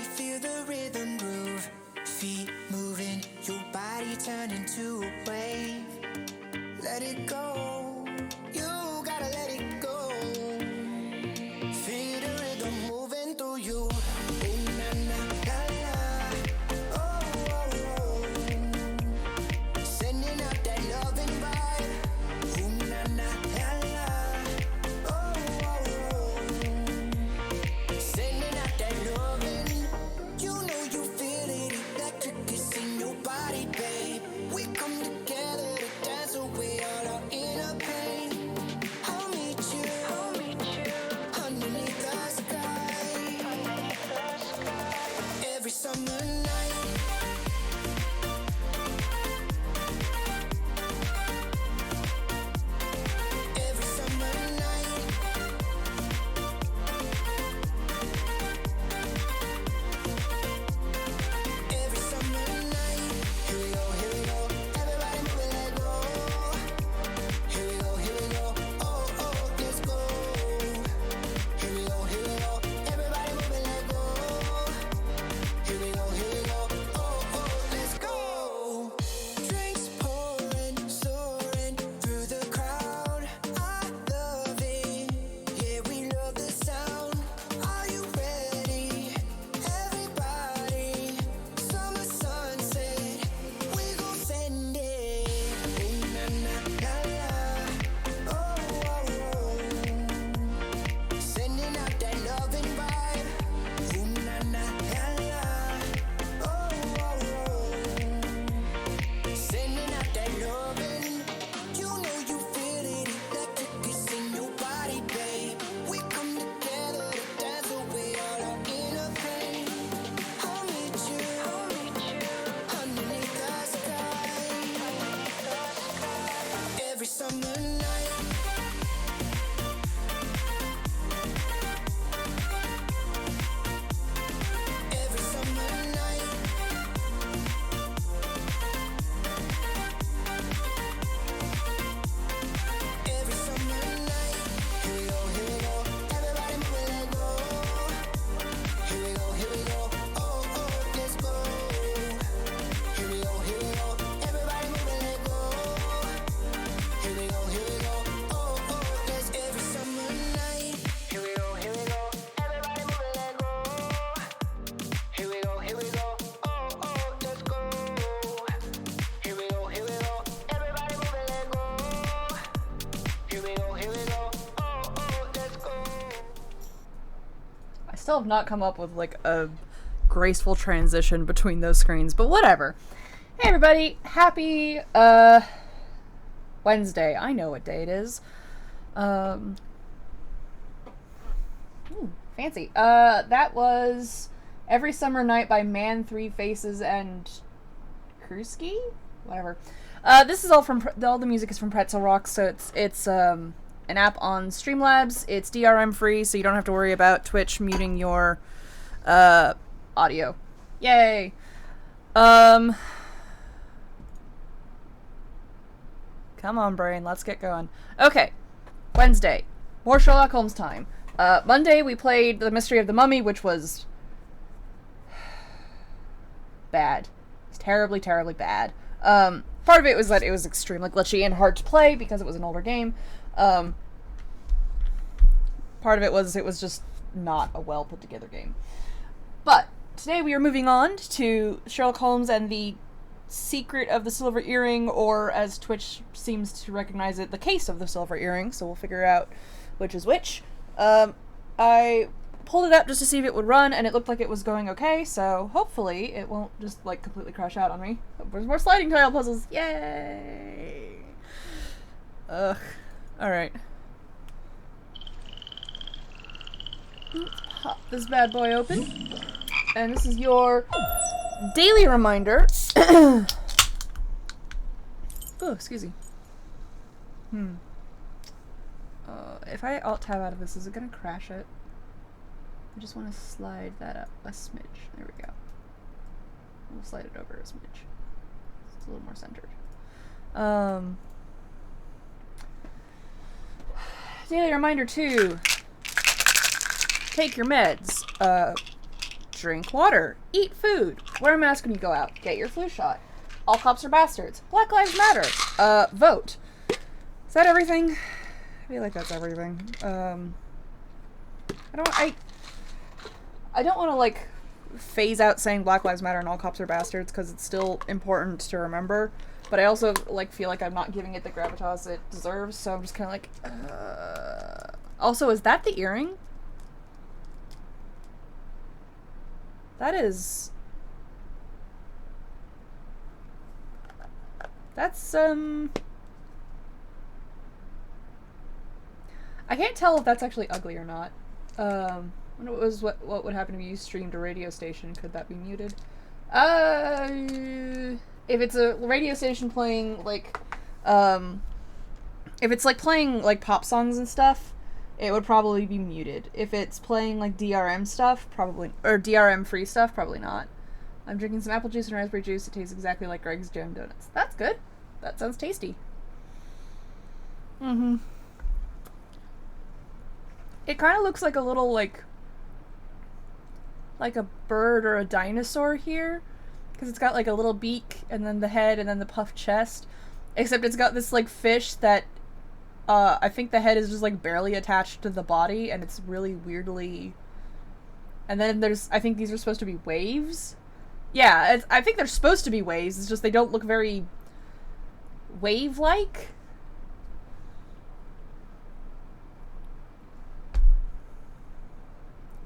feel the rhythm groove. Feet moving, your body turning to a wave. Let it go, you gotta let it go. Feel the rhythm moving through you. Ooh, na, na, la, la. Oh, oh, oh. Sending out that loving vibe. Ooh, na, na, la, la. Oh, oh, oh. Sending out that loving. You know you feel it, electric is in your body, babe. We come together to dance away all our inner pain. I'll meet you underneath the sky. Every summer night. Every summer night. Every summer night. Here we go, here we go. Everybody move it, let go. Here we go, here we go. Oh, oh, let's go. Here we go, here we go. Everybody move it, let go. Here we go, oh, oh, let's go. Drinks pouring, soaring through the crowd. I love it, yeah, we love the sound. Are you ready? Everybody, summer sunset, we gon' send it. Ooh, na, na, la, la. Oh, oh, oh. Sending out that loving vibe. Ooh, na, na, la, la. Oh, oh, oh. Sending out that loving. You know you feel it, electric is in your body, babe. We come together to dance away all our inner pain. I'll meet you underneath the sky. Every summer night. Every summer night. Every summer night. Here we go, here we go. Everybody move it, let go. Here we go. Oh, oh, let's go. Here we go. Everybody move it, let go. Here we go. Oh, oh, let's every summer night. Here we go. Everybody move it, let go. Here we go. Oh, oh, let's go. Here we go. Everybody move it, let go. Here we go. Oh, oh, let's go. I still have not come up with like a graceful transition between those screens, but whatever. Hey everybody, happy Wednesday. I know what day it is. Ooh, fancy. That was Every Summer Night by Man, Three Faces, and Kruski? Whatever. This is all from, all the music is from Pretzel Rock, so it's an app on Streamlabs. It's DRM free, so you don't have to worry about Twitch muting your, audio. Yay! Come on, brain, let's get going. Okay, Wednesday, more Sherlock Holmes time. Monday we played The Mystery of the Mummy, which was bad. It's terribly, terribly bad. Part of it was that it was extremely glitchy and hard to play because it was an older game. Part of it was just not a well put together game. But today we are moving on to Sherlock Holmes and the Secret of the Silver Earring, or as Twitch seems to recognize it, the Case of the Silver Earring, so we'll figure out which is which. I pulled it up just to see if it would run, and it looked like it was going okay, so hopefully it won't just, like, completely crash out on me. There's more sliding tile puzzles! Yay! Ugh. Alright. Let's pop this bad boy open. And this is your daily reminder. Oh, excuse me. If I alt-tab out of this, is it gonna crash it? I just want to slide that up a smidge. There we go. We'll slide it over a smidge. It's a little more centered. Daily reminder 2. Take your meds. Drink water. Eat food. Wear a mask when you go out. Get your flu shot. All cops are bastards. Black Lives Matter. Vote. Is that everything? I feel like that's everything. I don't want to, like, phase out saying Black Lives Matter and all cops are bastards, because it's still important to remember. But I also, like, feel like I'm not giving it the gravitas it deserves, so I'm just kind of like, Also, is that the earring? That is... That's, I can't tell if that's actually ugly or not. What would happen if you streamed a radio station? Could that be muted? If it's a radio station playing, like, if it's, like, playing, like, pop songs and stuff, it would probably be muted. If it's playing, like, DRM stuff, probably, or DRM-free stuff, probably not. I'm drinking some apple juice and raspberry juice. It tastes exactly like Greg's Jam Donuts. That's good. That sounds tasty. Mm-hmm. It kind of looks like a little, like a bird or a dinosaur here. Because it's got, like, a little beak, and then the head, and then the puffed chest. Except it's got this, like, fish that, I think the head is just, like, barely attached to the body, and it's really weirdly... And then I think these are supposed to be waves? Yeah, I think they're supposed to be waves, it's just they don't look very wave-like.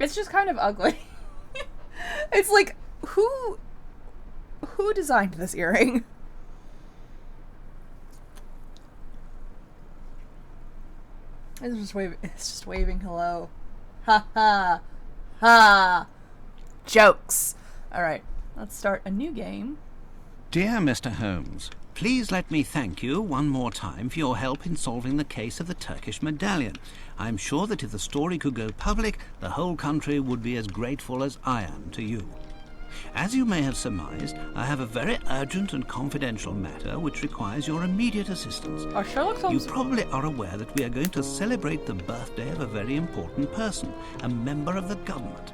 It's just kind of ugly. It's like, who designed this earring? It's just waving hello. Ha ha. Ha. Jokes. Alright, let's start a new game. Dear Mr. Holmes, please let me thank you one more time for your help in solving the case of the Turkish medallion. I'm sure that if the story could go public, the whole country would be as grateful as I am to you. As you may have surmised, I have a very urgent and confidential matter which requires your immediate assistance. Are Sherlock Holmes... You probably are aware that we are going to celebrate the birthday of a very important person, a member of the government.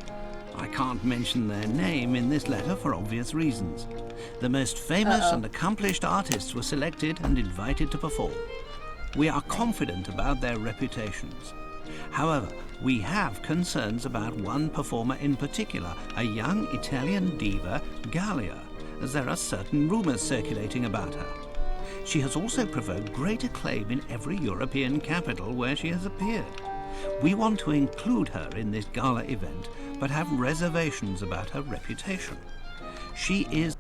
I can't mention their name in this letter for obvious reasons. The most famous and accomplished artists were selected and invited to perform. We are confident about their reputations. However, we have concerns about one performer in particular, a young Italian diva, Gallia, as there are certain rumors circulating about her. She has also provoked great acclaim in every European capital where she has appeared. We want to include her in this gala event, but have reservations about her reputation. She is...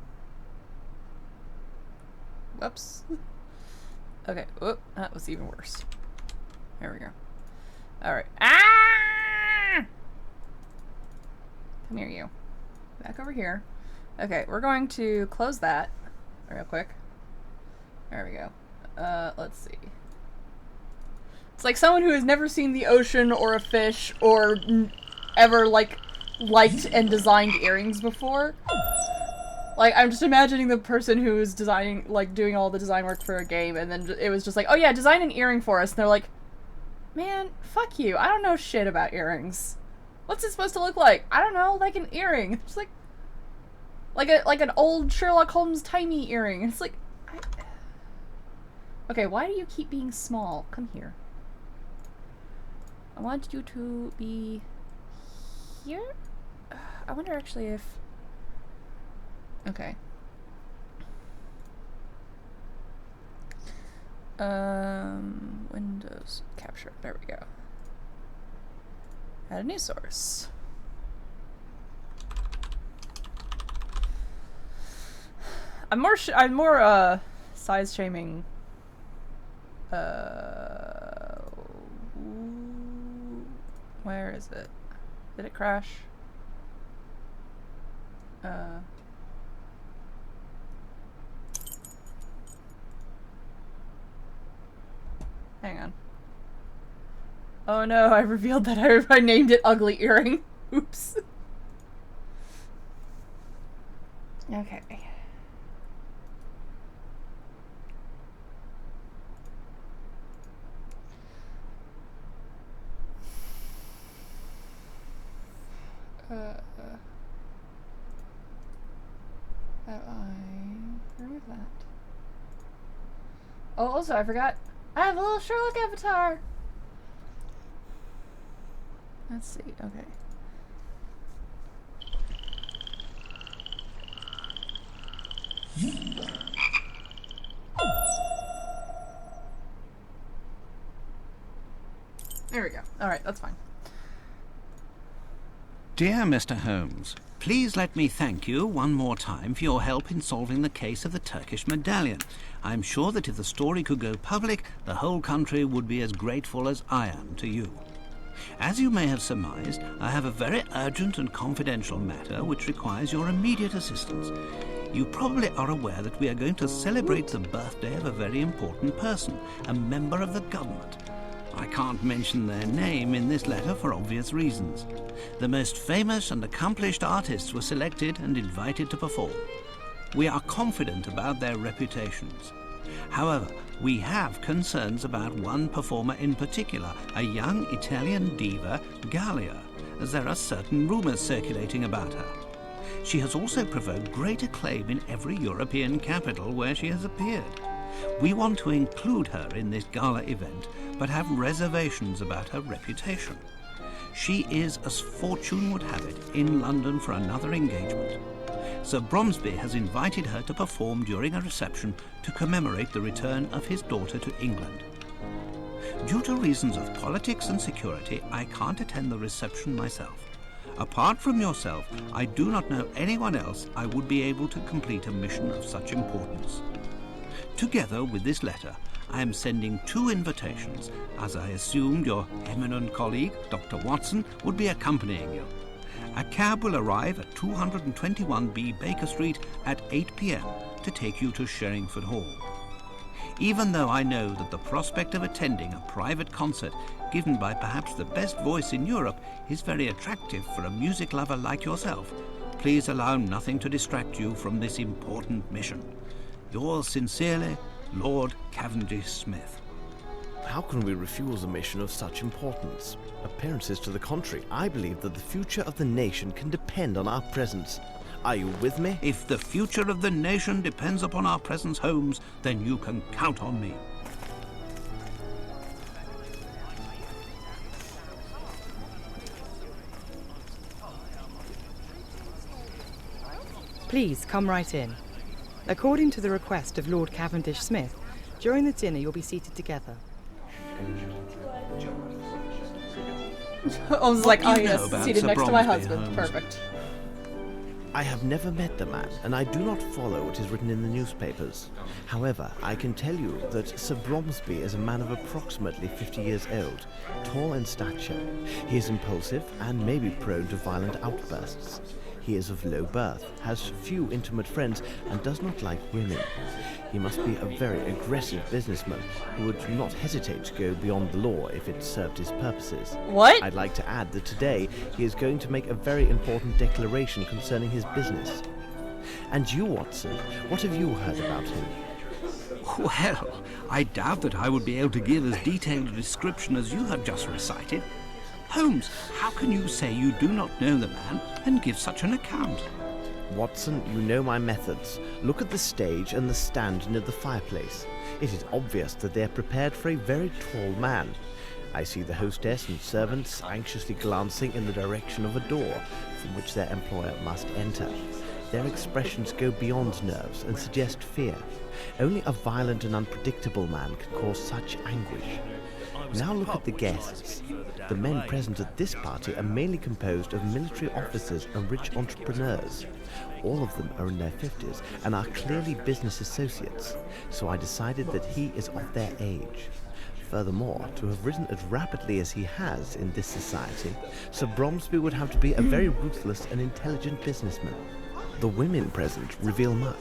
Whoops. Okay, whoop, that was even worse. There we go. Alright. Ah! Come here, you. Back over here. Okay, we're going to close that real quick. There we go. Let's see. It's like someone who has never seen the ocean or a fish or ever, like, liked and designed earrings before. Like, I'm just imagining the person who is designing, like, doing all the design work for a game, and then it was just like, oh yeah, design an earring for us, and they're like, man, fuck you, I don't know shit about earrings. What's it supposed to look like? I don't know, like an earring. Just like an old Sherlock Holmes tiny earring. It's like, okay, why do you keep being small? Come here. I want you to be here? I wonder actually if... Okay. Windows capture. There we go. Add a new source. I'm more size shaming. Where is it? Did it crash? Hang on. Oh no, I revealed that I named it Ugly Earring. Oops. Okay. Have I removed that? Oh, also, I forgot. I have a little Sherlock avatar. Let's see. Okay. There we go. Alright, that's fine. Dear Mr. Holmes, please let me thank you one more time for your help in solving the case of the Turkish medallion. I'm sure that if the story could go public, the whole country would be as grateful as I am to you. As you may have surmised, I have a very urgent and confidential matter which requires your immediate assistance. You probably are aware that we are going to celebrate the birthday of a very important person, a member of the government. I can't mention their name in this letter for obvious reasons. The most famous and accomplished artists were selected and invited to perform. We are confident about their reputations. However, we have concerns about one performer in particular, a young Italian diva, Gallia, as there are certain rumors circulating about her. She has also provoked great acclaim in every European capital where she has appeared. We want to include her in this gala event, but have reservations about her reputation. She is, as fortune would have it, in London for another engagement. Sir Bromsby has invited her to perform during a reception to commemorate the return of his daughter to England. Due to reasons of politics and security, I can't attend the reception myself. Apart from yourself, I do not know anyone else I would be able to complete a mission of such importance. Together with this letter, I am sending 2 invitations, as I assumed your eminent colleague, Dr. Watson, would be accompanying you. A cab will arrive at 221B Baker Street at 8 p.m. to take you to Sherringford Hall. Even though I know that the prospect of attending a private concert given by perhaps the best voice in Europe is very attractive for a music lover like yourself, please allow nothing to distract you from this important mission. Yours sincerely, Lord Cavendish Smith. How can we refuse a mission of such importance? Appearances to the contrary, I believe that the future of the nation can depend on our presence. Are you with me? If the future of the nation depends upon our presence, Holmes, then you can count on me. Please come right in. According to the request of Lord Cavendish Smith, during the dinner you'll be seated together. I was like, oh you know yes, about seated Sir next to my Bromsby, husband. Holmes? Perfect. I have never met the man, and I do not follow what is written in the newspapers. However, I can tell you that Sir Bromsby is a man of approximately 50 years old, tall in stature. He is impulsive and may be prone to violent outbursts. He is of low birth, has few intimate friends, and does not like women. He must be a very aggressive businessman who would not hesitate to go beyond the law if it served his purposes. What? I'd like to add that today he is going to make a very important declaration concerning his business. And you, Watson, what have you heard about him? Well, I doubt that I would be able to give as detailed a description as you have just recited. Holmes, how can you say you do not know the man and give such an account? Watson, you know my methods. Look at the stage and the stand near the fireplace. It is obvious that they are prepared for a very tall man. I see the hostess and servants anxiously glancing in the direction of a door from which their employer must enter. Their expressions go beyond nerves and suggest fear. Only a violent and unpredictable man can cause such anguish. Now look at the guests. The men present at this party are mainly composed of military officers and rich entrepreneurs. All of them are in their 50s and are clearly business associates, so I decided that he is of their age. Furthermore, to have risen as rapidly as he has in this society, Sir Bromsby would have to be a very ruthless and intelligent businessman. The women present reveal much.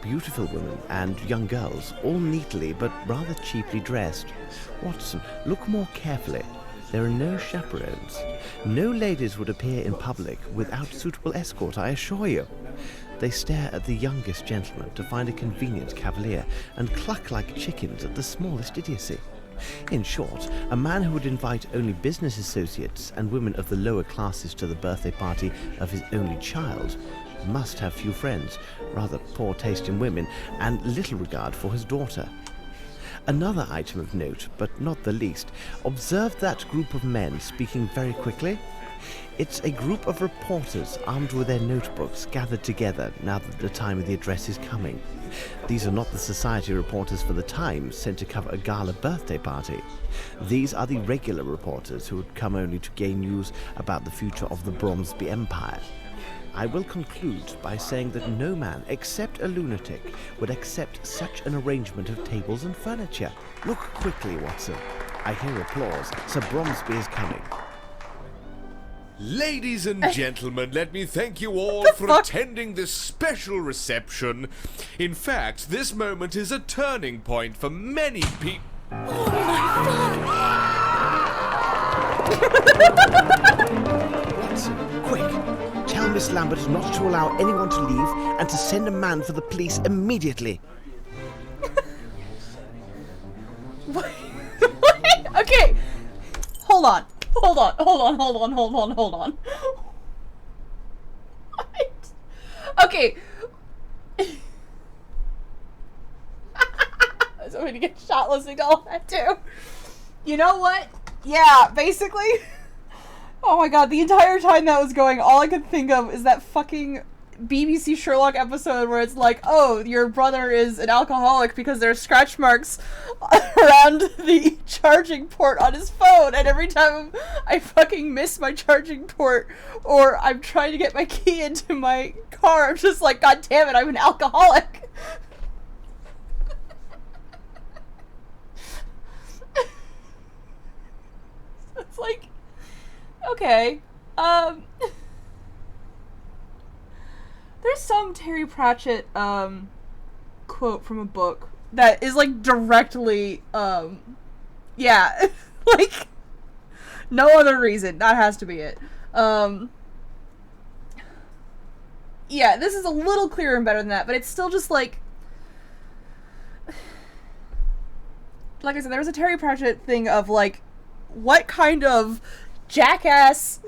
Beautiful women and young girls, all neatly but rather cheaply dressed. Watson, look more carefully. There are no chaperones. No ladies would appear in public without suitable escort, I assure you. They stare at the youngest gentleman to find a convenient cavalier and cluck like chickens at the smallest idiocy. In short, a man who would invite only business associates and women of the lower classes to the birthday party of his only child must have few friends, rather poor taste in women, and little regard for his daughter. Another item of note, but not the least, observe that group of men speaking very quickly. It's a group of reporters armed with their notebooks gathered together now that the time of the address is coming. These are not the society reporters for the Times sent to cover a gala birthday party. These are the regular reporters who had come only to gain news about the future of the Bromsby Empire. I will conclude by saying that no man, except a lunatic, would accept such an arrangement of tables and furniture. Look quickly, Watson. I hear applause. Sir Bromsby is coming. Ladies and gentlemen, let me thank you all for attending this special reception. In fact, this moment is a turning point for many people. Watson, quick! Tell Miss Lambert not to allow anyone to leave and to send a man for the police immediately. What? Okay. Hold on. What? Okay. I was hoping to get shot listening to all that too. You know what? Yeah, basically. Oh my god, the entire time that was going, all I could think of is that fucking BBC Sherlock episode where it's like, oh, your brother is an alcoholic because there's scratch marks around the charging port on his phone, and every time I fucking miss my charging port or I'm trying to get my key into my car, I'm just like, god damn it, I'm an alcoholic. It's like, okay, there's some Terry Pratchett, quote from a book that is, like, directly, yeah, like, no other reason. That has to be it. Yeah, this is a little clearer and better than that, but it's still just, like I said, there was a Terry Pratchett thing of, like, what kind of jackass,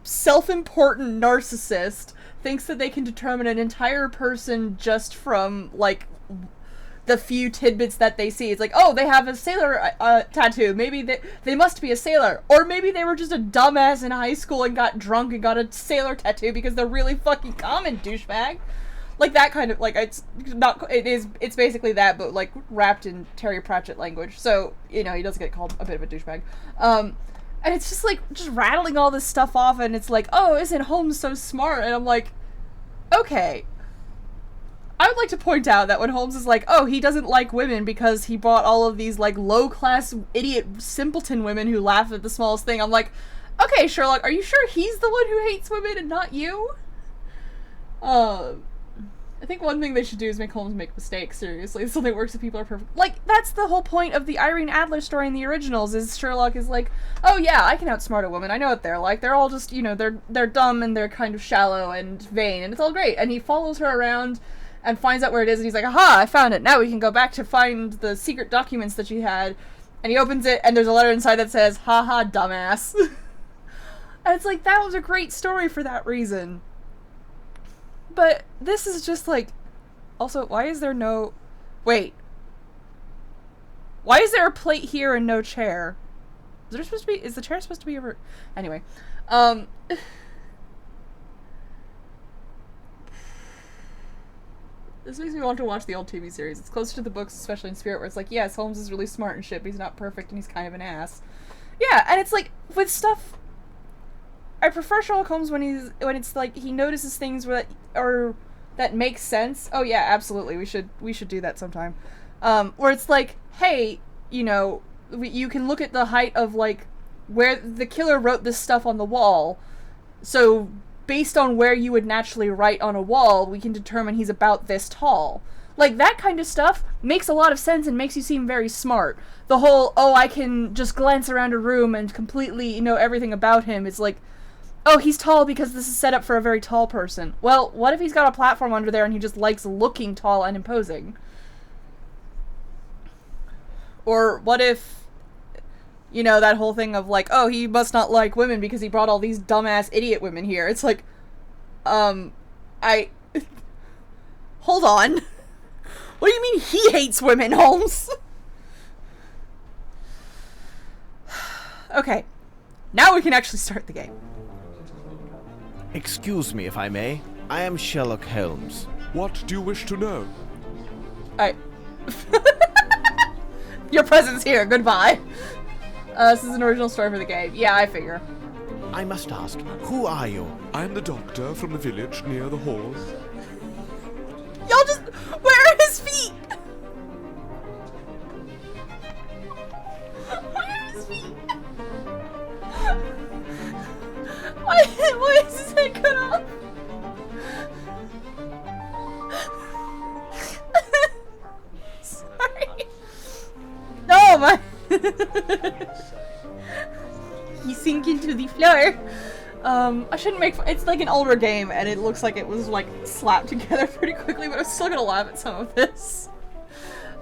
self-important narcissist thinks that they can determine an entire person just from, like, the few tidbits that they see. It's like, oh, they have a sailor tattoo. Maybe they must be a sailor. Or maybe they were just a dumbass in high school and got drunk and got a sailor tattoo because they're really fucking common, douchebag. Like, that kind of, like, it's basically that, but, like, wrapped in Terry Pratchett language. So, you know, he does get called a bit of a douchebag. And it's just, like, just rattling all this stuff off, and it's like, oh, isn't Holmes so smart? And I'm like, okay. I would like to point out that when Holmes is like, oh, he doesn't like women because he bought all of these, like, low-class, idiot, simpleton women who laugh at the smallest thing, I'm like, okay, Sherlock, are you sure he's the one who hates women and not you? I think one thing they should do is make Holmes make mistakes, seriously, so that works if people are perfect. Like, that's the whole point of the Irene Adler story in the originals, is Sherlock is like, oh yeah, I can outsmart a woman, I know what they're like, they're all just, you know, they're dumb and they're kind of shallow and vain, and it's all great, and he follows her around and finds out where it is, and he's like, aha, I found it, now we can go back to find the secret documents that she had, and he opens it, and there's a letter inside that says, haha, dumbass. And it's like, that was a great story for that reason. But this is just like, also, why is there no, wait, why is there a plate here and no chair? Is there supposed to be, is the chair supposed to be over, anyway, this makes me want to watch the old TV series. It's closer to the books, especially in spirit, where it's like, yes, Holmes is really smart and shit, but he's not perfect and he's kind of an ass. Yeah, and it's like, with stuff, I prefer Sherlock Holmes when it's like he notices things that make sense. Oh yeah, absolutely. We should do that sometime. Where it's like, hey, you know, you can look at the height of, like, where the killer wrote this stuff on the wall. So based on where you would naturally write on a wall, we can determine he's about this tall. Like, that kind of stuff makes a lot of sense and makes you seem very smart. The whole, oh, I can just glance around a room and completely know everything about him. It's like, oh, he's tall because this is set up for a very tall person. Well, what if he's got a platform under there and he just likes looking tall and imposing? Or what if, you know, that whole thing of like, oh, he must not like women because he brought all these dumbass idiot women here. It's like, Hold on. What do you mean he hates women, Holmes? Okay. Now we can actually start the game. Excuse me, if I may. I am Sherlock Holmes. What do you wish to know? Your presence here. Goodbye. This is an original story for the game. Yeah, I figure. I must ask, who are you? I'm the doctor from the village near the hall. Y'all just... Where are his feet? Where are his feet? Why is his head cut off? Sorry. No, my... He sink into the floor. I shouldn't make it's like an older game and it looks like it was like slapped together pretty quickly, but I'm still gonna laugh at some of this.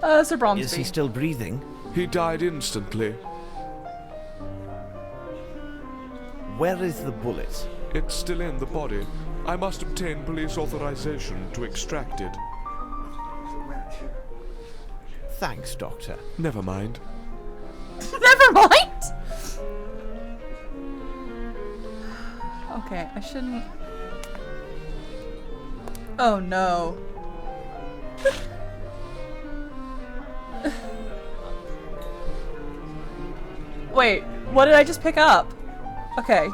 Sir Bromsby. Is he still breathing? He died instantly. Where is the bullet? It's still in the body. I must obtain police authorization to extract it. Thanks, Doctor. Never mind. Never mind. Okay, I shouldn't. Oh no. Wait, what did I just pick up? Okay.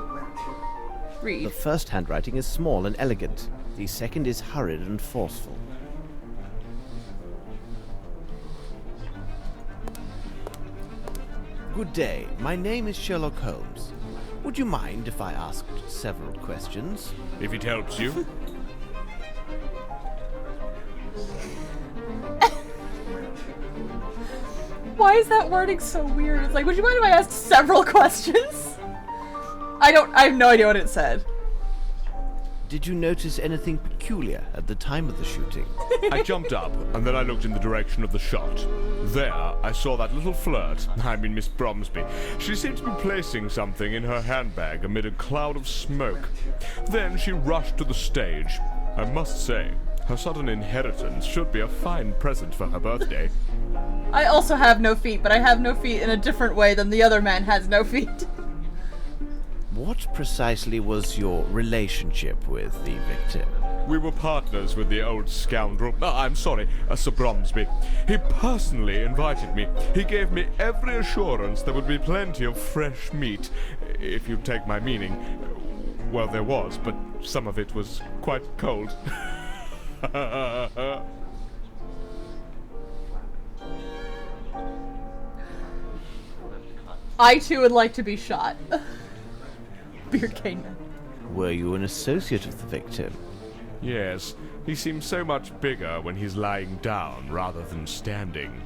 Read. The first handwriting is small and elegant. The second is hurried and forceful. Good day. My name is Sherlock Holmes. Would you mind if I asked several questions? If it helps you. Why is that wording so weird? It's like, would you mind if I asked several questions? I have no idea what it said. Did you notice anything peculiar at the time of the shooting? I jumped up, and then I looked in the direction of the shot. There, I saw that little flirt, I mean Miss Bromsby. She seemed to be placing something in her handbag amid a cloud of smoke. Then she rushed to the stage. I must say, her sudden inheritance should be a fine present for her birthday. I also have no feet, but I have no feet in a different way than the other man has no feet. What precisely was your relationship with the victim? We were partners with the old scoundrel. I'm sorry, Sir Bromsby. He personally invited me. He gave me every assurance there would be plenty of fresh meat, if you take my meaning. Well, there was, but some of it was quite cold. I too would like to be shot. Beard cane man. Were you an associate of the victim? Yes, he seems so much bigger when he's lying down rather than standing.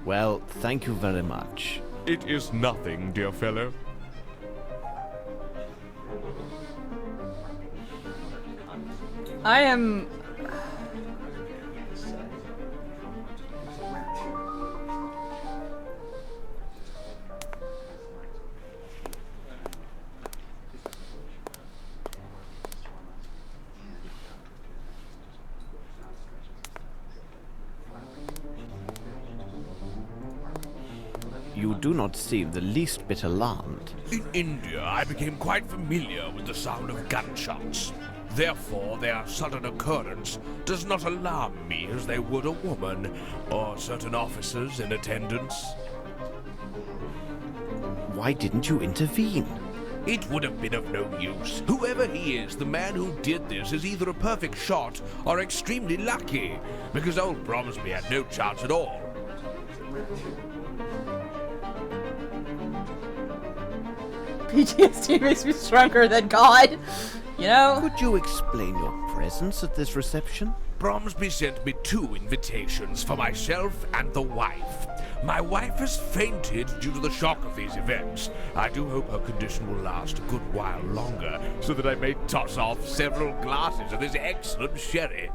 Well, thank you very much. It is nothing, dear fellow. I am... You do not seem the least bit alarmed. In India, I became quite familiar with the sound of gunshots. Therefore, their sudden occurrence does not alarm me as they would a woman or certain officers in attendance. Why didn't you intervene? It would have been of no use. Whoever he is, the man who did this is either a perfect shot or extremely lucky, because old Bromsby had no chance at all. PTSD makes me stronger than God. You know? Could you explain your presence at this reception? Bromsby sent me 2 invitations for myself and the wife. My wife has fainted due to the shock of these events. I do hope her condition will last a good while longer, so that I may toss off several glasses of this excellent sherry.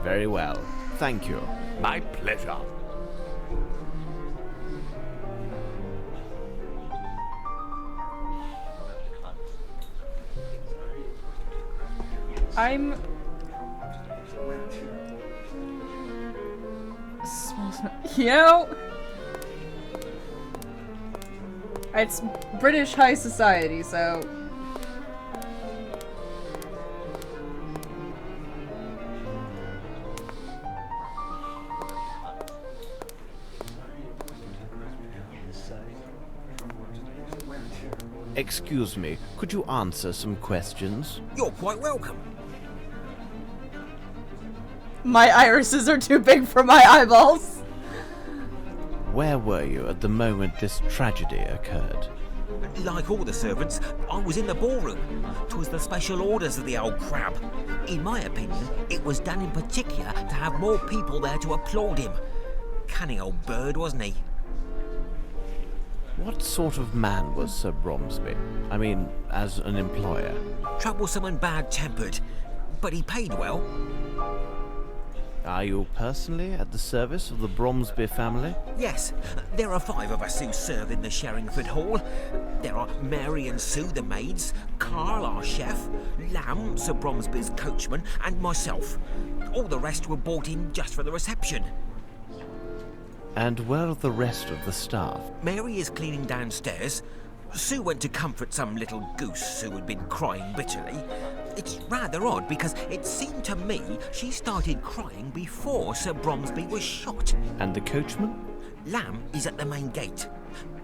Very well. Thank you. My pleasure. I'm... You know... It's British high society, so... Excuse me, could you answer some questions? You're quite welcome. My irises are too big for my eyeballs. Where were you at the moment this tragedy occurred? Like all the servants, I was in the ballroom. 'Twas the special orders of the old crab. In my opinion, it was done in particular to have more people there to applaud him. Cunning old bird, wasn't he? What sort of man was Sir Bromsby? I mean, as an employer. Troublesome and bad-tempered, but he paid well. Are you personally at the service of the Bromsby family? Yes, there are 5 of us who serve in the Sherringford Hall. There are Mary and Sue, the maids, Carl, our chef, Lamb, Sir Bromsby's coachman, and myself. All the rest were brought in just for the reception. And where are the rest of the staff? Mary is cleaning downstairs. Sue went to comfort some little goose who had been crying bitterly. It's rather odd because it seemed to me she started crying before Sir Bromsby was shot. And the coachman? Lamb is at the main gate.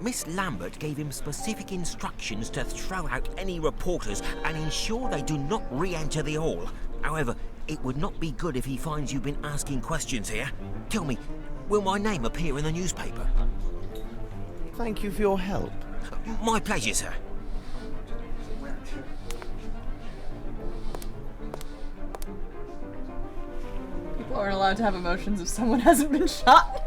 Miss Lambert gave him specific instructions to throw out any reporters and ensure they do not re-enter the hall. However, it would not be good if he finds you've been asking questions here. Tell me, will my name appear in the newspaper? Thank you for your help. My pleasure, sir. People aren't allowed to have emotions if someone hasn't been shot.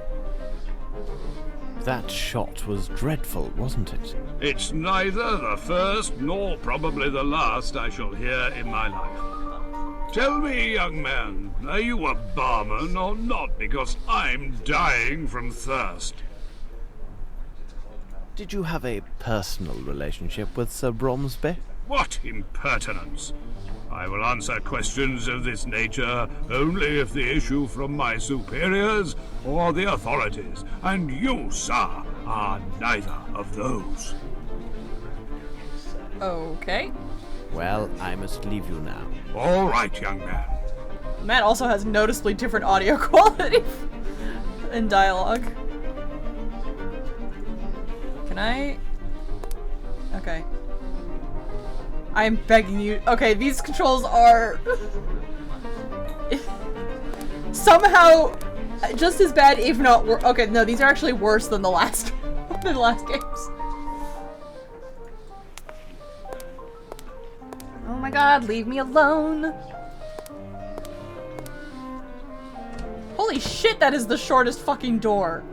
That shot was dreadful, wasn't it? It's neither the first nor probably the last I shall hear in my life. Tell me, young man, are you a barman or not? Because I'm dying from thirst. Did you have a personal relationship with Sir Bromsby? What impertinence! I will answer questions of this nature only if they issue from my superiors or the authorities, and you, sir, are neither of those. Okay. Well, I must leave you now. All right, young man. Matt also has noticeably different audio quality in dialogue. Can I? Okay. I'm begging you. Okay, these controls are somehow just as bad, if not worse. Okay, no, these are actually worse than the last games. Oh my god, leave me alone. Holy shit, that is the shortest fucking door.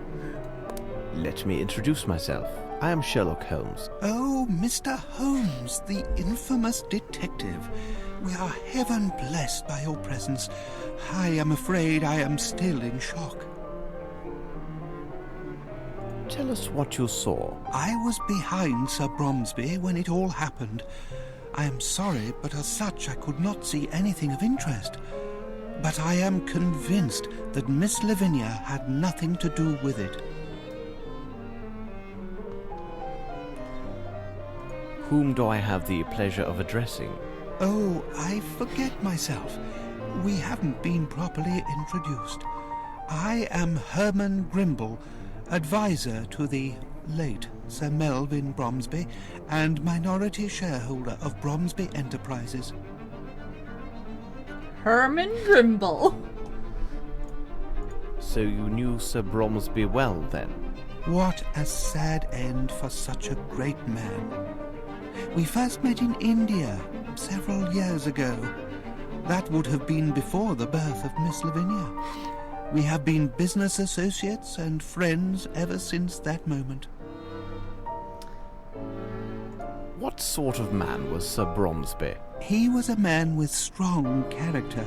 Let me introduce myself. I am Sherlock Holmes. Oh, Mr. Holmes, the infamous detective. We are heaven blessed by your presence. I am afraid I am still in shock. Tell us what you saw. I was behind Sir Bromsby when it all happened. I am sorry, but as such I could not see anything of interest. But I am convinced that Miss Lavinia had nothing to do with it. Whom do I have the pleasure of addressing? Oh, I forget myself. We haven't been properly introduced. I am Herman Grimble, advisor to the late Sir Melvyn Bromsby and minority shareholder of Bromsby Enterprises. Herman Grimble. So you knew Sir Bromsby well, then? What a sad end for such a great man. We first met in India several years ago. That would have been before the birth of Miss Lavinia. We have been business associates and friends ever since that moment. What sort of man was Sir Bromsby? He was a man with strong character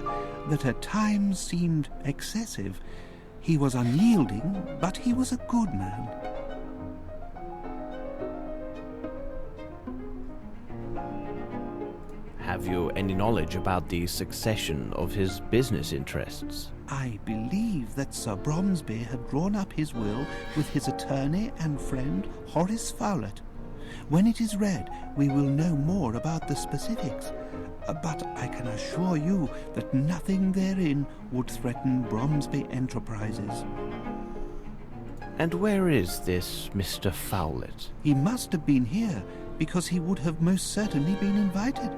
that at times seemed excessive. He was unyielding, but he was a good man. Have you any knowledge about the succession of his business interests? I believe that Sir Bromsby had drawn up his will with his attorney and friend Horace Fowlett. When it is read, we will know more about the specifics. But I can assure you that nothing therein would threaten Bromsby Enterprises. And where is this Mr. Fowlett? He must have been here, because he would have most certainly been invited.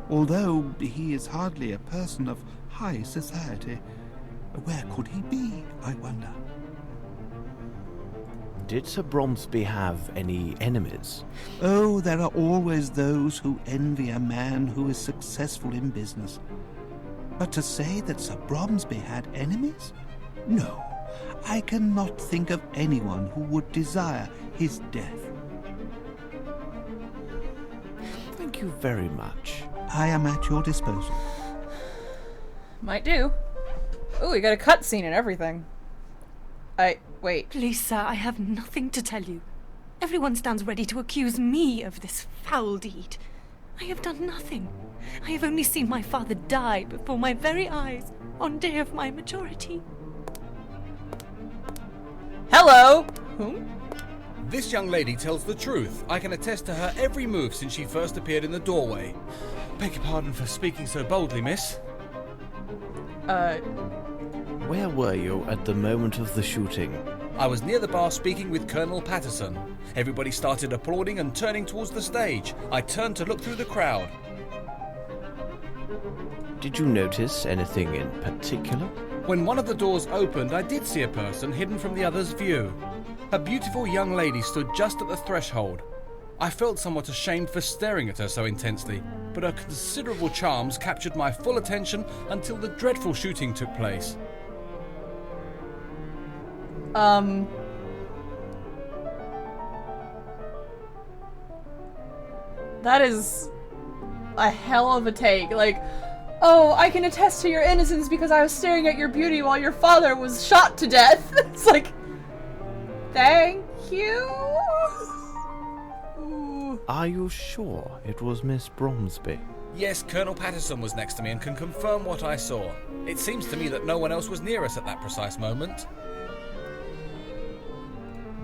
Although he is hardly a person of high society. Where could he be, I wonder? Did Sir Bromsby have any enemies? Oh, there are always those who envy a man who is successful in business. But to say that Sir Bromsby had enemies? No, I cannot think of anyone who would desire his death. Thank you very much. I am at your disposal. Might do. Ooh, we got a cutscene and everything. Wait. Please, sir, I have nothing to tell you. Everyone stands ready to accuse me of this foul deed. I have done nothing. I have only seen my father die before my very eyes on day of my majority. Hello! Whom? This young lady tells the truth. I can attest to her every move since she first appeared in the doorway. Beg your pardon for speaking so boldly, miss. Where were you at the moment of the shooting? I was near the bar speaking with Colonel Patterson. Everybody started applauding and turning towards the stage. I turned to look through the crowd. Did you notice anything in particular? When one of the doors opened, I did see a person hidden from the other's view. A beautiful young lady stood just at the threshold. I felt somewhat ashamed for staring at her so intensely, but her considerable charms captured my full attention until the dreadful shooting took place. That is a hell of a take. Like, oh, I can attest to your innocence because I was staring at your beauty while your father was shot to death. It's like, thank you? Ooh. Are you sure it was Miss Bromsby? Yes, Colonel Patterson was next to me and can confirm what I saw. It seems to me that no one else was near us at that precise moment.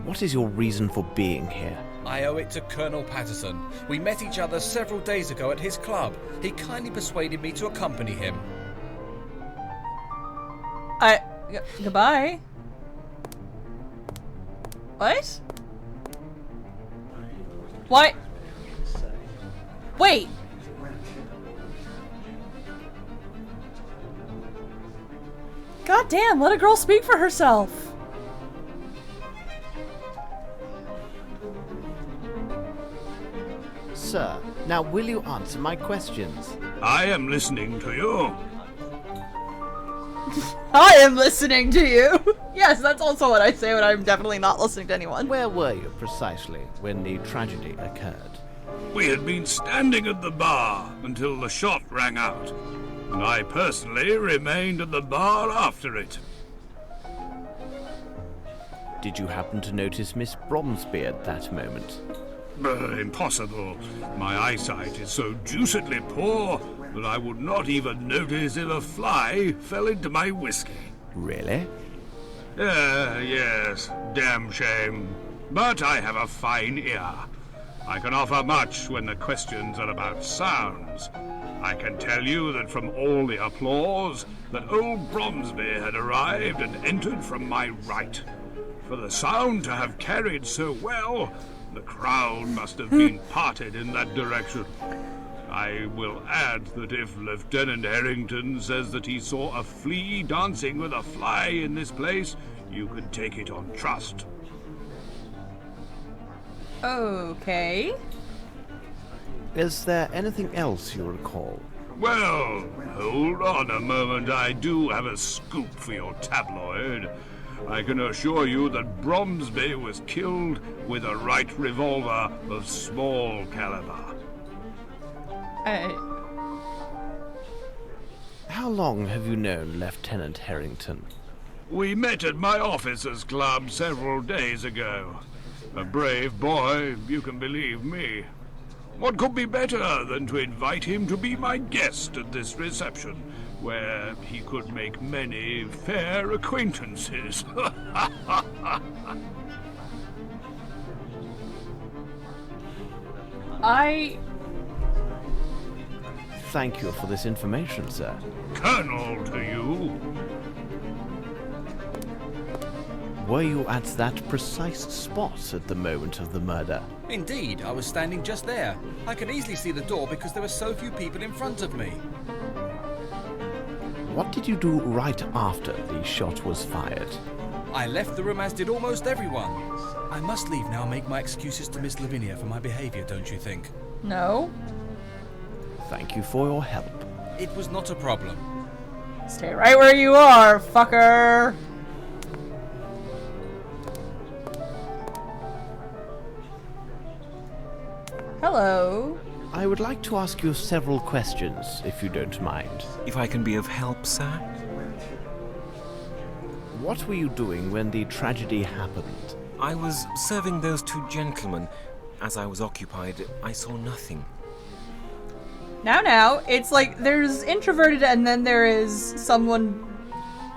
What is your reason for being here? I owe it to Colonel Patterson. We met each other several days ago at his club. He kindly persuaded me to accompany him. Goodbye? What? What? Wait! God damn, let a girl speak for herself! Sir, now will you answer my questions? I am listening to you. I am listening to you! Yes, that's also what I say when I'm definitely not listening to anyone. Where were you precisely when the tragedy occurred? We had been standing at the bar until the shot rang out, and I personally remained at the bar after it. Did you happen to notice Miss Bromsby at that moment? Impossible. My eyesight is so deucedly poor that I would not even notice if a fly fell into my whiskey. Really? Yes, damn shame. But I have a fine ear. I can offer much when the questions are about sounds. I can tell you that from all the applause, that old Bromsby had arrived and entered from my right. For the sound to have carried so well, the crowd must have been parted in that direction. I will add that if Lieutenant Harrington says that he saw a flea dancing with a fly in this place, you can take it on trust. Okay. Is there anything else you recall? Well, hold on a moment. I do have a scoop for your tabloid. I can assure you that Bromsby was killed with a right revolver of small caliber. How long have you known Lieutenant Harrington? We met at my officers' club several days ago. A brave boy, you can believe me. What could be better than to invite him to be my guest at this reception, where he could make many fair acquaintances? Thank you for this information, sir. Colonel to you. Were you at that precise spot at the moment of the murder? Indeed, I was standing just there. I could easily see the door because there were so few people in front of me. What did you do right after the shot was fired? I left the room as did almost everyone. I must leave now and make my excuses to Miss Lavinia for my behaviour, don't you think? No. Thank you for your help. It was not a problem. Stay right where you are, fucker. Hello. I would like to ask you several questions, if you don't mind. If I can be of help, sir? What were you doing when the tragedy happened? I was serving those two gentlemen. As I was occupied, I saw nothing. Now, it's like there's introverted and then there is someone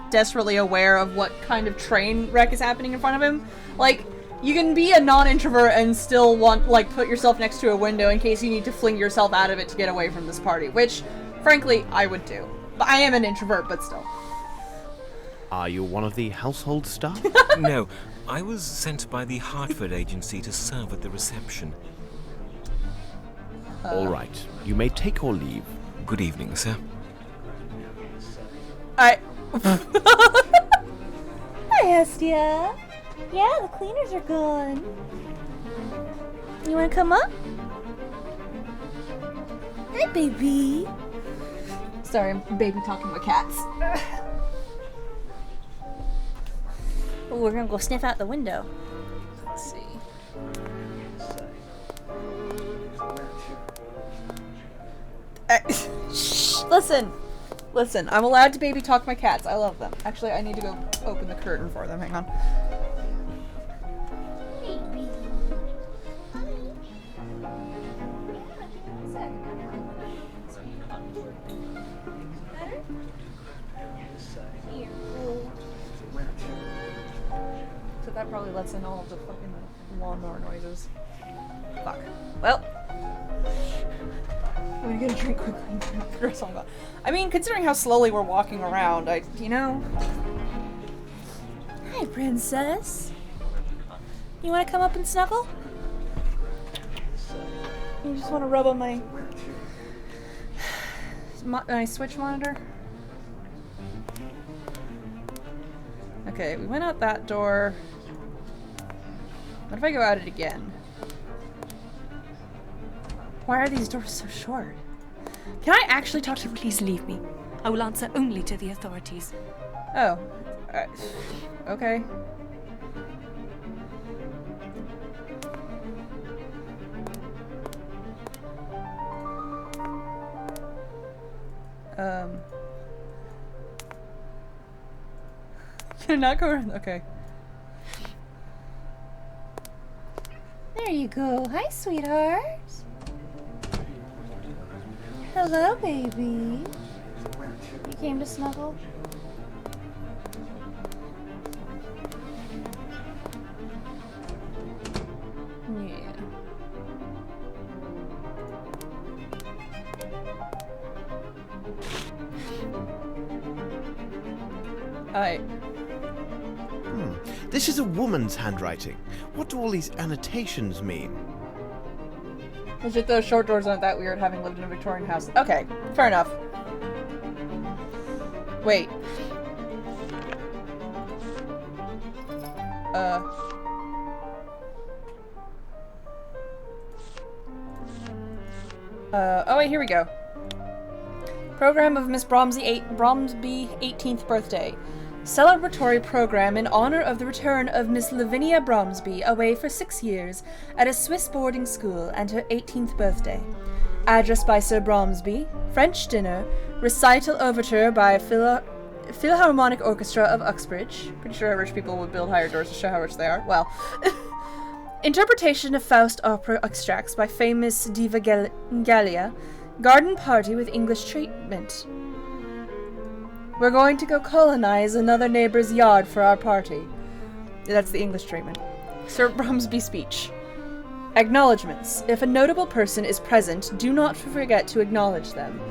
desperately aware of what kind of train wreck is happening in front of him. Like, you can be a non-introvert and still want, like, put yourself next to a window in case you need to fling yourself out of it to get away from this party, which, frankly, I would do. But I am an introvert, but still. Are you one of the household staff? No, I was sent by the Hartford agency to serve at the reception. All right, you may take or leave. Good evening, sir. Hi, Hestia. Yeah, the cleaners are gone. You wanna come up? Hey, baby. Sorry, I'm baby talking with cats. Oh, we're gonna go sniff out the window. Let's see. Shh, listen, I'm allowed to baby talk my cats. I love them. Actually, I need to go open the curtain for them. Hang on. Baby. So that probably lets in all of the fucking lawnmower noises. Fuck. Well. I'm gonna get a drink quickly and turn the rest on. I mean, considering how slowly we're walking around, you know. Hi, princess. You wanna come up and snuggle? You just want to rub on my Switch monitor? Okay, we went out that door. What if I go out it again? Why are these doors so short? Can I actually talk to... Please leave me. I will answer only to the authorities. Oh. Okay. Can I not go around? Okay. There you go. Hi, sweetheart. Hello, baby. You came to snuggle? Yeah. This is a woman's handwriting. What do all these annotations mean? Legit, those short doors aren't that weird, having lived in a Victorian house. Okay, fair enough. Wait. Oh wait, here we go. Program of Miss Bromsby 18th birthday. Celebratory program in honor of the return of Miss Lavinia Bromsby, away for 6 years at a Swiss boarding school, and her 18th birthday. Address by Sir Bromsby. French dinner. Recital overture by Philharmonic Orchestra of Uxbridge. Pretty sure rich people would build higher doors to show how rich they are. Well. Interpretation of Faust opera extracts by famous diva Gallia. Garden party with English treatment. We're going to go colonize another neighbor's yard for our party. That's the English treatment. Sir Bromsby speech. Acknowledgements. If a notable person is present, do not forget to acknowledge them.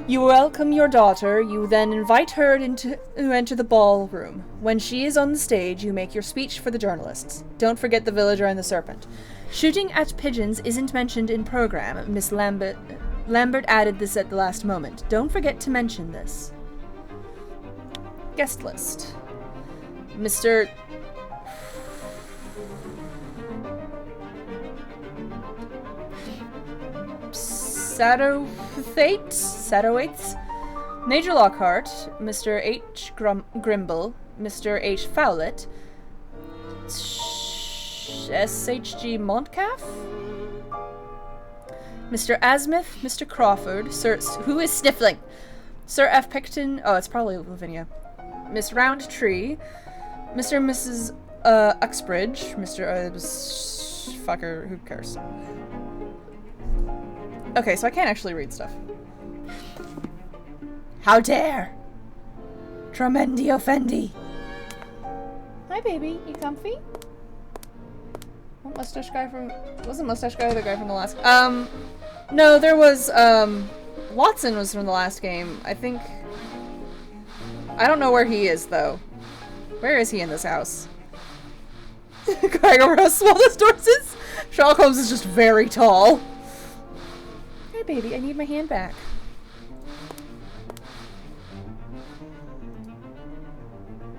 You welcome your daughter, you then invite her to enter the ballroom. When she is on the stage, you make your speech for the journalists. Don't forget the villager and the serpent. Shooting at pigeons isn't mentioned in program. Miss Lambert added this at the last moment. Don't forget to mention this. Guest list. Mr. Sadowaits, Major Lockhart, Mr. H. Grimble, Mr. H. Fowlett, S.H.G. Montcalf, Mr. Asmith, Mr. Crawford, Sir... Who is sniffling? Sir F. Picton... Oh, it's probably Lavinia. Miss Roundtree, Mr. and Mrs. Uxbridge, Mr. fucker, who cares? Okay, so I can't actually read stuff. How dare! Tremendi offendi! Hi, baby. You comfy? What mustache guy from... Wasn't mustache guy the guy from the last... No, there was, Watson was from the last game. I think... I don't know where he is, though. Where is he in this house? Going over how small this door is? Sherlock Holmes is just very tall. Hey, baby, I need my hand back.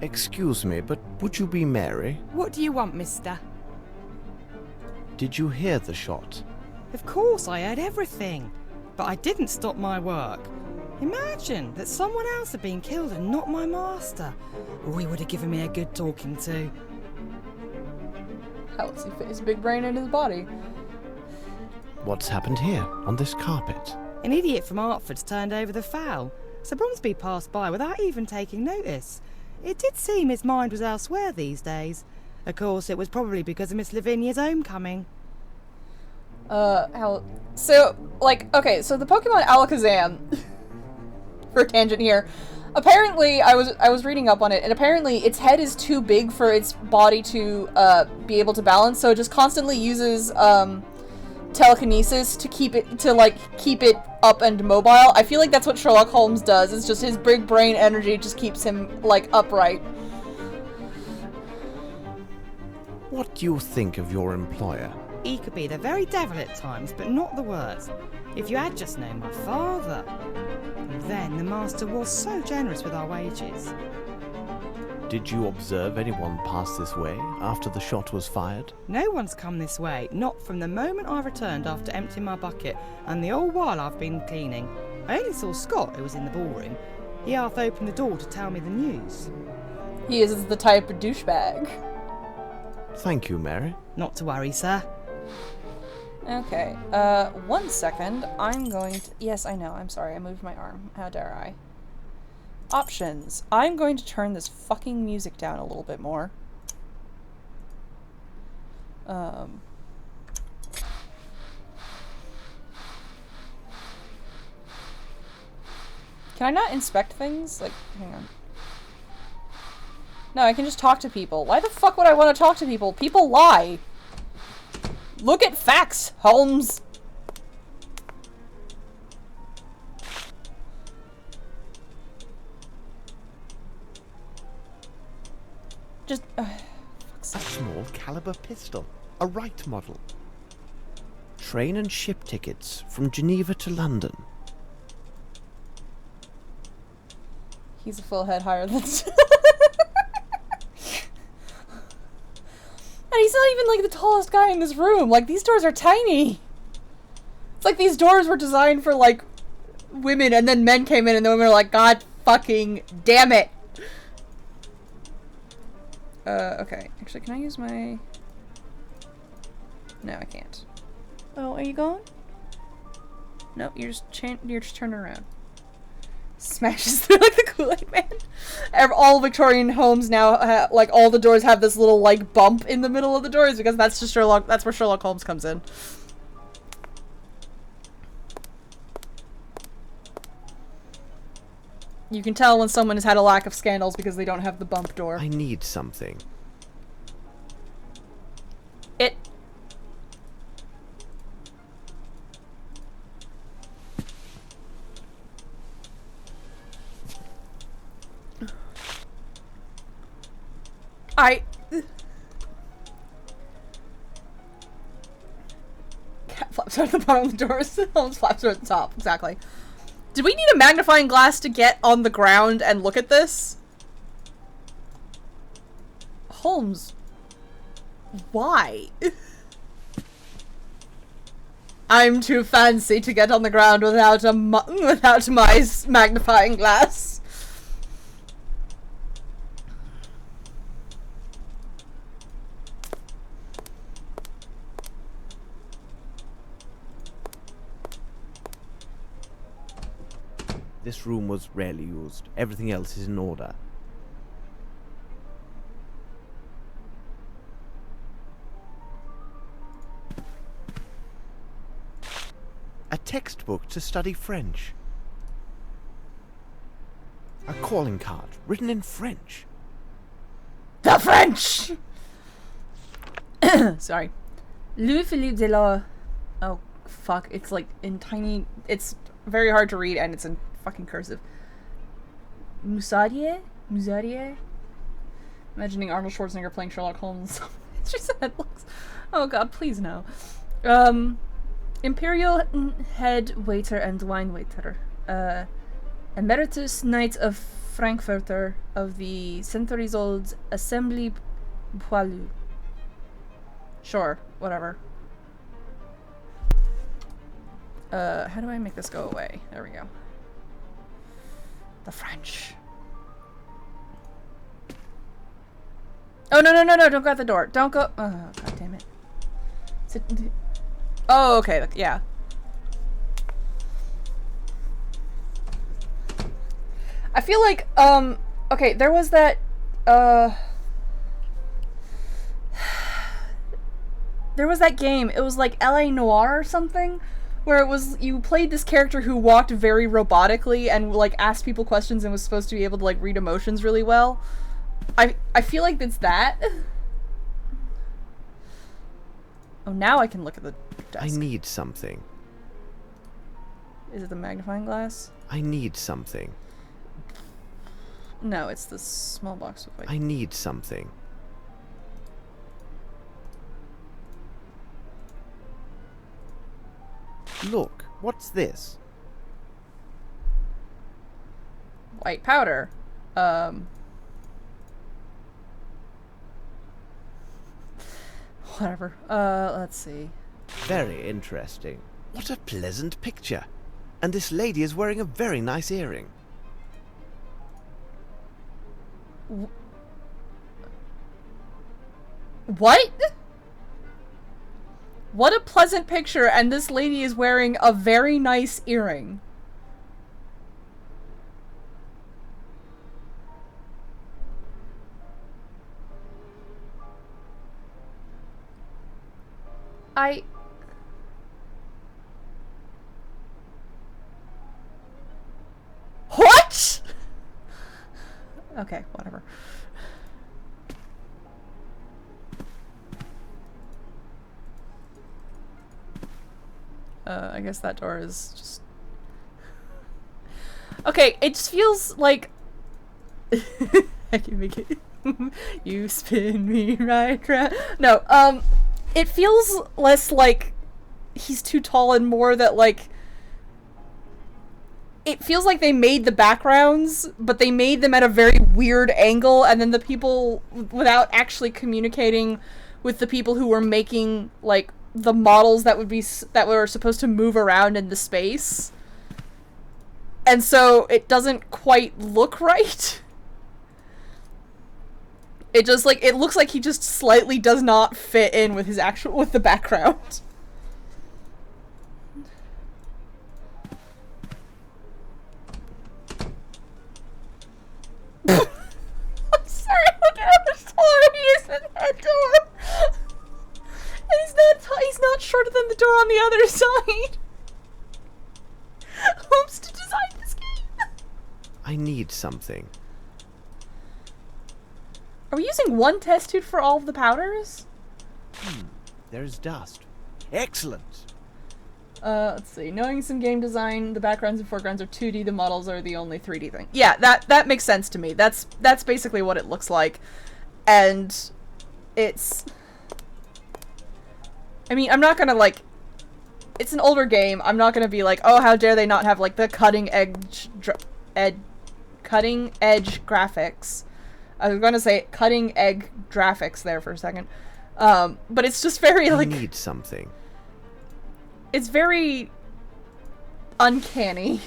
Excuse me, but would you be Mary? What do you want, mister? Did you hear the shot? Of course, I heard everything. But I didn't stop my work. Imagine that someone else had been killed and not my master. He would have given me a good talking to. How does he fit his big brain into his body? What's happened here, on this carpet? An idiot from Hertford's turned over the fowl. Sir Bromsby passed by without even taking notice. It did seem his mind was elsewhere these days. Of course, it was probably because of Miss Lavinia's homecoming. So, like, okay, so the Pokemon Alakazam, for a tangent here, apparently, I was reading up on it, and apparently its head is too big for its body to, be able to balance, so it just constantly uses, telekinesis to keep it up and mobile. I feel like that's what Sherlock Holmes does. It's just his big brain energy just keeps him, like, upright. What do you think of your employer? He could be the very devil at times, but not the worst. If you had just known my father. And then the master was so generous with our wages. Did you observe anyone pass this way after the shot was fired? No one's come this way, not from the moment I returned after emptying my bucket, and the whole while I've been cleaning. I only saw Scott, who was in the ballroom. He half opened the door to tell me the news. He is the type of douchebag. Thank you, Mary. Not to worry, sir. Okay, 1 second. I'm going to... Yes, I know. I'm sorry. I moved my arm. How dare I? Options. I'm going to turn this fucking music down a little bit more. Can I not inspect things? Like, hang on. No, I can just talk to people. Why the fuck would I want to talk to people? People lie. Look at facts, Holmes. Just, a small caliber pistol. A Wright model. Train and ship tickets from Geneva to London. He's a full head higher than... And he's not even, like, the tallest guy in this room. Like, these doors are tiny. It's like these doors were designed for, like, women, and then men came in, and the women were like, God fucking damn it. Okay. Actually, can I use my... No, I can't. Oh, are you going? Nope, you're just turning around. Smashes through like the Kool-Aid Man. All Victorian homes now, like all the doors have this little like bump in the middle of the doors because that's just Sherlock. That's where Sherlock Holmes comes in. You can tell when someone has had a lack of scandals because they don't have the bump door. I need something. It. Cat flaps are at the bottom of the doors. Holmes flaps are at the top. Exactly. Did we need a magnifying glass to get on the ground and look at this? Holmes. Why? I'm too fancy to get on the ground without my magnifying glass. This room was rarely used. Everything else is in order. A textbook to study French. A calling card written in French. The French! Sorry. Louis-Philippe Delors. Oh, fuck. It's like in tiny... It's very hard to read and it's in fucking cursive. Musadier? Musadier? Imagining Arnold Schwarzenegger playing Sherlock Holmes. It's just that looks... Oh god, please no. Imperial head waiter and wine waiter. Emeritus Knight of Frankfurter of the centuries-old Assembly Poilu. Sure, whatever. How do I make this go away? There we go. The French. Oh, no, don't go out the door. Don't go. Oh, god damn it. Oh, okay, yeah. I feel like, okay, there was that, there was that game, it was like L.A. Noire or something, where it was, you played this character who walked very robotically and, like, asked people questions and was supposed to be able to, like, read emotions really well. I feel like it's that. Oh, now I can look at the desk. I need something. Is it the magnifying glass? I need something. No, it's the small box with like... I need something. Look, what's this? White powder. Whatever. Let's see. Very interesting. What a pleasant picture. And this lady is wearing a very nice earring. What? What a pleasant picture, and this lady is wearing a very nice earring. What? Okay, whatever. I guess that door is just... Okay, it just feels like... I can make it... You spin me right round... No, it feels less like he's too tall and more that, like... It feels like they made the backgrounds, but they made them at a very weird angle, and then the people, without actually communicating with the people who were making, like, the models that were supposed to move around in the space. And so it doesn't quite look right. It just, like, it looks like he just slightly does not fit in with with the background. I need something. Are we using one test tube for all of the powders? There is dust. Excellent! Let's see. Knowing some game design, the backgrounds and foregrounds are 2D, the models are the only 3D thing. Yeah, that makes sense to me. That's basically what it looks like. And it's... I mean, I'm not gonna, like... It's an older game. I'm not gonna be like, oh, how dare they not have, like, the cutting edge graphics. I was gonna say cutting edge graphics there for a second. But it's just very, like... I need something. It's very uncanny.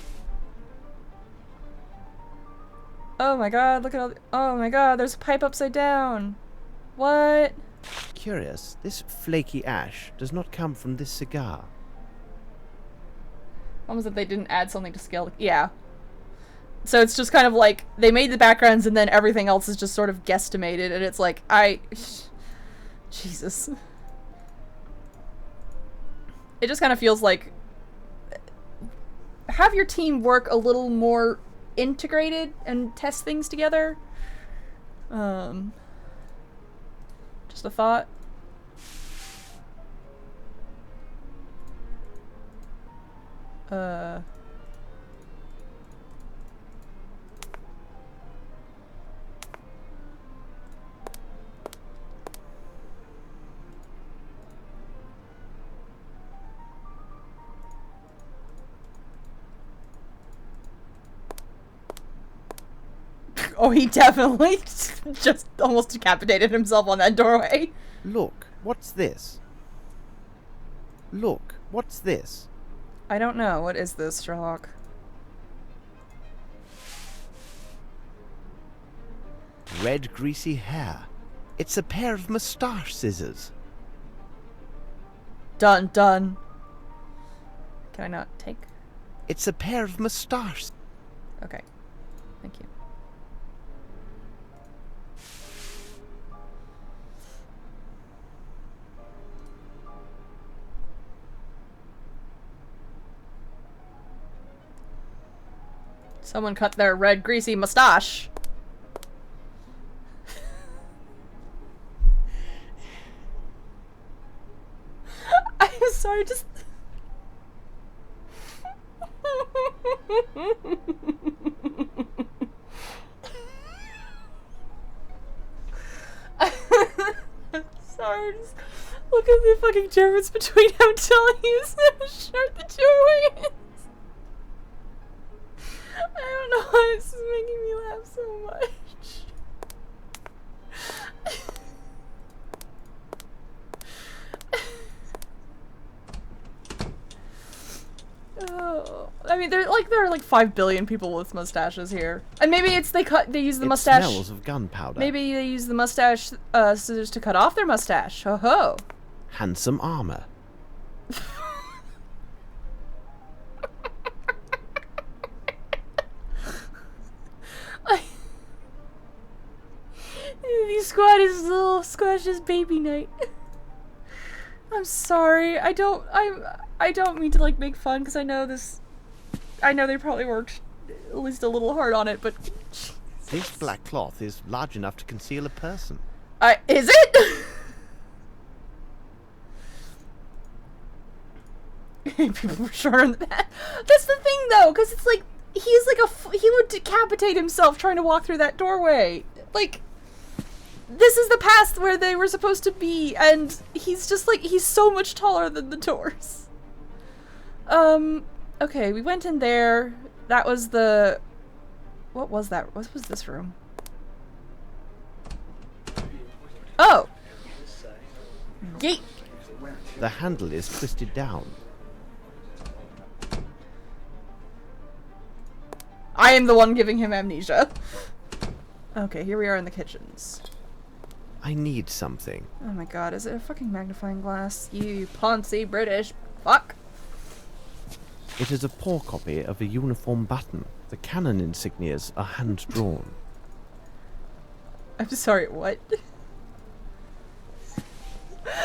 Oh my god, look at all the... Oh my god, there's a pipe upside down. What? Curious, this flaky ash does not come from this cigar. Almost that they didn't add something to scale. Yeah. So it's just kind of like, they made the backgrounds and then everything else is just sort of guesstimated, and it's like, Jesus. It just kind of feels like, have your team work a little more integrated and test things together. Just a thought. Oh, he definitely just almost decapitated himself on that doorway. Look, what's this? Look, what's this? I don't know. What is this, Sherlock? Red, greasy hair. It's a pair of moustache scissors. Done. Can I not take? It's a pair of moustache. Okay. Thank you. Someone cut their red, greasy mustache. I'm sorry, just... I'm sorry, just look at the fucking difference between how tall he is and how short the doorway is. I don't know why this is making me laugh so much. Oh, I mean, there are like 5 billion people with mustaches here, and maybe it's they use the mustache. Smells of gunpowder. Maybe they use the mustache scissors to cut off their mustache. Ho ho. Handsome armor. These squatties little squashes baby night. I'm sorry. I don't mean to like make fun because I know they probably worked at least a little hard on it, but this black cloth is large enough to conceal a person. Is it? People were shorter than that. That's the thing though, because it's like he's like he would decapitate himself trying to walk through that doorway. Like, this is the past where they were supposed to be, and he's just like, he's so much taller than the doors. Okay, we went in there. That was the... What was that? What was this room? Oh! Yeet! The handle is twisted down. I am the one giving him amnesia. Okay, here we are in the kitchens. I need something. Oh my god, is it a fucking magnifying glass? You poncy British fuck. It is a poor copy of a uniform button. The cannon insignias are hand-drawn. I'm sorry, what?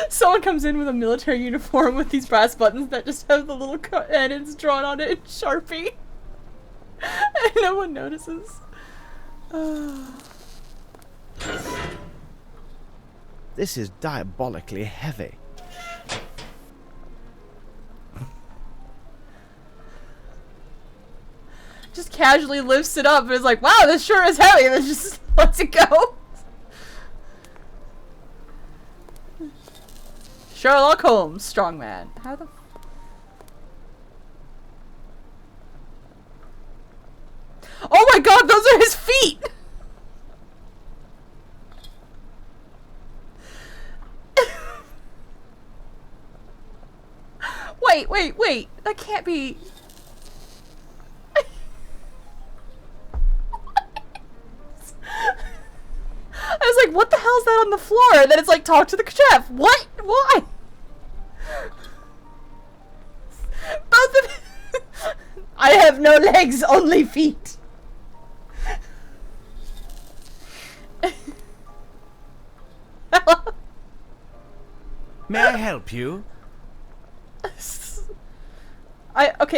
Someone comes in with a military uniform with these brass buttons that just have the little cannons drawn on it in Sharpie. And no one notices. This is diabolically heavy. Just casually lifts it up and is like, wow, this sure is heavy, and then just lets it go. Sherlock Holmes, strongman. How the Oh my god, those are his feet! Wait. That can't be... I was like, what the hell is that on the floor? And then it's like, talk to the chef. What? Why? Both of I have no legs, only feet. May I help you?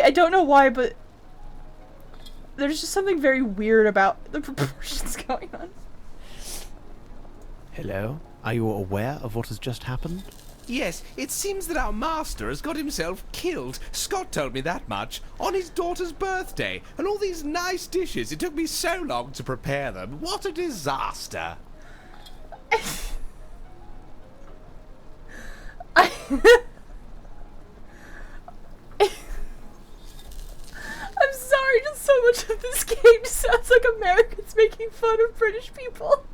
I don't know why, but there's just something very weird about the proportions going on. Hello? Are you aware of what has just happened? Yes, it seems that our master has got himself killed. Scott told me that much. On his daughter's birthday. And all these nice dishes. It took me so long to prepare them. What a disaster. I'm sorry, just so much of this game sounds like Americans making fun of British people.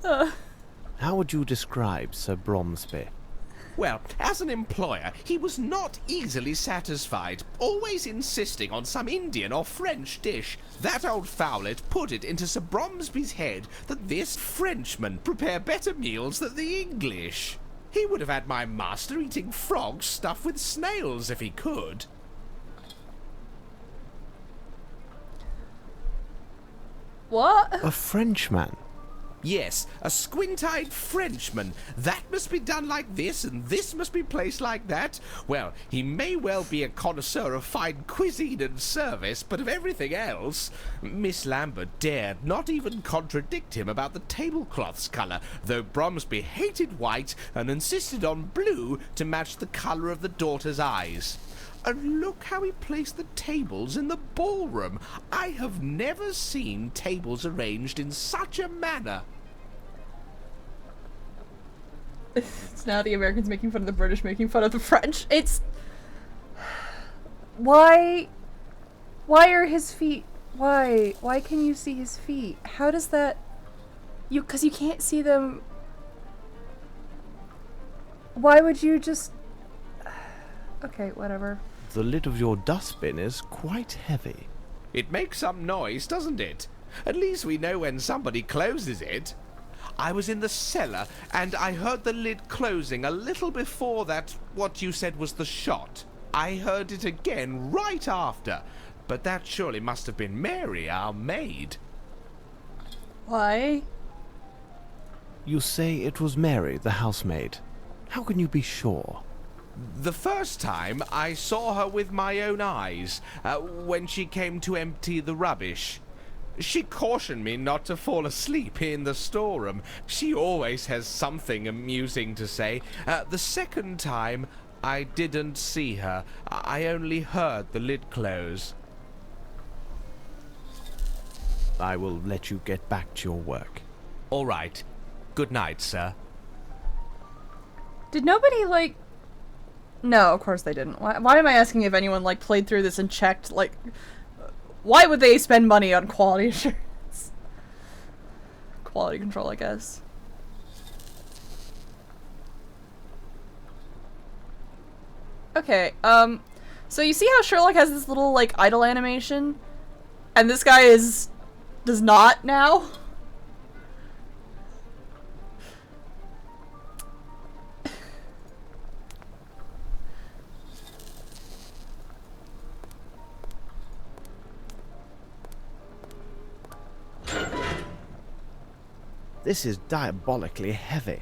How would you describe Sir Bromsby? Well, as an employer, he was not easily satisfied, always insisting on some Indian or French dish. That old fowlet put it into Sir Bromsby's head that this Frenchman prepare better meals than the English. He would have had my master eating frogs stuffed with snails if he could. What? A Frenchman? Yes, a squint-eyed Frenchman. That must be done like this, and this must be placed like that. Well, he may well be a connoisseur of fine cuisine and service, but of everything else, Miss Lambert dared not even contradict him about the tablecloth's colour, though Bromsby hated white and insisted on blue to match the colour of the daughter's eyes. And look how he placed the tables in the ballroom. I have never seen tables arranged in such a manner. It's now the Americans making fun of the British making fun of the French. It's... Why are his feet... Why can you see his feet? How does that... Because you can't see them... Why would you just... Okay, whatever. The lid of your dustbin is quite heavy. It makes some noise, doesn't it? At least we know when somebody closes it. I was in the cellar, and I heard the lid closing a little before that, what you said was the shot. I heard it again right after, but that surely must have been Mary, our maid. Why? You say it was Mary, the housemaid. How can you be sure? The first time I saw her with my own eyes, when she came to empty the rubbish. She cautioned me not to fall asleep in the storeroom. She always has something amusing to say. The second time, I didn't see her. I only heard the lid close. I will let you get back to your work. All right. Good night, sir. Did nobody, like... No, of course they didn't. Why am I asking if anyone, like, played through this and checked, like... Why would they spend money on quality assurance? Quality control, I guess. Okay, so you see how Sherlock has this little, like, idle animation? And this guy does not now? This is diabolically heavy.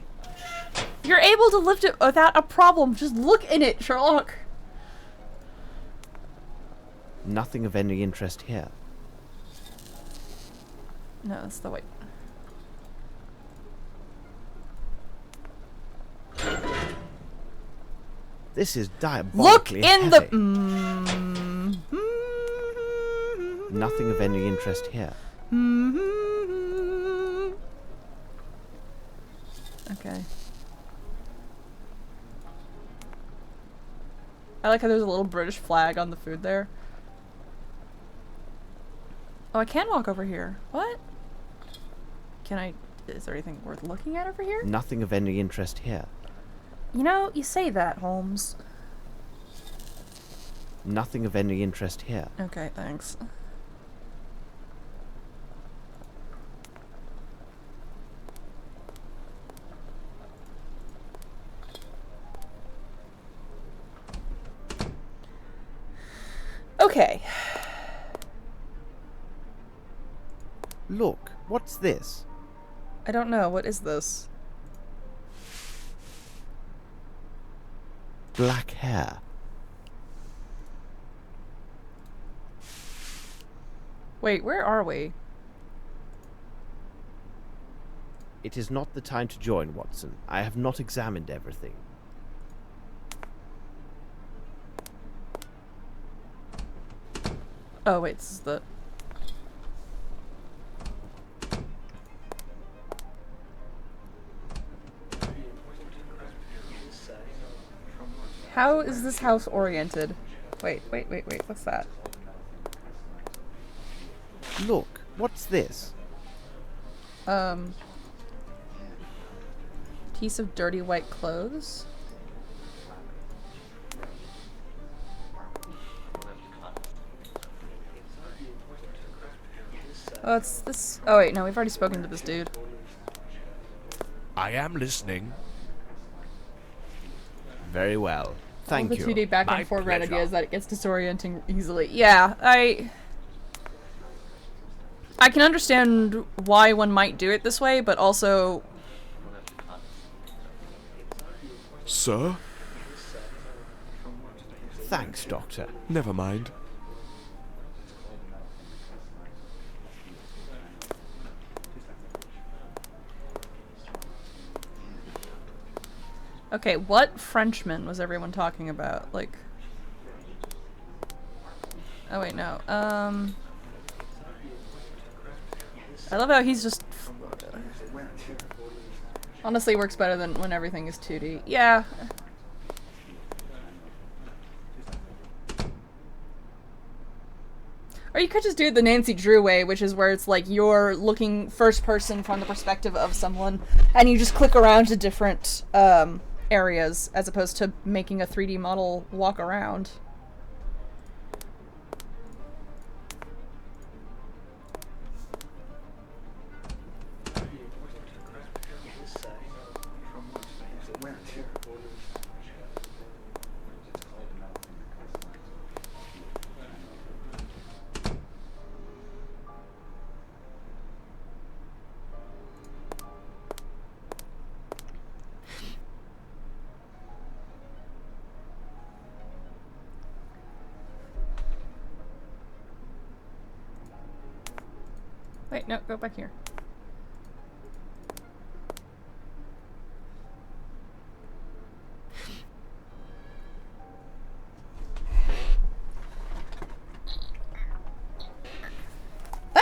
You're able to lift it without a problem. Just look in it, Sherlock. Nothing of any interest here. No, that's the white. This is Look diabolically in heavy. the. Nothing of any interest here. Okay. I like how there's a little British flag on the food there. Oh, I can walk over here. What? Can I... Is there anything worth looking at over here? Nothing of any interest here. You know, you say that, Holmes. Nothing of any interest here. Okay, thanks. Okay. Look, what's this? I don't know. What is this? Black hair. Wait, where are we? It is not the time to join, Watson. I have not examined everything. Oh, wait, this is the... How is this house oriented? Wait, what's that? Look, what's this? Piece of dirty white clothes? Oh, it's this... Oh, wait, no, we've already spoken to this dude. I am listening. Very well. Thank All you. the 2D back My and foreground pleasure. idea is that it gets disorienting easily. Yeah, I can understand why one might do it this way, but also... Sir? Thanks, Doctor. Never mind. Okay, what Frenchman was everyone talking about? Like... Oh wait, no. I love how he's just... Honestly, works better than when everything is 2D. Yeah. Or you could just do it the Nancy Drew way, which is where it's like you're looking first person from the perspective of someone, and you just click around to different areas, as opposed to making a 3D model walk around. Wait, no, go back here. Ah!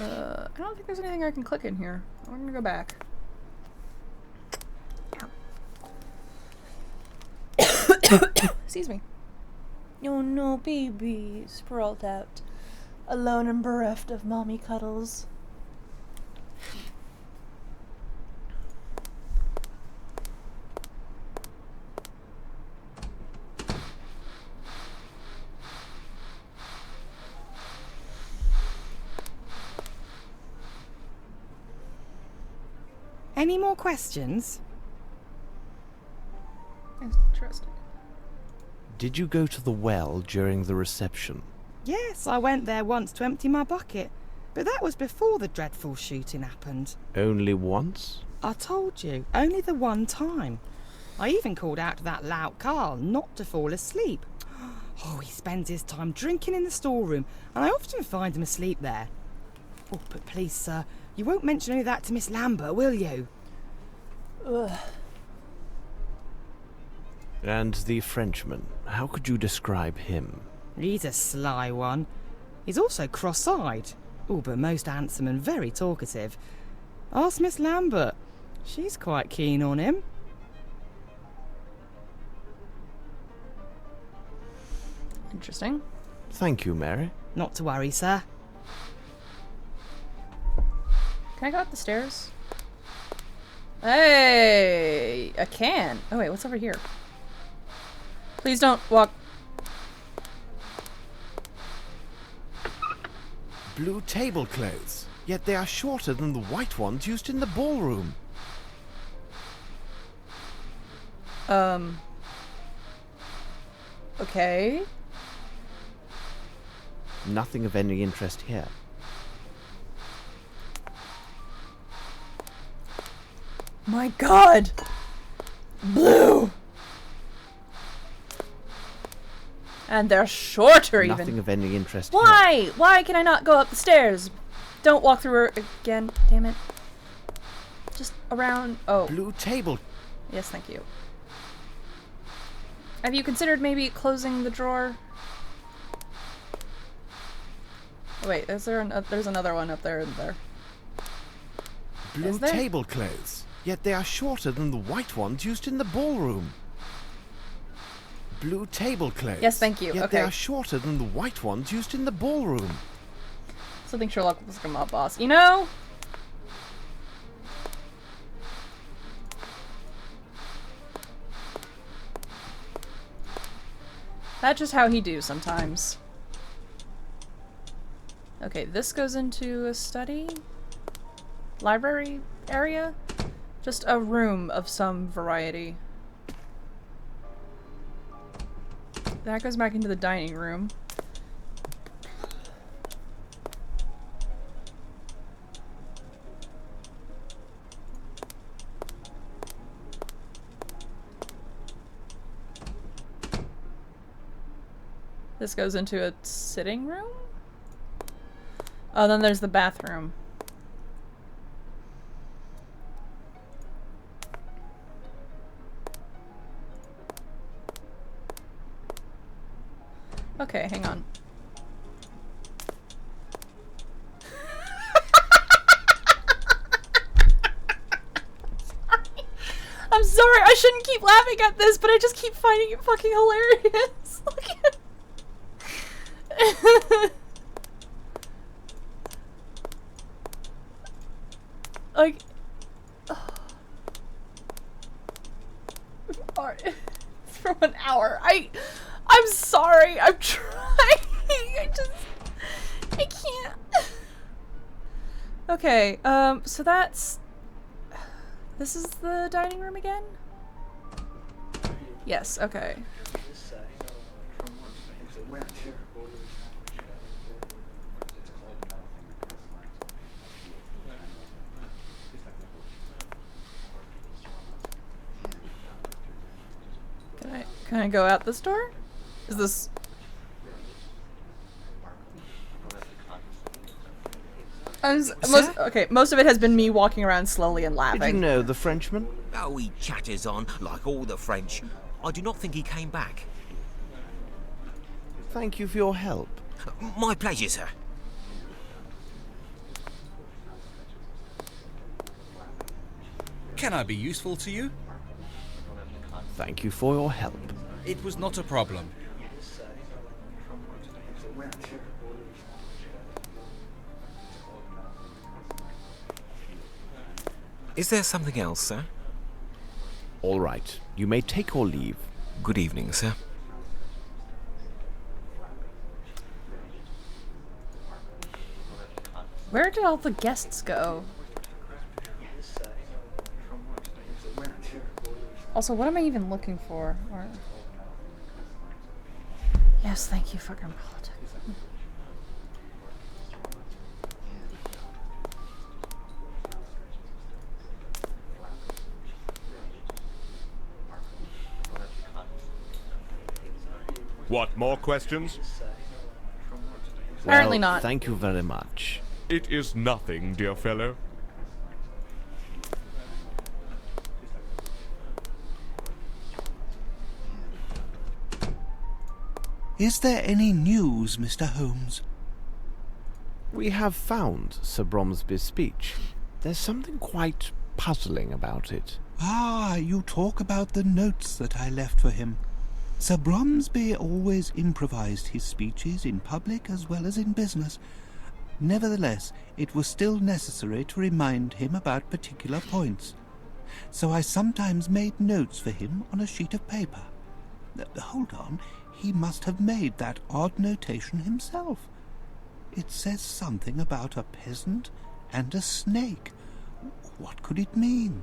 I don't think there's anything I can click in here. I'm gonna go back. Excuse me. Oh no, baby, sprawled out, alone and bereft of mommy cuddles. Any more questions? Interesting. Did you go to the well during the reception? Yes, I went there once to empty my bucket. But that was before the dreadful shooting happened. Only once? I told you, only the one time. I even called out to that lout Carl not to fall asleep. Oh, he spends his time drinking in the storeroom, and I often find him asleep there. Oh, but please, sir, you won't mention any of that to Miss Lambert, will you? Ugh. And the Frenchman, how could you describe him? He's a sly one. He's also cross-eyed. Oh, but most handsome and very talkative. Ask Miss Lambert. She's quite keen on him. Interesting. Thank you, Mary. Not to worry, sir. Can I go up the stairs? Hey, I can. Oh wait, what's over here? Please don't walk. Blue tablecloths, yet they are shorter than the white ones used in the ballroom. Okay. Nothing of any interest here. My God! Blue! And they're shorter even. Nothing of any interest here. Why? Why can I not go up the stairs? Don't walk through her again. Damn it. Just around. Oh. Blue table. Yes, thank you. Have you considered maybe closing the drawer? Oh, wait, is there there's another one up there, isn't there? Blue Is there? tablecloths, yet they are shorter than the white ones used in the ballroom. Blue tablecloths. Yes, thank you. Yet Okay. they are shorter than the white ones used in the ballroom. So I think Sherlock was a mob boss. You know? That's just how he do sometimes. Okay, this goes into a study? Library area? Just a room of some variety. That goes back into the dining room. This goes into a sitting room? Oh, then there's the bathroom. Okay, hang on. I'm sorry, I shouldn't keep laughing at this, but I just keep finding it fucking hilarious. Look at like, for 1 hour. I'm sorry. I'm trying. I can't. Okay. So this is the dining room again? Yes. Okay. Can I go out this door? Is this... most of it has been me walking around slowly and laughing. Did you know the Frenchman? Oh, he chatters on, like all the French. I do not think he came back. Thank you for your help. My pleasure, sir. Can I be useful to you? Thank you for your help. It was not a problem. Is there something else, sir? All right. You may take or leave. Good evening, sir. Where did all the guests go? Also, what am I even looking for? Or... Yes, thank you, fucking politics. What, more questions? Apparently Well, not. Thank you very much. It is nothing, dear fellow. Is there any news, Mr. Holmes? We have found Sir Bromsby's speech. There's something quite puzzling about it. Ah, you talk about the notes that I left for him. Sir Bromsby always improvised his speeches in public as well as in business. Nevertheless, it was still necessary to remind him about particular points. So I sometimes made notes for him on a sheet of paper. Hold on, he must have made that odd notation himself. It says something about a peasant and a snake. What could it mean?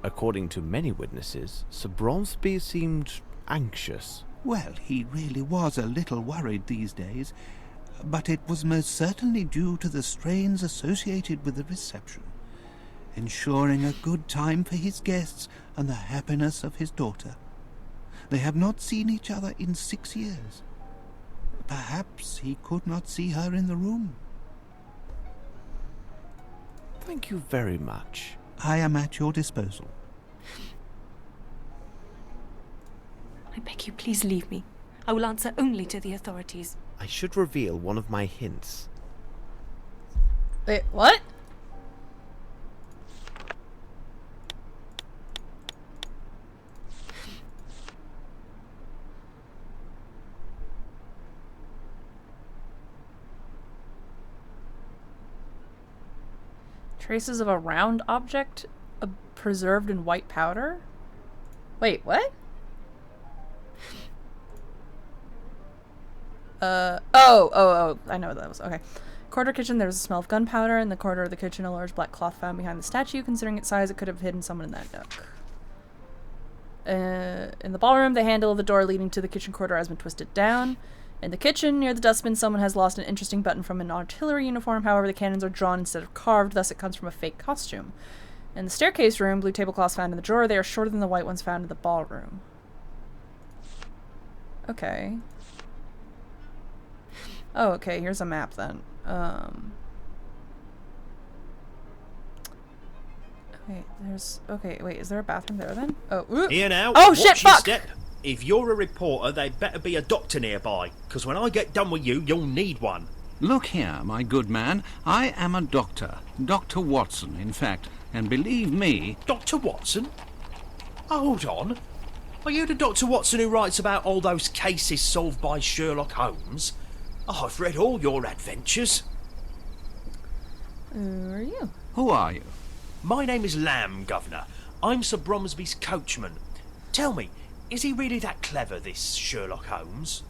According to many witnesses, Sir Bromsby seemed anxious. Well, he really was a little worried these days, but it was most certainly due to the strains associated with the reception, ensuring a good time for his guests and the happiness of his daughter. They have not seen each other in 6 years. Perhaps he could not see her in the room. Thank you very much. I am at your disposal. I beg you, please leave me. I will answer only to the authorities. I should reveal one of my hints. Wait, what? Traces of a round object preserved in white powder? Wait, what? Oh, I know what that was. Okay. Corridor kitchen, there was a smell of gunpowder. In the corridor of the kitchen, a large black cloth found behind the statue. Considering its size, it could have hidden someone in that nook. In the ballroom, the handle of the door leading to the kitchen corridor has been twisted down. In the kitchen, near the dustbin, someone has lost an interesting button from an artillery uniform. However, the cannons are drawn instead of carved, thus it comes from a fake costume. In the staircase room, blue tablecloths found in the drawer. They are shorter than the white ones found in the ballroom. Okay. Oh, okay, here's a map then. Okay, wait, is there a bathroom there then? Oh, ooh. Here now. Oh, watch shit, your fuck! step. If you're a reporter, there'd better be a doctor nearby, because when I get done with you, you'll need one. Look here, my good man. I am a doctor. Dr. Watson, in fact. And believe me... Dr. Watson? Hold on. Are you the Dr. Watson who writes about all those cases solved by Sherlock Holmes? I've read all your adventures. Who are you? Who are you? My name is Lamb, Governor. I'm Sir Bromsby's coachman. Tell me, is he really that clever, this Sherlock Holmes?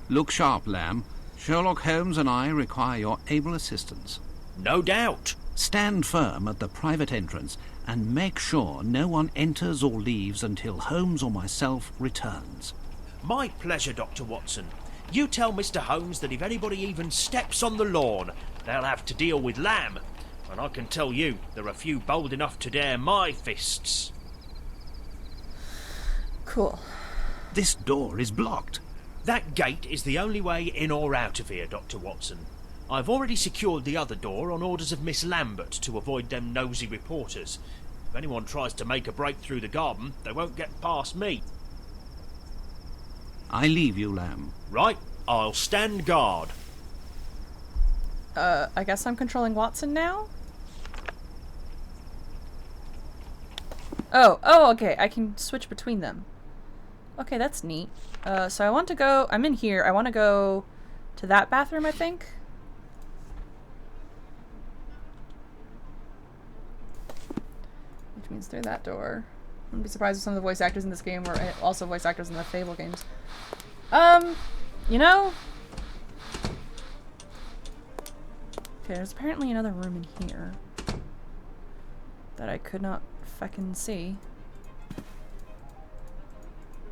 Look sharp, Lamb. Sherlock Holmes and I require your able assistance. No doubt. Stand firm at the private entrance and make sure no one enters or leaves until Holmes or myself returns. My pleasure, Dr. Watson. You tell Mr. Holmes that if anybody even steps on the lawn, they'll have to deal with Lamb. And I can tell you, there are few bold enough to dare my fists. Cool. This door is blocked. That gate is the only way in or out of here, Dr. Watson. I've already secured the other door on orders of Miss Lambert to avoid them nosy reporters. If anyone tries to make a break through the garden, they won't get past me. I leave you, Lamb. Right, I'll stand guard. I guess I'm controlling Watson now? Oh, okay, I can switch between them. Okay, that's neat. So I want to go, I'm in here, I want to go to that bathroom, I think. Which means through that door. I wouldn't be surprised if some of the voice actors in this game were also voice actors in the Fable games. You know? Okay, there's apparently another room in here that I could not fucking see.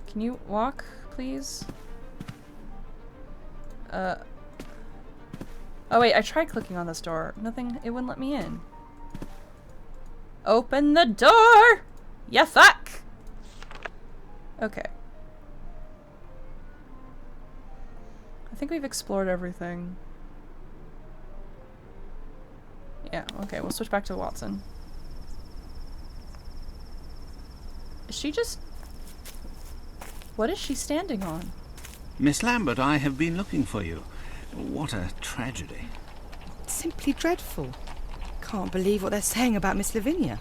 Can you walk, please? Oh wait, I tried clicking on this door. Nothing, it wouldn't let me in. Open the door! Yeah, fuck! Okay. I think we've explored everything. Yeah, okay, we'll switch back to Watson. Is she just... What is she standing on? Miss Lambert, I have been looking for you. What a tragedy. Simply dreadful. Can't believe what they're saying about Miss Lavinia.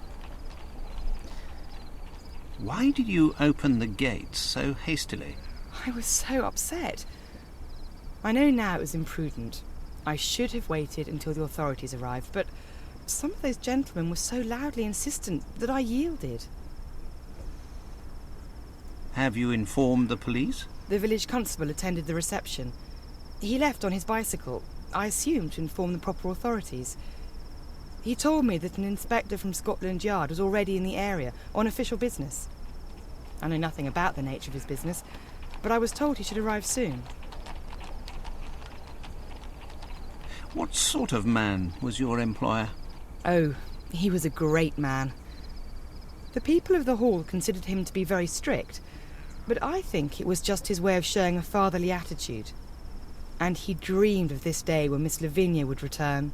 Why did you open the gates so hastily? I was so upset. I know now it was imprudent. I should have waited until the authorities arrived, but some of those gentlemen were so loudly insistent that I yielded. Have you informed the police? The village constable attended the reception. He left on his bicycle, I assume to inform the proper authorities. He told me that an inspector from Scotland Yard was already in the area on official business. I know nothing about the nature of his business, but I was told he should arrive soon. What sort of man was your employer? Oh, he was a great man. The people of the hall considered him to be very strict, but I think it was just his way of showing a fatherly attitude. And he dreamed of this day when Miss Lavinia would return.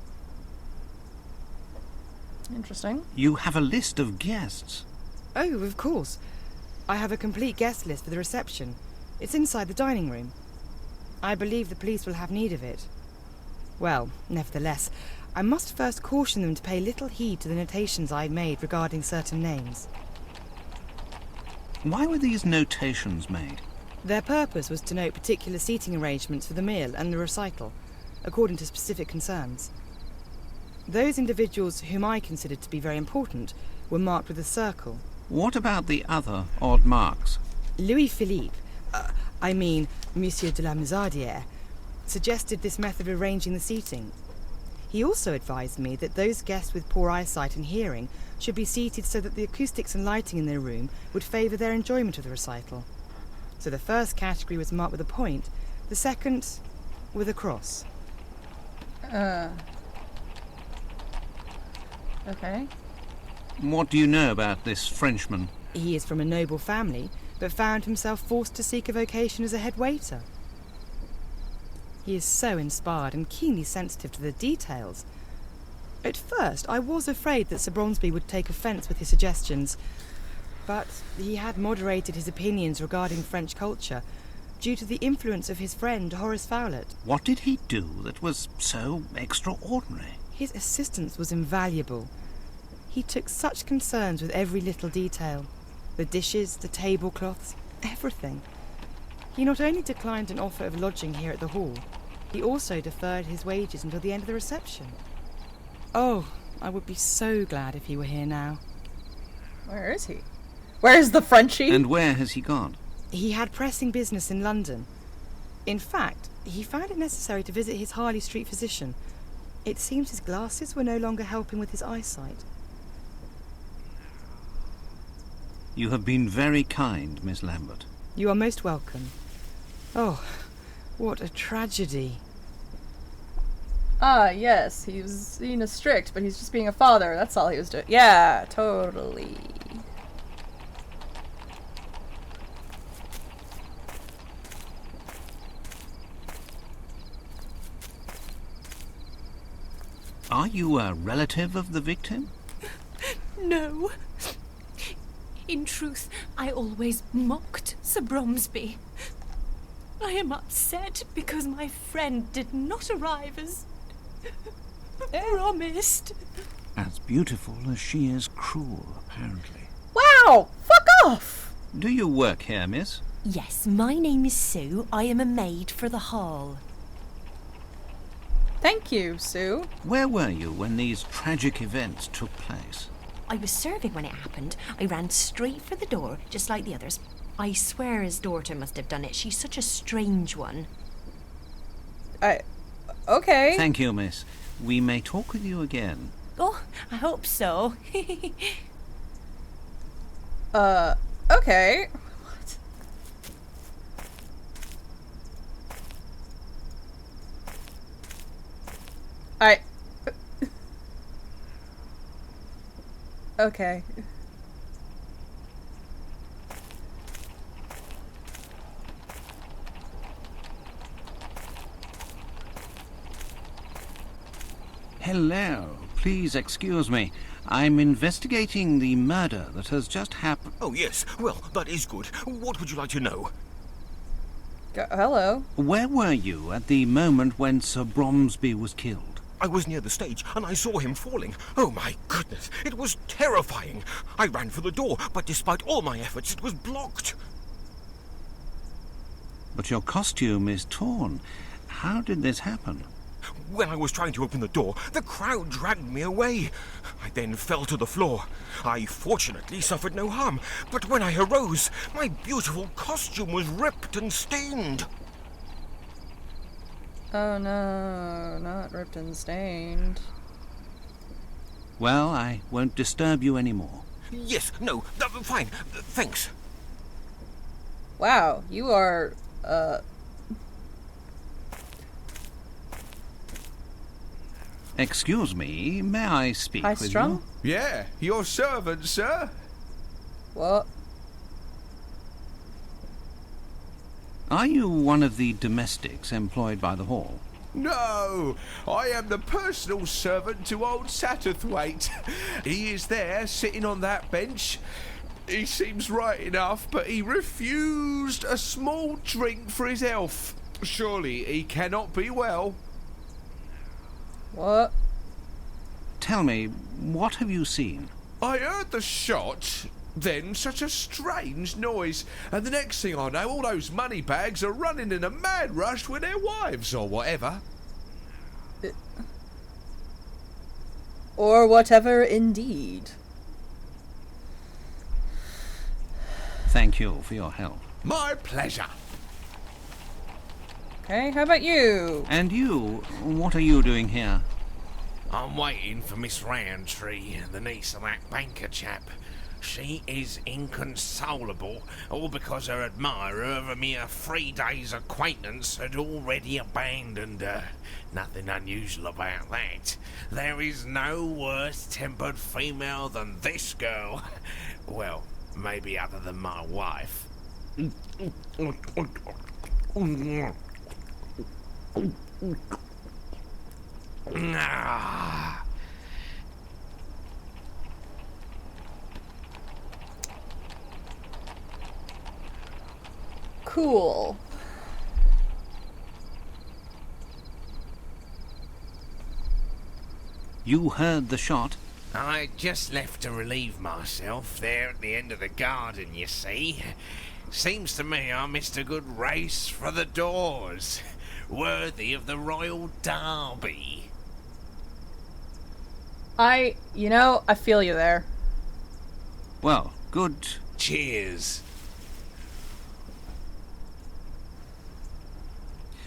Interesting. You have a list of guests. Oh, of course. I have a complete guest list for the reception. It's inside the dining room. I believe the police will have need of it. Well, nevertheless, I must first caution them to pay little heed to the notations I made regarding certain names. Why were these notations made? Their purpose was to note particular seating arrangements for the meal and the recital, according to specific concerns. Those individuals whom I considered to be very important were marked with a circle. What about the other odd marks? Louis-Philippe, Monsieur de la Musardière, suggested this method of arranging the seating. He also advised me that those guests with poor eyesight and hearing should be seated so that the acoustics and lighting in their room would favour their enjoyment of the recital. So the first category was marked with a point, the second with a cross. Okay. What do you know about this Frenchman? He is from a noble family, but found himself forced to seek a vocation as a head waiter. He is so inspired and keenly sensitive to the details. At first, I was afraid that Sir Bromsby would take offence with his suggestions, but he had moderated his opinions regarding French culture due to the influence of his friend Horace Fowlett. What did he do that was so extraordinary? His assistance was invaluable. He took such concerns with every little detail. The dishes, the tablecloths, everything. He not only declined an offer of lodging here at the hall, he also deferred his wages until the end of the reception. Oh, I would be so glad if he were here now. Where is he? Where is the Frenchie? And where has he gone? He had pressing business in London. In fact, he found it necessary to visit his Harley Street physician. It seems his glasses were no longer helping with his eyesight. You have been very kind, Miss Lambert. You are most welcome. Oh, what a tragedy. Ah, yes, he was being a strict, but he's just being a father. That's all he was doing. Yeah, totally. Are you a relative of the victim? No. In truth, I always mocked Sir Bromsby. I am upset because my friend did not arrive as promised. As beautiful as she is cruel, apparently. Wow! Fuck off! Do you work here, miss? Yes, my name is Sue. I am a maid for the hall. Thank you, Sue. Where were you when these tragic events took place? I was serving when it happened. I ran straight for the door, just like the others. I swear his daughter must have done it. She's such a strange one. Okay. Thank you, miss. We may talk with you again. Oh, I hope so. Okay. What? Okay. Hello. Please excuse me. I'm investigating the murder that has just happened. Oh, yes. Well, that is good. What would you like to know? Hello. Where were you at the moment when Sir Bromsby was killed? I was near the stage, and I saw him falling. Oh, my goodness. It was terrifying. I ran for the door, but despite all my efforts, it was blocked. But your costume is torn. How did this happen? When I was trying to open the door, the crowd dragged me away. I then fell to the floor. I fortunately suffered no harm, but when I arose, my beautiful costume was ripped and stained. Oh no, not ripped and stained. Well, I won't disturb you anymore. Yes, no, fine, thanks. Wow, you are, Excuse me, may I speak with high-strung? you? Yeah, your servant, sir. What? Are you one of the domestics employed by the hall? No, I am the personal servant to old Satterthwaite. He is there, sitting on that bench. He seems right enough, but he refused a small drink for his health. Surely he cannot be well. What? Tell me, what have you seen? I heard the shot, then such a strange noise, and the next thing I know, all those money bags are running in a mad rush with their wives or whatever. Or whatever, indeed. Thank you for your help. My pleasure. Okay, how about you? And you, what are you doing here? I'm waiting for Miss Roundtree, the niece of that banker chap. She is inconsolable, all because her admirer of a mere 3 days' acquaintance had already abandoned her. Nothing unusual about that. There is no worse-tempered female than this girl. Well, maybe other than my wife. Ah. Cool. You heard the shot? I just left to relieve myself there at the end of the garden, you see. Seems to me I missed a good race for the doors. Worthy of the Royal Derby. I feel you there. Well, good. Cheers.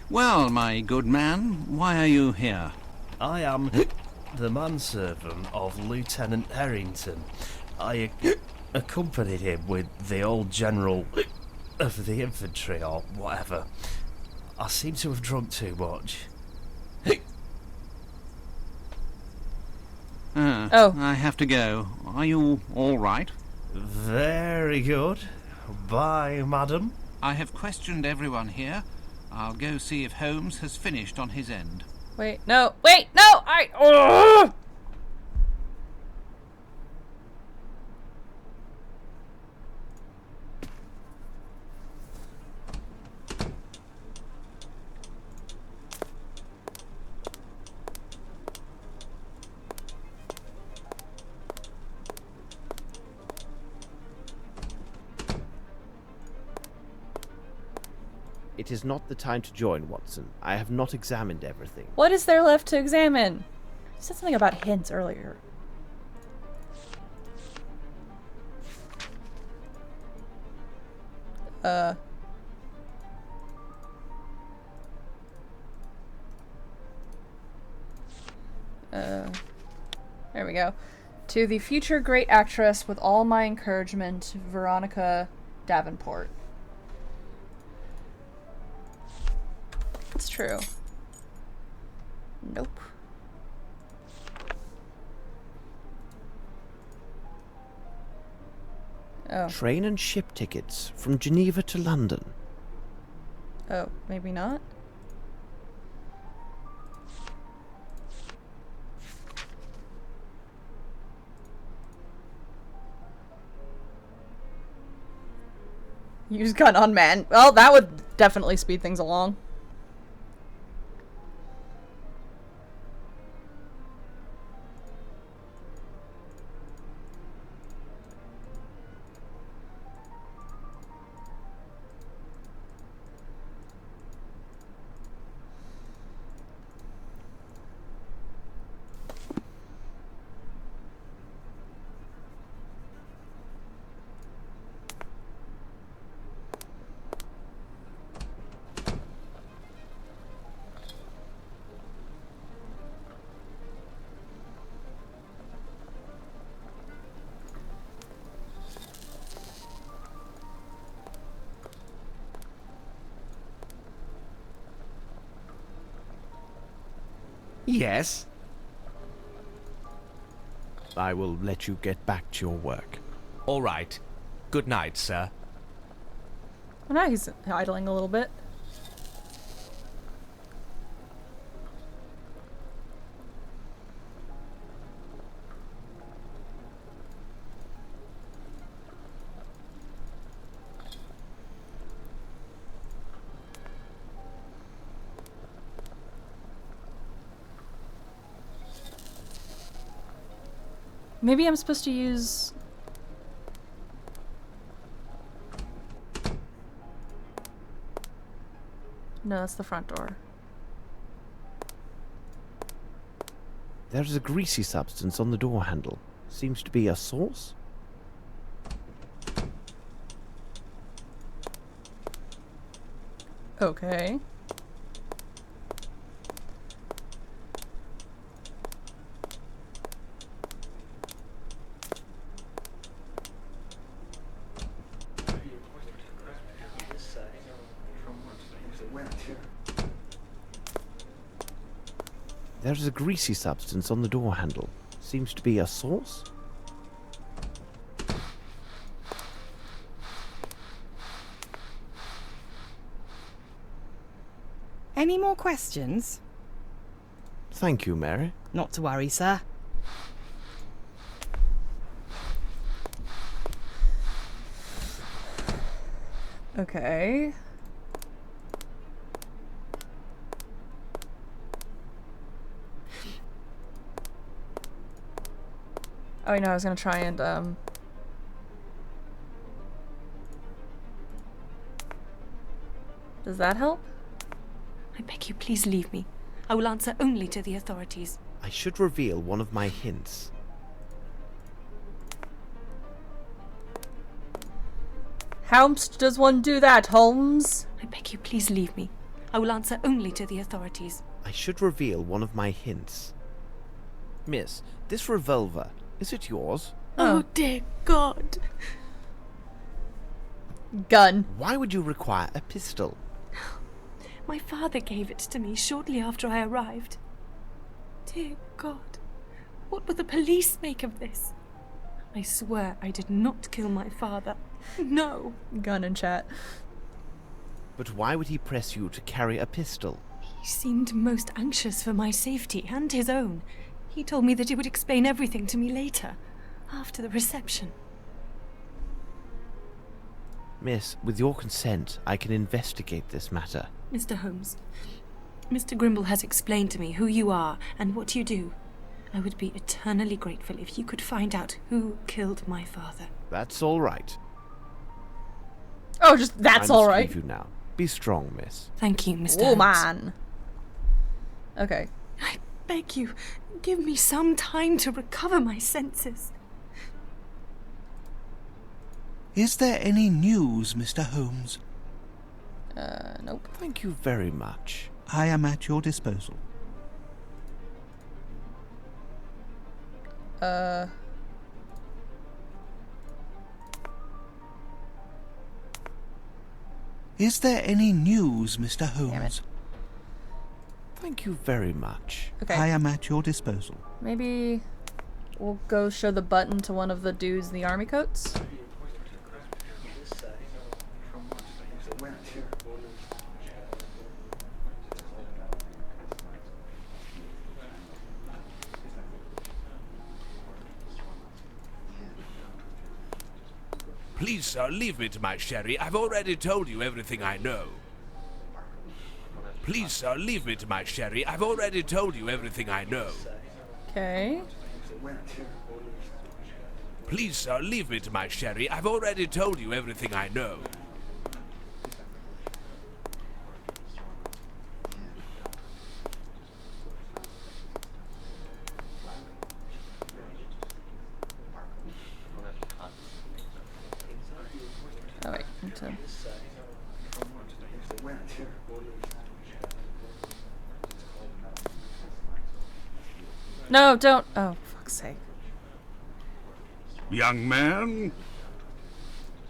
Well, my good man, why are you here? I am the manservant of Lieutenant Harrington. I accompanied him with the old general of the infantry, or whatever. I seem to have drunk too much. I have to go. Are you all right? Very good. Bye, madam. I have questioned everyone here. I'll go see if Holmes has finished on his end. Wait, no, Ugh! It is not the time to join, Watson. I have not examined everything. What is there left to examine? You said something about hints earlier. There we go. To the future great actress, with all my encouragement, Veronica Davenport. It's true. Nope. Oh. Train and ship tickets from Geneva to London. Oh, maybe not? Use gun on man. Well, that would definitely speed things along. Yes? I will let you get back to your work. All right. Good night, sir. Well, now he's idling a little bit. Maybe I'm supposed to use... No, that's the front door. There is a greasy substance on the door handle. Seems to be a sauce? Okay. There is a greasy substance on the door handle. Seems to be a sauce? Any more questions? Thank you, Mary. Not to worry, sir. Okay. Oh, no, I was gonna try and, Does that help? I beg you, please leave me. I will answer only to the authorities. I should reveal one of my hints. How does one do that, Holmes? I beg you, please leave me. I will answer only to the authorities. I should reveal one of my hints. Miss, this revolver, is it yours? Oh, dear God. Gun. Why would you require a pistol? My father gave it to me shortly after I arrived. Dear God, what will the police make of this? I swear I did not kill my father. No. Gun in chat. But why would he press you to carry a pistol? He seemed most anxious for my safety and his own. He told me that he would explain everything to me later, after the reception. Miss, with your consent, I can investigate this matter. Mr. Holmes, Mr. Grimble has explained to me who you are and what you do. I would be eternally grateful if you could find out who killed my father. That's all right. Oh, just that's all right. Leave you now. Be strong, miss. Thank you, Mr. Oh, Holmes. man. Okay. I beg you, give me some time to recover my senses. Is there any news, Mr. Holmes? Nope. Thank you very much. I am at your disposal. Is there any news, Mr. Holmes? Thank you very much. Okay. I am at your disposal. Maybe we'll go show the button to one of the dudes in the army coats. Please, sir, leave me to my sherry. I've already told you everything I know. Please, sir, leave me to my sherry. I've already told you everything I know. Okay. Please, sir, leave me to my sherry. I've already told you everything I know. Oh wait, into... No, don't. Oh, fuck's sake. Young man,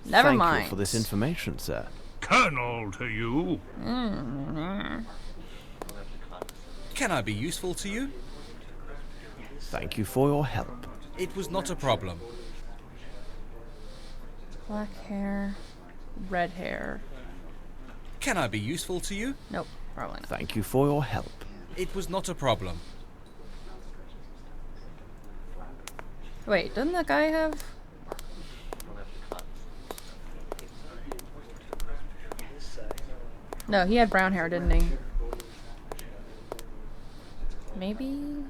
Never Thank mind. you for this information, sir. Colonel to you. Can I be useful to you? Thank you for your help. It was not a problem. Black hair, red hair. Can I be useful to you? Nope, probably not. Thank you for your help. It was not a problem. Wait, doesn't that guy have... No, he had brown hair, didn't he? Maybe...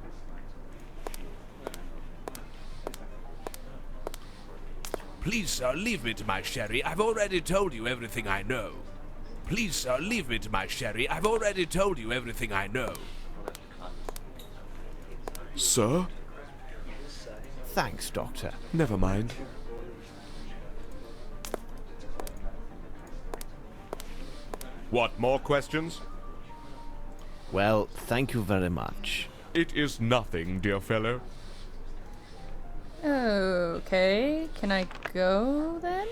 Please, sir, leave me to my sherry. I've already told you everything I know. Please, sir, leave me to my sherry. I've already told you everything I know. Sir? Thanks, Doctor. Never mind. What, more questions? Well, thank you very much. It is nothing, dear fellow. Okay, can I go then?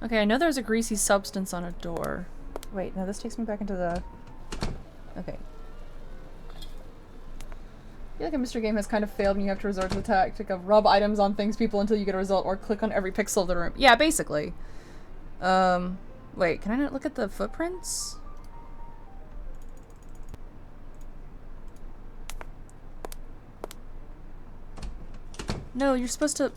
Okay, I know there's a greasy substance on a door. Wait, no, this takes me back into the... Okay. I feel like a mystery game has kind of failed and you have to resort to the tactic of rub items on things, people until you get a result, or click on every pixel of the room. Yeah, basically. Wait, can I not look at the footprints? No, you're supposed to...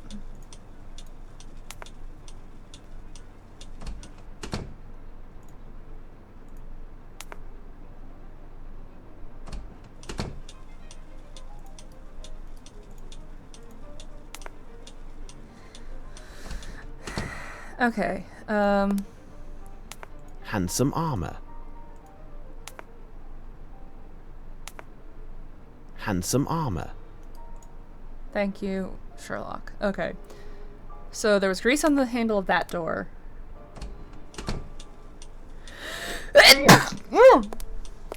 Okay, Handsome armor. Handsome armor. Thank you, Sherlock. Okay. So there was grease on the handle of that door.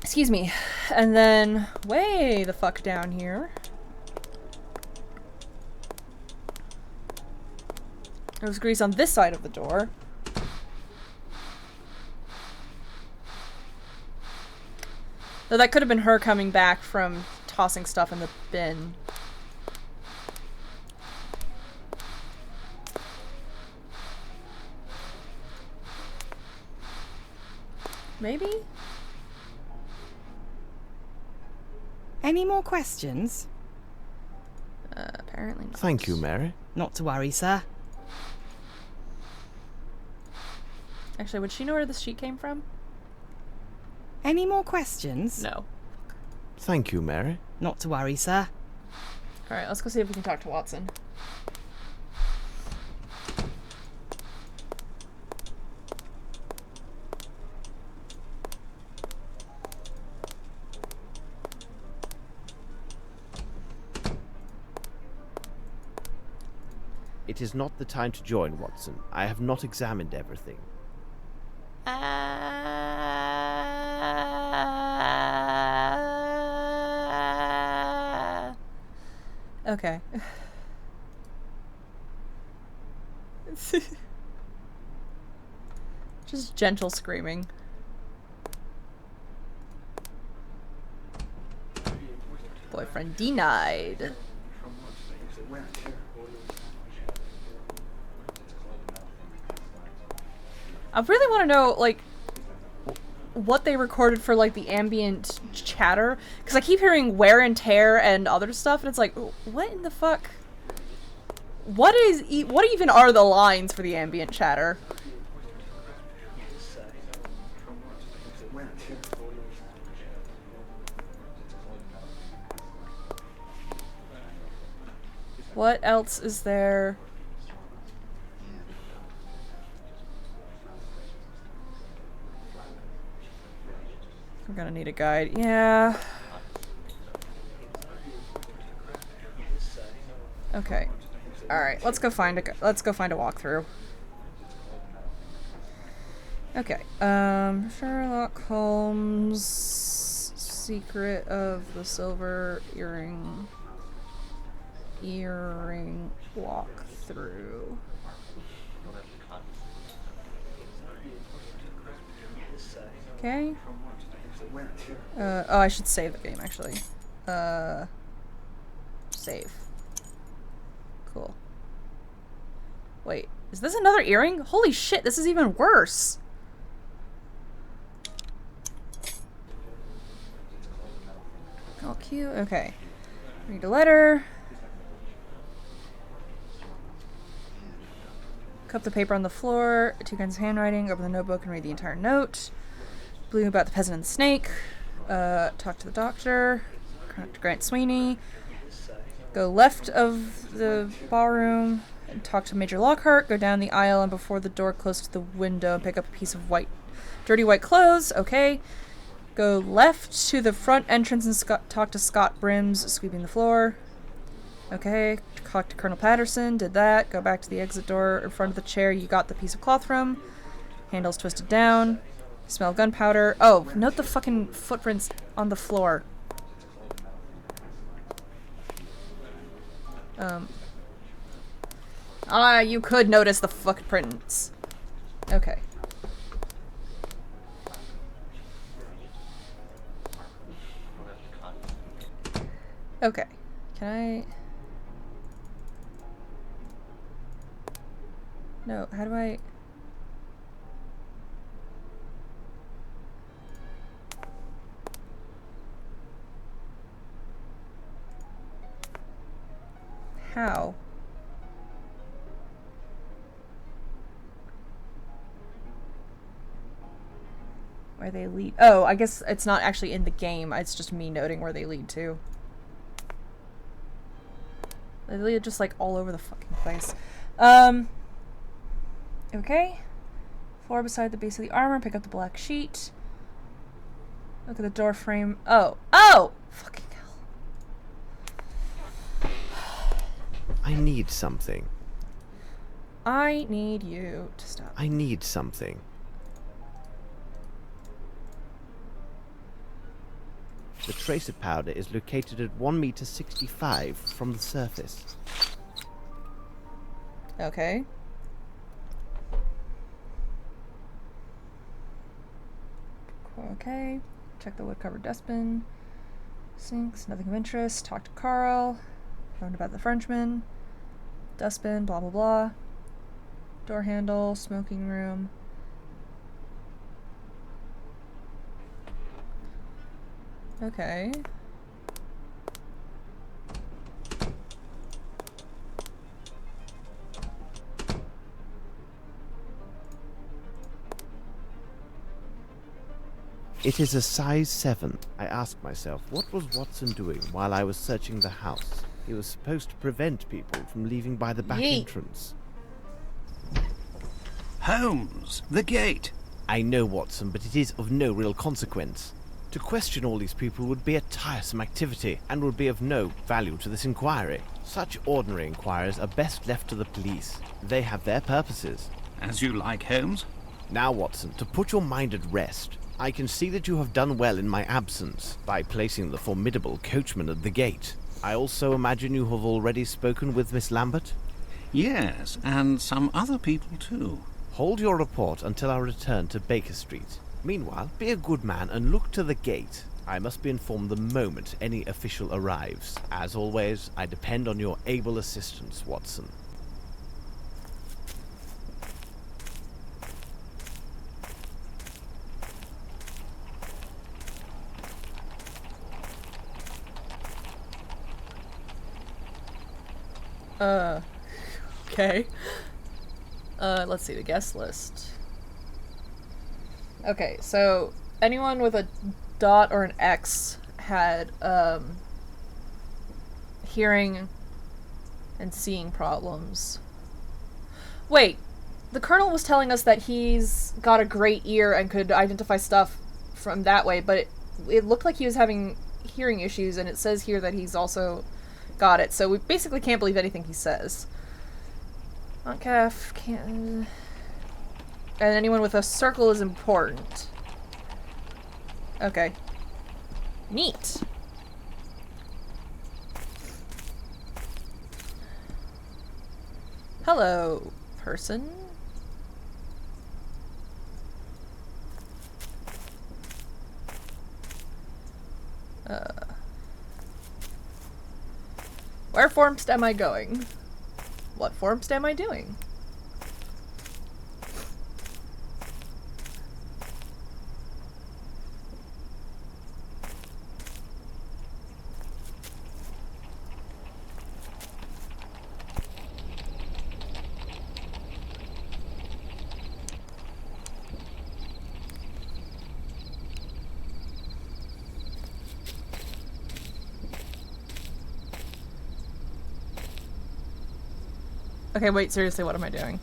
Excuse me. And then way the fuck down here. There was grease on this side of the door. Though that could have been her coming back from tossing stuff in the bin. Maybe? Any more questions? Apparently not. Thank you, Mary. Not to worry, sir. Actually, would she know where this sheet came from? Any more questions? No. Thank you, Mary. Not to worry, sir. Alright, let's go see if we can talk to Watson. It is not the time to join, Watson. I have not examined everything. Okay. Just gentle screaming. Boyfriend denied. I really want to know, like, what they recorded for, like, the ambient chatter. Because I keep hearing wear and tear and other stuff, and it's like, what in the fuck? What even are the lines for the ambient chatter? What else is there? We're gonna need a guide. Yeah. Okay. All right. Let's go find a walkthrough. Okay. Sherlock Holmes, Secret of the Silver Earring walkthrough. Okay. Oh, I should save the game, actually. Save. Cool. Wait, is this another earring? Holy shit, this is even worse! All cute, okay. Read a letter. Cup the paper on the floor, 2 kinds of handwriting, open the notebook and read the entire note. Blue about the peasant and the snake. Talk to the doctor. Grant Sweeney. Go left of the ballroom and talk to Major Lockhart. Go down the aisle and before the door close to the window and pick up a piece of dirty white clothes. Okay. Go left to the front entrance and talk to Scott Brims, sweeping the floor. Okay. Talk to Colonel Patterson. Did that. Go back to the exit door in front of the chair you got the piece of cloth from. Handles twisted down. Smell gunpowder. Oh, note the fucking footprints on the floor. You could notice the footprints. Okay. Okay. Can I... No, how do I... How? Where they lead? Oh, I guess it's not actually in the game. It's just me noting where they lead to. They lead just like all over the fucking place. Okay. Floor beside the base of the armor. Pick up the black sheet. Look at the door frame. Oh. Oh! Fucking I need something. I need you to stop. I need something. The tracer powder is located at 1.65 meters from the surface. Okay. Okay. Check the wood-covered dustbin. Sinks, nothing of interest. Talk to Carl. Learned about the Frenchman. Dustbin, blah blah blah. Door handle, smoking room. Okay. It is a size 7. I asked myself, what was Watson doing while I was searching the house? He was supposed to prevent people from leaving by the back entrance. Holmes, the gate. I know, Watson, but it is of no real consequence. To question all these people would be a tiresome activity and would be of no value to this inquiry. Such ordinary inquiries are best left to the police. They have their purposes. As you like, Holmes. Now, Watson, to put your mind at rest, I can see that you have done well in my absence by placing the formidable coachman at the gate. I also imagine you have already spoken with Miss Lambert? Yes, and some other people too. Hold your report until our return to Baker Street. Meanwhile, be a good man and look to the gate. I must be informed the moment any official arrives. As always, I depend on your able assistance, Watson. Okay. Let's see the guest list. Okay, so anyone with a dot or an X had hearing and seeing problems. Wait, the Colonel was telling us that he's got a great ear and could identify stuff from that way, but it looked like he was having hearing issues, and it says here that he's also got it, so we basically can't believe anything he says. Calf can't. And anyone with a circle is important. Okay. Neat. Hello, person. Where formst am I going? What formst am I doing? Okay, wait, seriously, what am I doing?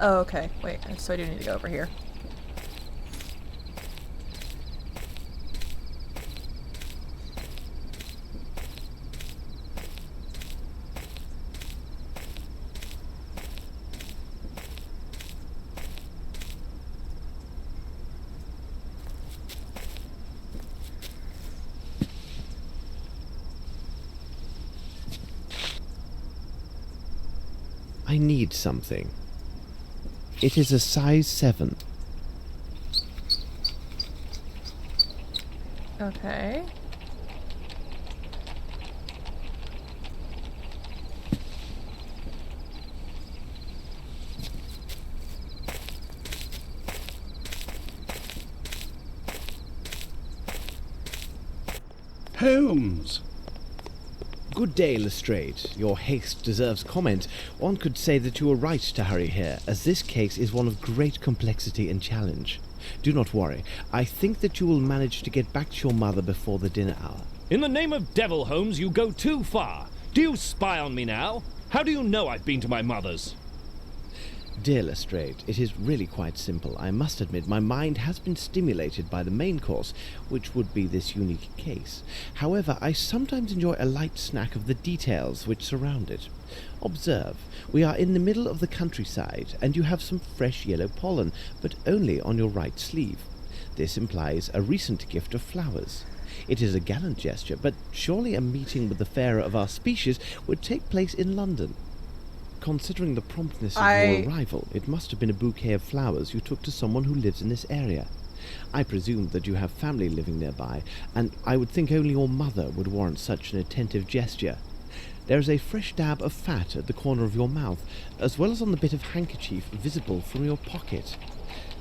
Oh, okay. Wait, so I do need to go over here. I need something. It is a size 7. Okay. Holmes! Good day, Lestrade. Your haste deserves comment. One could say that you were right to hurry here, as this case is one of great complexity and challenge. Do not worry. I think that you will manage to get back to your mother before the dinner hour. In the name of devil, Holmes, you go too far. Do you spy on me now? How do you know I've been to my mother's? Dear Lestrade, it is really quite simple. I must admit my mind has been stimulated by the main course, which would be this unique case. However, I sometimes enjoy a light snack of the details which surround it. Observe, we are in the middle of the countryside, and you have some fresh yellow pollen, but only on your right sleeve. This implies a recent gift of flowers. It is a gallant gesture, but surely a meeting with the fairer of our species would take place in London. Considering the promptness of your arrival, it must have been a bouquet of flowers you took to someone who lives in this area. I presume that you have family living nearby, and I would think only your mother would warrant such an attentive gesture. There is a fresh dab of fat at the corner of your mouth, as well as on the bit of handkerchief visible from your pocket.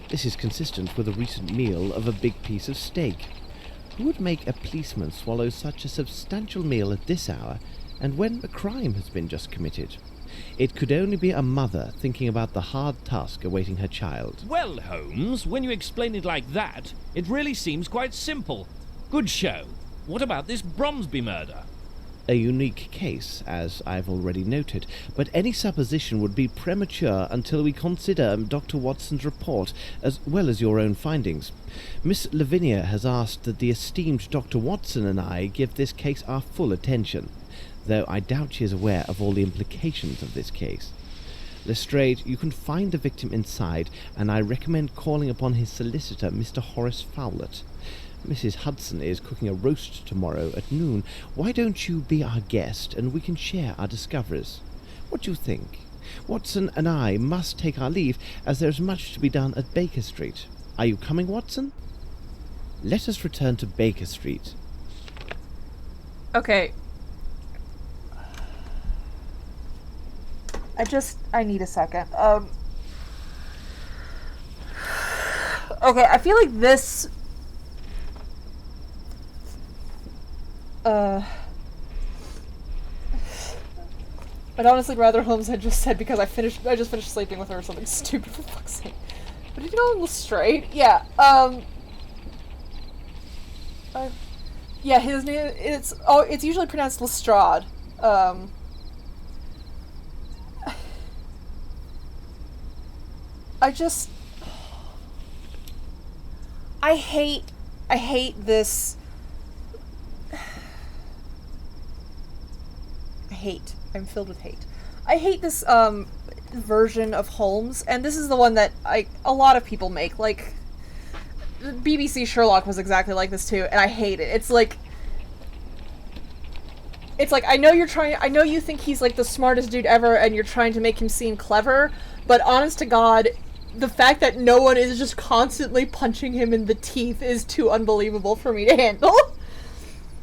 This is consistent with a recent meal of a big piece of steak. Who would make a policeman swallow such a substantial meal at this hour, and when a crime has been just committed? It could only be a mother thinking about the hard task awaiting her child. Well, Holmes, when you explain it like that, it really seems quite simple. Good show. What about this Bromsby murder? A unique case, as I've already noted, but any supposition would be premature until we consider Dr. Watson's report, as well as your own findings. Miss Lavinia has asked that the esteemed Dr. Watson and I give this case our full attention. though I doubt she is aware of all the implications of this case. Lestrade, you can find the victim inside, and I recommend calling upon his solicitor, Mr. Horace Fowlett. Mrs. Hudson is cooking a roast tomorrow at noon. Why don't you be our guest, and we can share our discoveries? What do you think? Watson and I must take our leave, as there is much to be done at Baker Street. Are you coming, Watson? Let us return to Baker Street. Okay. I need a second. Okay, I feel like this... I'd honestly rather Holmes had just said because I just finished sleeping with her or something stupid, for fuck's sake. What did you call him? Lestrade? Yeah, yeah, his name, it's usually pronounced Lestrade. I hate this. I'm filled with hate. I hate this, version of Holmes, and this is the one that a lot of people make, like, BBC Sherlock was exactly like this too, and I hate it. It's like, I know you think he's like the smartest dude ever, and you're trying to make him seem clever, but honest to God, the fact that no one is just constantly punching him in the teeth is too unbelievable for me to handle.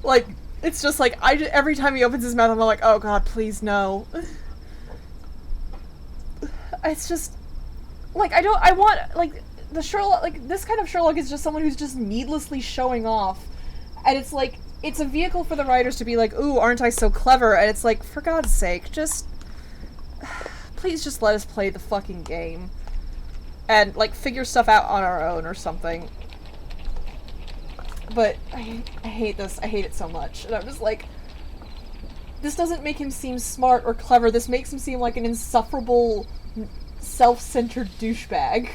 Like, it's just like, every time he opens his mouth, I'm like, oh God, please no. It's just, like, I want, like, the Sherlock, like, this kind of Sherlock is just someone who's just needlessly showing off. And it's like, it's a vehicle for the writers to be like, ooh, aren't I so clever? And it's like, for God's sake, just, please just let us play the fucking game. And, like, figure stuff out on our own or something. But I hate this. I hate it so much. And I'm just like, this doesn't make him seem smart or clever. This makes him seem like an insufferable, self-centered douchebag.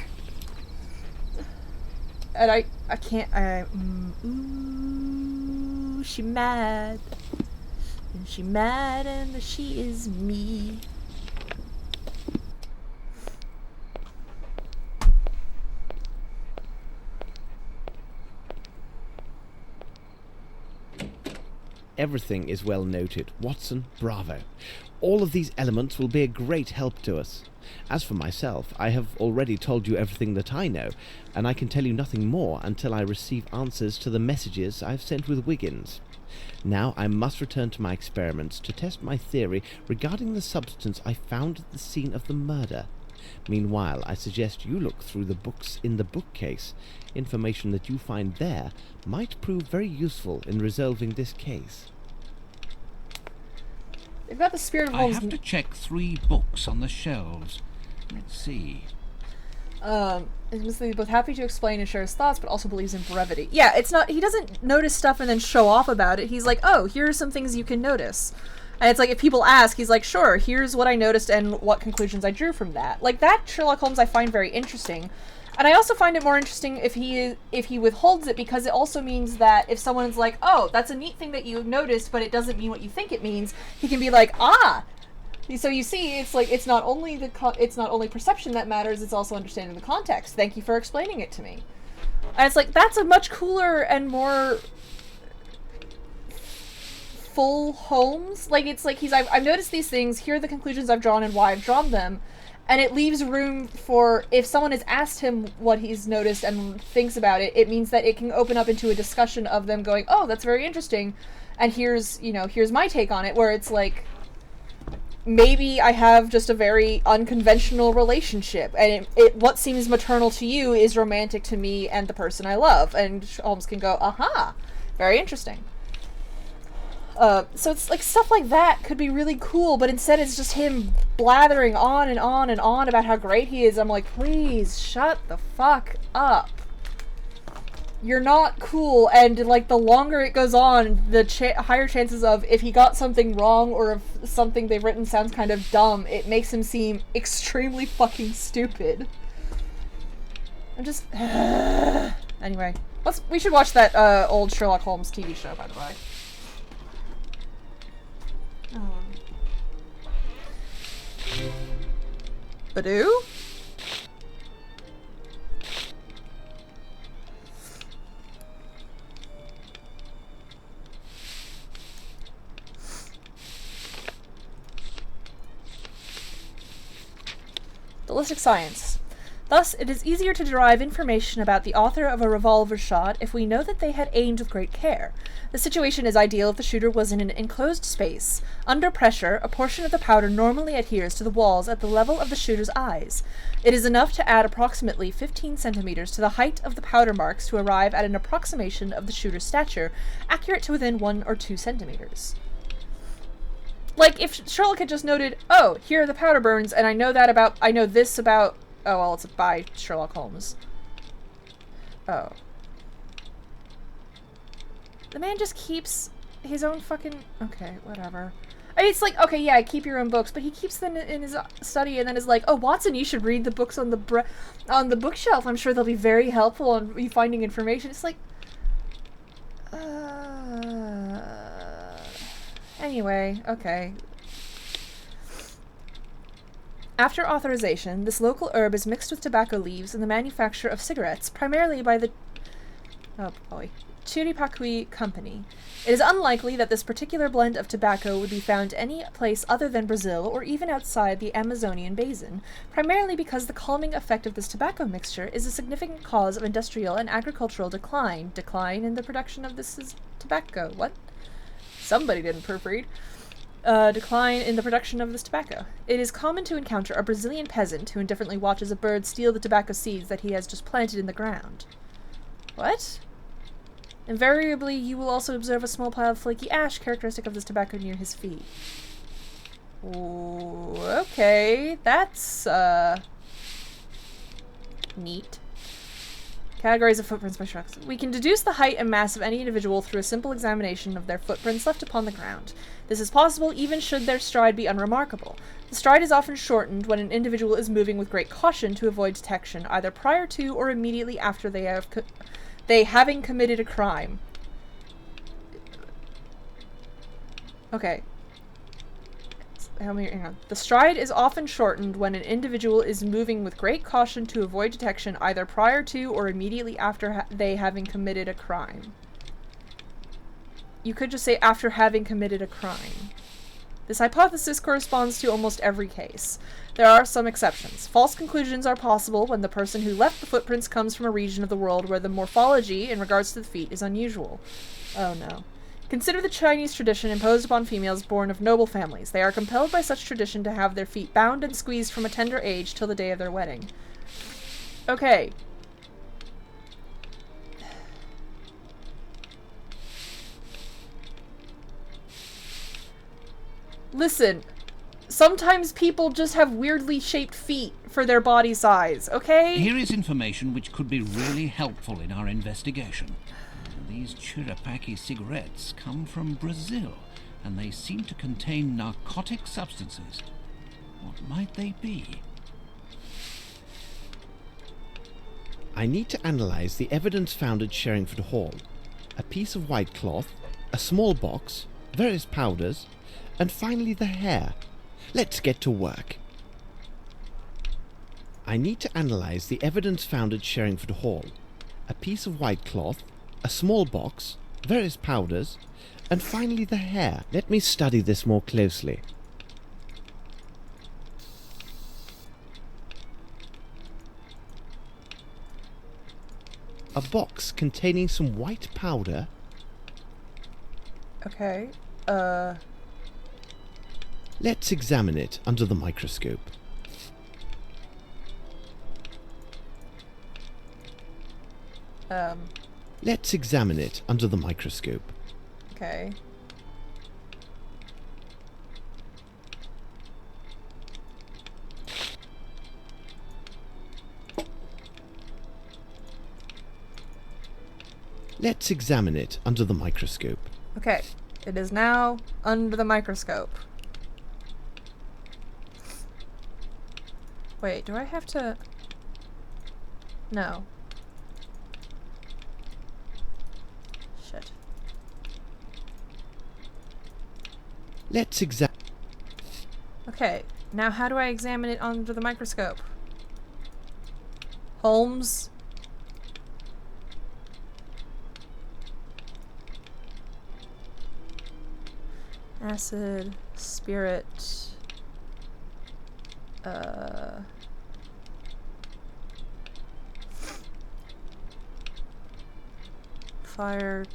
And I can't, ooh, she mad. And she mad and she is me. Everything is well noted. Watson, bravo. All of these elements will be a great help to us. As for myself, I have already told you everything that I know, and I can tell you nothing more until I receive answers to the messages I have sent with Wiggins. Now I must return to my experiments to test my theory regarding the substance I found at the scene of the murder. Meanwhile, I suggest you look through the books in the bookcase. Information that you find there might prove very useful in resolving this case. They've got the spirit of Holmes. I have to check 3 books on the shelves. Let's see. He's both happy to explain and share his thoughts, but also believes in brevity. Yeah, it's not, he doesn't notice stuff and then show off about it. He's like, oh, here are some things you can notice. And it's like, if people ask, he's like, sure, here's what I noticed and what conclusions I drew from that. Like, that Sherlock Holmes I find very interesting. And I also find it more interesting if he withholds it, because it also means that if someone's like, oh, that's a neat thing that you noticed, but it doesn't mean what you think it means, he can be like, ah! So you see, it's like, it's not only perception that matters, it's also understanding the context. Thank you for explaining it to me. And it's like, that's a much cooler and more full Holmes. Like, it's like, I've noticed these things, here are the conclusions I've drawn and why I've drawn them. And it leaves room for, if someone has asked him what he's noticed and thinks about it, it means that it can open up into a discussion of them going, oh, that's very interesting, and here's my take on it, where it's like, maybe I have just a very unconventional relationship, and what seems maternal to you is romantic to me and the person I love, and Holmes can go, aha, very interesting. So it's like, stuff like that could be really cool, but instead it's just him blathering on and on and on about how great he is. I'm like, please, shut the fuck up. You're not cool, and like, the longer it goes on, the higher chances of, if he got something wrong or if something they've written sounds kind of dumb, it makes him seem extremely fucking stupid. I'm just... Anyway, we should watch that old Sherlock Holmes TV show, by the way. Badoo? Ballistic science. Thus, it is easier to derive information about the author of a revolver shot if we know that they had aimed with great care. The situation is ideal if the shooter was in an enclosed space. Under pressure, a portion of the powder normally adheres to the walls at the level of the shooter's eyes. It is enough to add approximately 15 centimeters to the height of the powder marks to arrive at an approximation of the shooter's stature, accurate to within 1 or 2 centimeters. Like, if Sherlock had just noted, oh, here are the powder burns, and I know this about... Oh, well, it's by Sherlock Holmes. Oh. The man just keeps his own fucking... Okay, whatever. I mean, it's like, okay, yeah, keep your own books, but he keeps them in his study and then is like, oh, Watson, you should read the books on the bookshelf. I'm sure they'll be very helpful on you finding information. It's like... Anyway, okay. After authorization, this local herb is mixed with tobacco leaves in the manufacture of cigarettes, primarily by the Chiripaqui Company. It is unlikely that this particular blend of tobacco would be found any place other than Brazil or even outside the Amazonian basin, primarily because the calming effect of this tobacco mixture is a significant cause of industrial and agricultural decline. Decline in the production of this is tobacco. What? Somebody didn't proofread. Decline in the production of this tobacco. It is common to encounter a Brazilian peasant who indifferently watches a bird steal the tobacco seeds that he has just planted in the ground. What? Invariably, you will also observe a small pile of flaky ash characteristic of this tobacco near his feet. Ooh, okay, that's, neat. Categories of footprints by Sherlock. We can deduce the height and mass of any individual through a simple examination of their footprints left upon the ground. This is possible even should their stride be unremarkable. The stride is often shortened when an individual is moving with great caution to avoid detection, either prior to or immediately after having committed a crime. Okay. Hang on. The stride is often shortened when an individual is moving with great caution to avoid detection, either prior to or immediately after they having committed a crime. You could just say after having committed a crime. This hypothesis corresponds to almost every case. There are some exceptions. False conclusions are possible when the person who left the footprints comes from a region of the world where the morphology in regards to the feet is unusual. Oh no. Consider the Chinese tradition imposed upon females born of noble families. They are compelled by such tradition to have their feet bound and squeezed from a tender age till the day of their wedding. Okay. Listen, sometimes people just have weirdly shaped feet for their body size, okay? Here is information which could be really helpful in our investigation. These Chiripaqui cigarettes come from Brazil, and they seem to contain narcotic substances. What might they be? I need to analyze the evidence found at Sherringford Hall. A piece of white cloth, a small box, various powders, and finally the hair. Let's get to work. I need to analyze the evidence found at Sherringford Hall. A piece of white cloth, a small box, various powders, and finally the hair. Let me study this more closely. A box containing some white powder. Okay, Let's examine it under the microscope. Let's examine it under the microscope. Okay. Let's examine it under the microscope. Okay. It is now under the microscope. Wait, do I have to... No. Shit. Let's examine... Okay, Now how do I examine it under the microscope? Holmes? Acid, spirit, fire,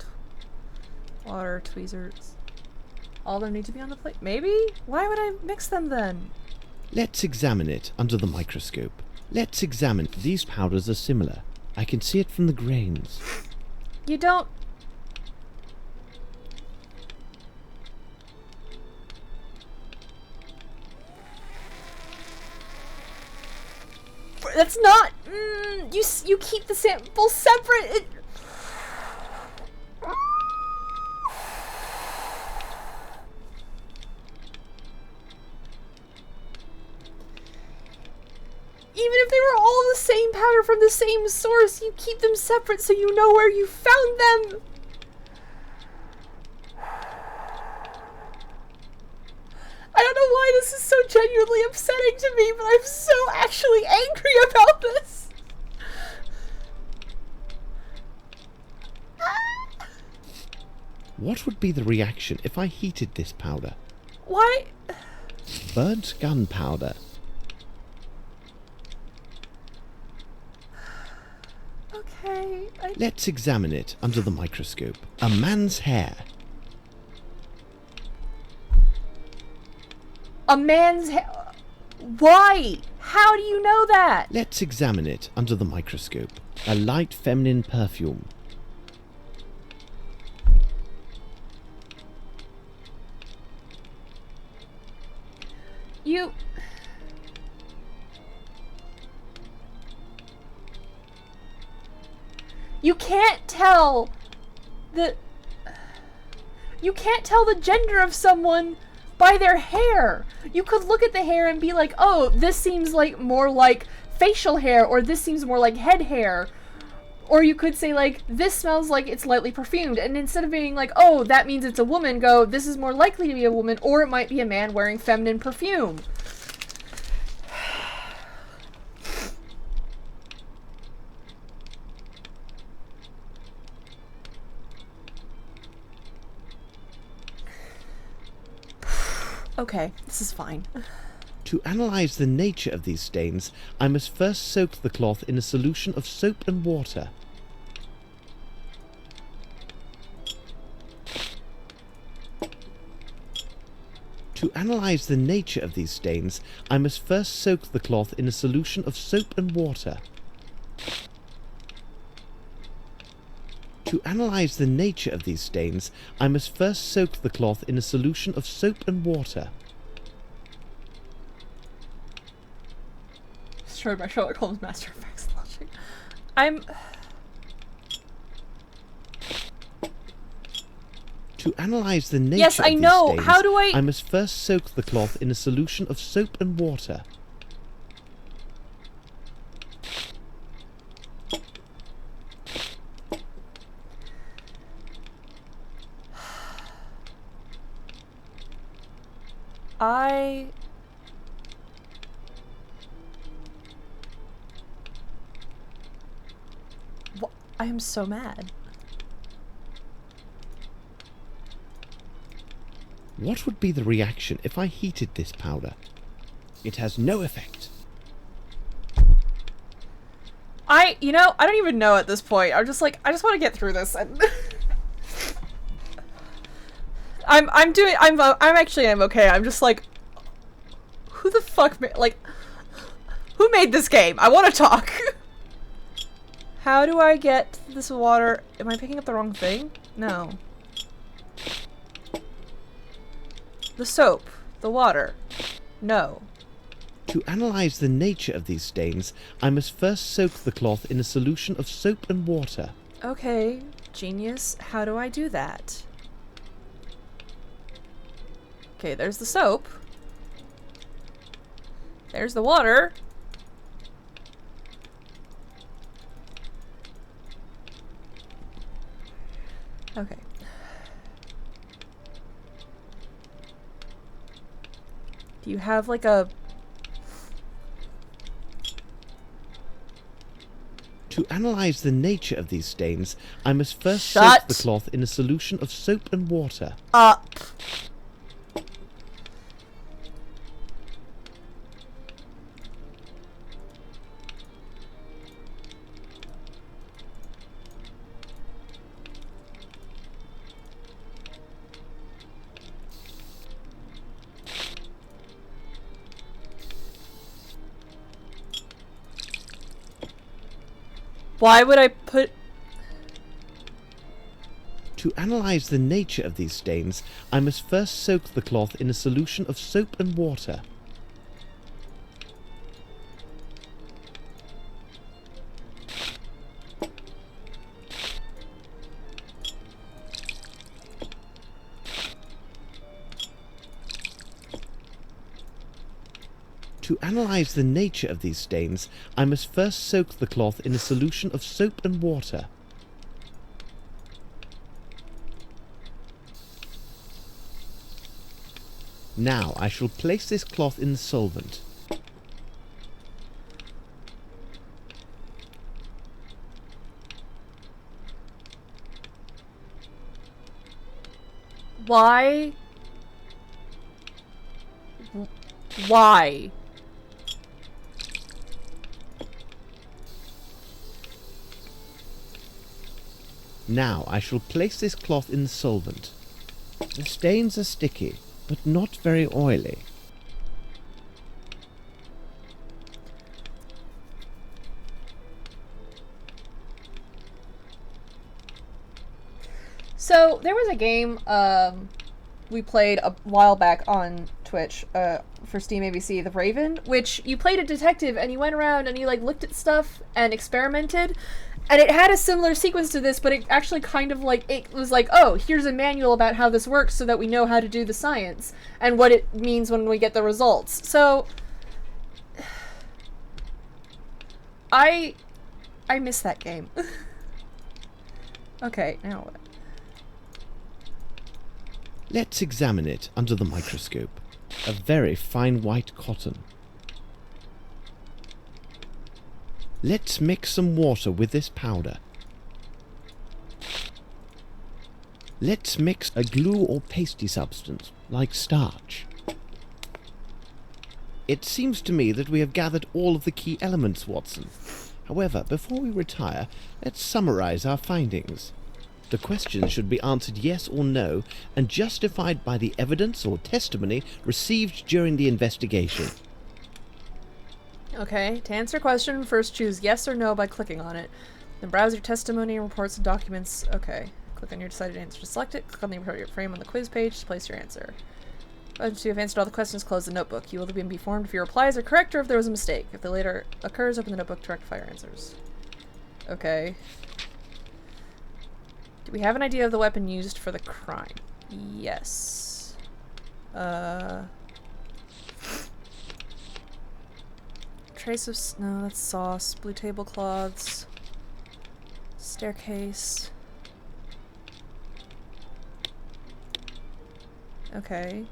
water, tweezers. All of them need to be on the plate? Maybe? Why would I mix them then? Let's examine it under the microscope. Let's examine. These powders are similar. I can see it from the grains. You don't... That's not... you keep the samples separate. Even if they were all the same powder from the same source, you keep them separate so you know where you found them. I don't know why this is so genuinely upsetting to me, but I'm so actually angry about this. What would be the reaction if I heated this powder? Why? Burnt gunpowder. Okay, Let's examine it under the microscope. A man's hair. A man's hair? Why? How do you know that? Let's examine it under the microscope. A light feminine perfume. You can't tell the... You can't tell the gender of someone by their hair. You could look at the hair and be like, oh, this seems like more like facial hair, or this seems more like head hair. Or you could say like, this smells like it's lightly perfumed. And instead of being like, oh, that means it's a woman, go, this is more likely to be a woman, or it might be a man wearing feminine perfume. Okay, this is fine. To analyze the nature of these stains, I must first soak the cloth in a solution of soap and water. To analyze the nature of these stains, I must first soak the cloth in a solution of soap and water. To analyze the nature of these stains, I must first soak the cloth in a solution of soap and water. Destroyed by Sherlock Holmes' Master Effects logic. To analyze the nature Yes, of I these know. stains, How do I must first soak the cloth in a solution of soap and water. I am so mad. What would be the reaction if I heated this powder? It has no effect. I don't even know at this point. I'm just like, I just want to get through this. And I'm okay. I'm just like, who the fuck who made this game? I want to talk. How do I get this water? Am I picking up the wrong thing? No. The soap. The water. No. To analyze the nature of these stains, I must first soak the cloth in a solution of soap and water. Okay, genius. How do I do that? Okay, there's the soap. There's the water. Okay. Do you have like a To analyze the nature of these stains, I must first Shut soak the cloth in a solution of soap and water. Up. Why would I put... To analyze the nature of these stains, I must first soak the cloth in a solution of soap and water. To analyze the nature of these stains, I must first soak the cloth in a solution of soap and water. Now I shall place this cloth in the solvent. Why? Why? Now I shall place this cloth in the solvent. The stains are sticky, but not very oily. So, there was a game we played a while back on Twitch for Steam ABC, The Raven, which you played a detective and you went around and you like looked at stuff and experimented. And it had a similar sequence to this, but it actually kind of like, it was like, oh, here's a manual about how this works so that we know how to do the science and what it means when we get the results. So, I miss that game. Okay, now what? Let's examine it under the microscope. A very fine white cotton. Let's mix some water with this powder. Let's mix a glue or pasty substance, like starch. It seems to me that we have gathered all of the key elements, Watson. However, before we retire, let's summarize our findings. The questions should be answered yes or no, and justified by the evidence or testimony received during the investigation. Okay, to answer a question, first choose yes or no by clicking on it. Then browse your testimony, reports, and documents. Okay. Click on your decided answer to select it. Click on the appropriate frame on the quiz page to place your answer. Once you have answered all the questions, close the notebook. You will then be informed if your replies are correct or if there was a mistake. If the later occurs, open the notebook to rectify your answers. Okay. Do we have an idea of the weapon used for the crime? Yes. Trace of no, that's sauce. Blue tablecloths. Staircase. Okay.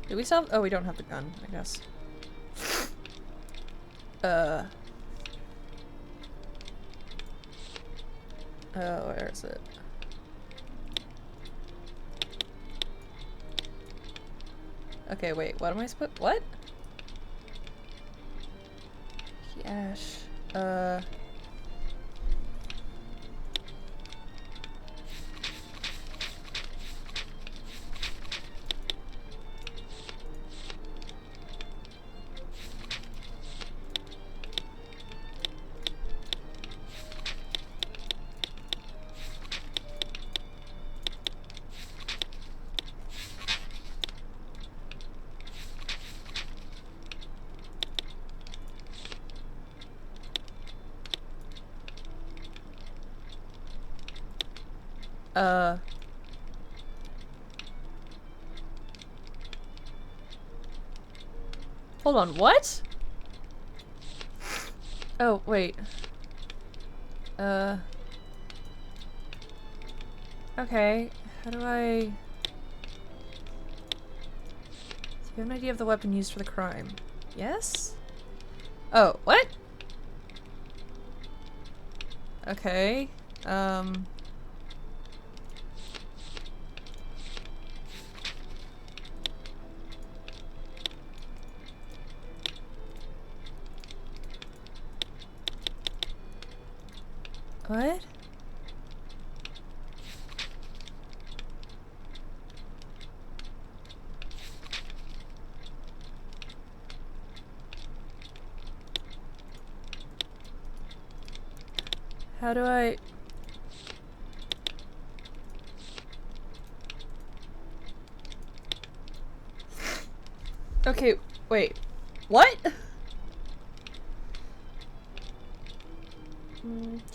Do we still have, oh, we don't have the gun, I guess. Oh, where is it? Okay, wait, what am I supposed- what? Yash. Hold on, what? Oh, wait. Okay. How do I... Do you have an idea of the weapon used for the crime? Yes? Oh, what? Okay. What? How do I... Okay, wait. What?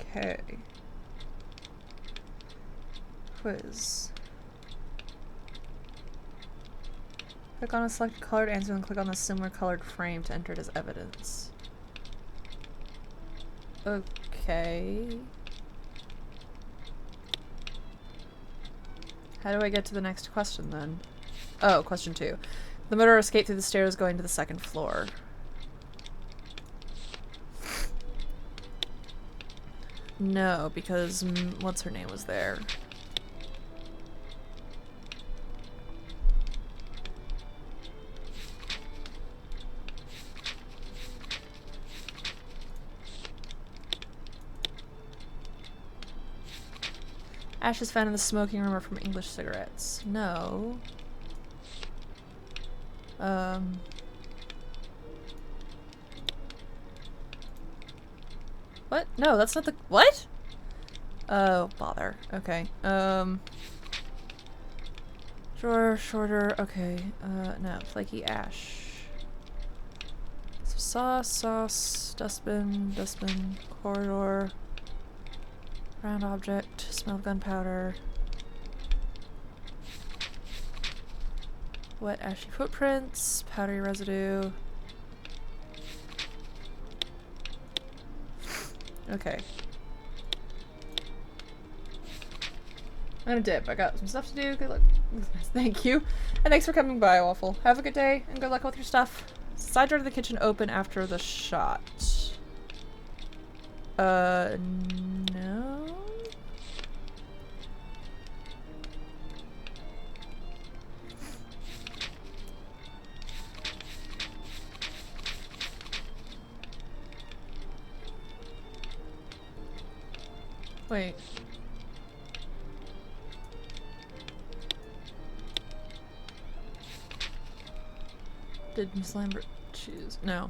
Okay. Quiz. Click on a selected colored answer and click on the similar colored frame to enter it as evidence. Okay. How do I get to the next question then? Oh, question 2. The murderer escaped through the stairs going to the 2nd floor. No, because what's her name was there. Ashes found in the smoking room are from English cigarettes. No. What? No, that's not the— what? Oh, bother. Okay. Drawer, shorter, okay. No, flaky ash. So sauce, dustbin, corridor. Round object, smell of gunpowder. Wet ashy footprints, powdery residue. Okay. I'm gonna dip. I got some stuff to do. Good luck. Thank you. And thanks for coming by, Waffle. Have a good day and good luck with your stuff. Side door to the kitchen open after the shot. No? Wait. Did Miss Lambert choose? No.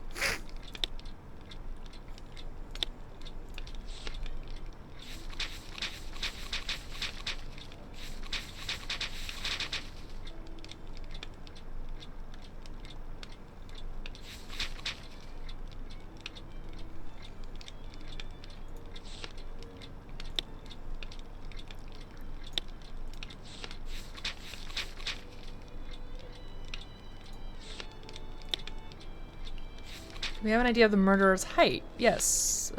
We have an idea of the murderer's height. Yes.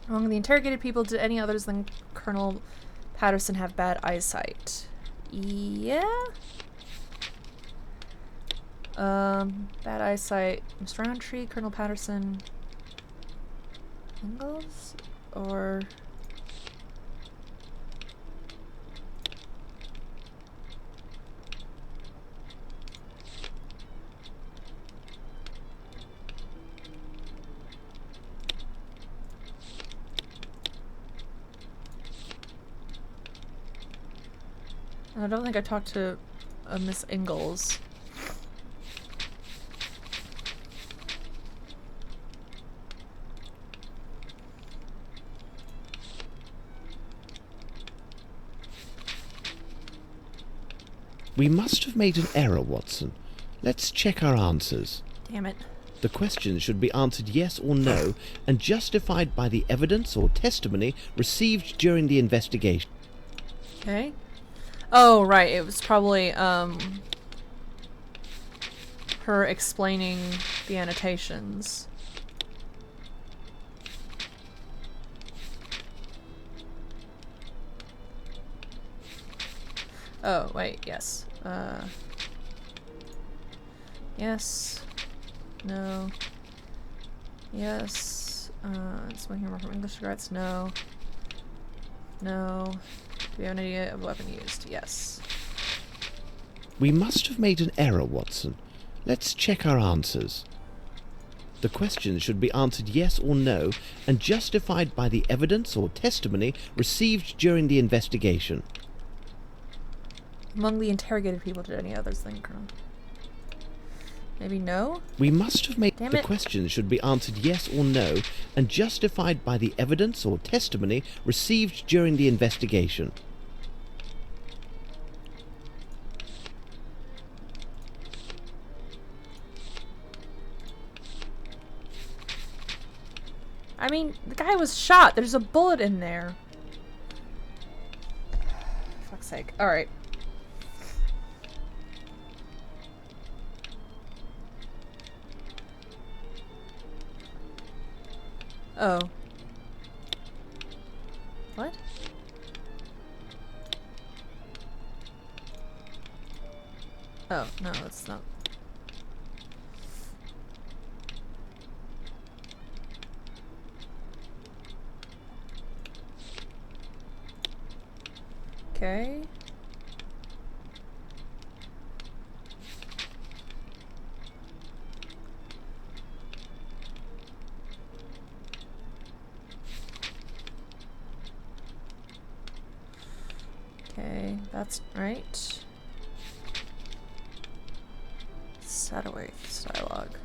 Among the interrogated people, did any others than Colonel Patterson have bad eyesight? Yeah? Bad eyesight. Mr. Roundtree, Colonel Patterson, Ingalls? Or... I don't think I talked to Miss Ingalls. We must have made an error, Watson. Let's check our answers. Damn it. The questions should be answered yes or no and justified by the evidence or testimony received during the investigation. Okay. Oh, right. It was probably, her explaining the annotations. Oh, wait, yes. Yes. No. Yes. Smoking more from English cigarettes? No. No. Do we have an idea of the weapon used? Yes. We must have made an error, Watson. Let's check our answers. The questions should be answered yes or no and justified by the evidence or testimony received during the investigation. Among the interrogated people, did any others think? Maybe no? We must have made... Damn The it. questions should be answered yes or no and justified by the evidence or testimony received during the investigation. I mean, the guy was shot. There's a bullet in there. Fuck's sake. Alright. Oh. What? Oh, no, it's not. Okay. Okay, that's right. Set away this dialogue.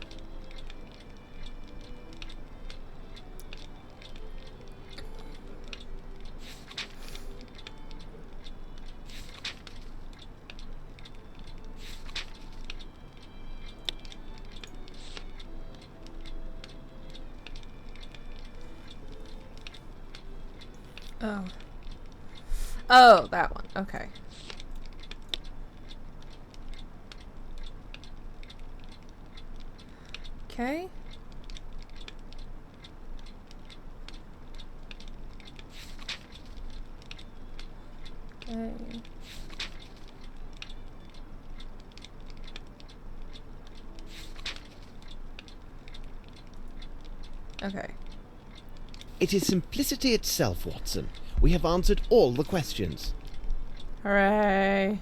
Oh. Oh, that one. Okay. Okay. Okay. Okay. It is simplicity itself, Watson. We have answered all the questions. Hooray.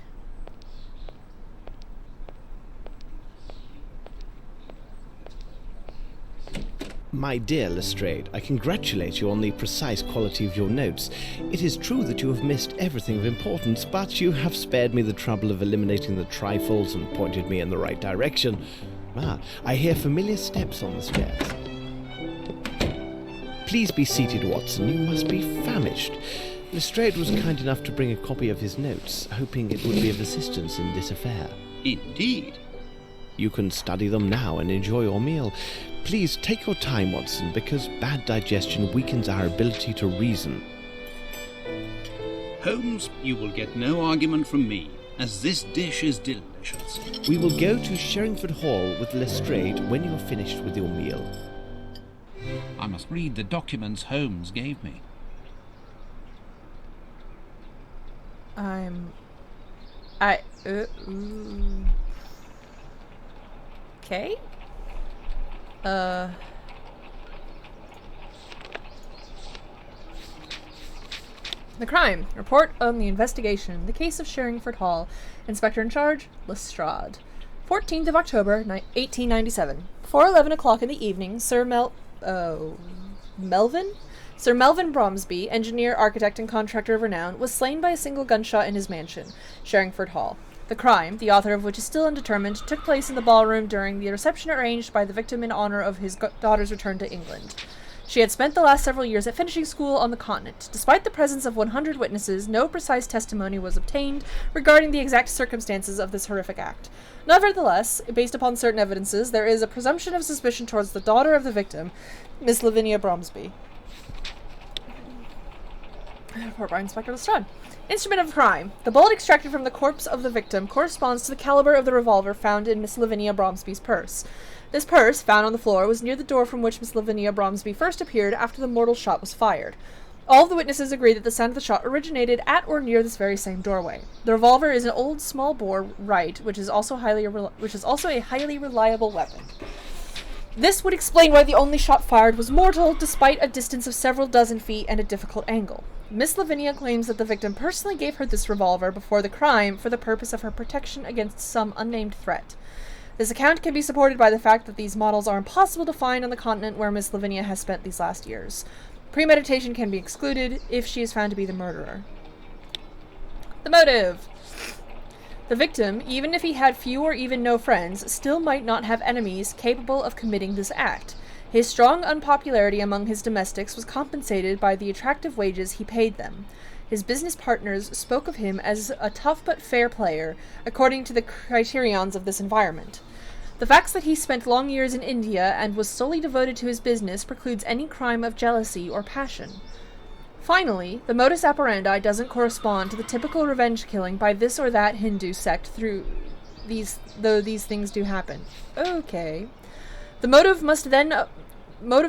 My dear Lestrade, I congratulate you on the precise quality of your notes. It is true that you have missed everything of importance, but you have spared me the trouble of eliminating the trifles and pointed me in the right direction. Ah, I hear familiar steps on the stairs. Please be seated, Watson. You must be famished. Lestrade was kind enough to bring a copy of his notes, hoping it would be of assistance in this affair. Indeed. You can study them now and enjoy your meal. Please take your time, Watson, because bad digestion weakens our ability to reason. Holmes, you will get no argument from me, as this dish is delicious. We will go to Sherringford Hall with Lestrade when you are finished with your meal. I must read the documents Holmes gave me. Okay. The crime. Report on the investigation. The case of Sherringford Hall. Inspector in charge, Lestrade. 14th of October, 1897. 4:11 o'clock in the evening, Sir Melvin Bromsby, engineer, architect, and contractor of renown, was slain by a single gunshot in his mansion, Sherringford Hall. The crime, the author of which is still undetermined, took place in the ballroom during the reception arranged by the victim in honor of his daughter's return to England. She had spent the last several years at finishing school on the continent. Despite the presence of 100 witnesses, no precise testimony was obtained regarding the exact circumstances of this horrific act. Nevertheless, based upon certain evidences, there is a presumption of suspicion towards the daughter of the victim, Miss Lavinia Bromsby. Report by Inspector Lestrade. Instrument of crime. The bullet extracted from the corpse of the victim corresponds to the caliber of the revolver found in Miss Lavinia Bromsby's purse. This purse, found on the floor, was near the door from which Miss Lavinia Bromsby first appeared after the mortal shot was fired. All of the witnesses agree that the sound of the shot originated at or near this very same doorway. The revolver is an old small-bore Wright, which is also a highly reliable weapon. This would explain why the only shot fired was mortal, despite a distance of several dozen feet and a difficult angle. Miss Lavinia claims that the victim personally gave her this revolver before the crime for the purpose of her protection against some unnamed threat. This account can be supported by the fact that these models are impossible to find on the continent where Miss Lavinia has spent these last years. Premeditation can be excluded if she is found to be the murderer. The motive. The victim, even if he had few or even no friends, still might not have enemies capable of committing this act. His strong unpopularity among his domestics was compensated by the attractive wages he paid them. His business partners spoke of him as a tough but fair player, according to the criterions of this environment. The facts that he spent long years in India and was solely devoted to his business precludes any crime of jealousy or passion. Finally, the modus operandi doesn't correspond to the typical revenge killing by this or that Hindu sect though these things do happen. Okay. The motive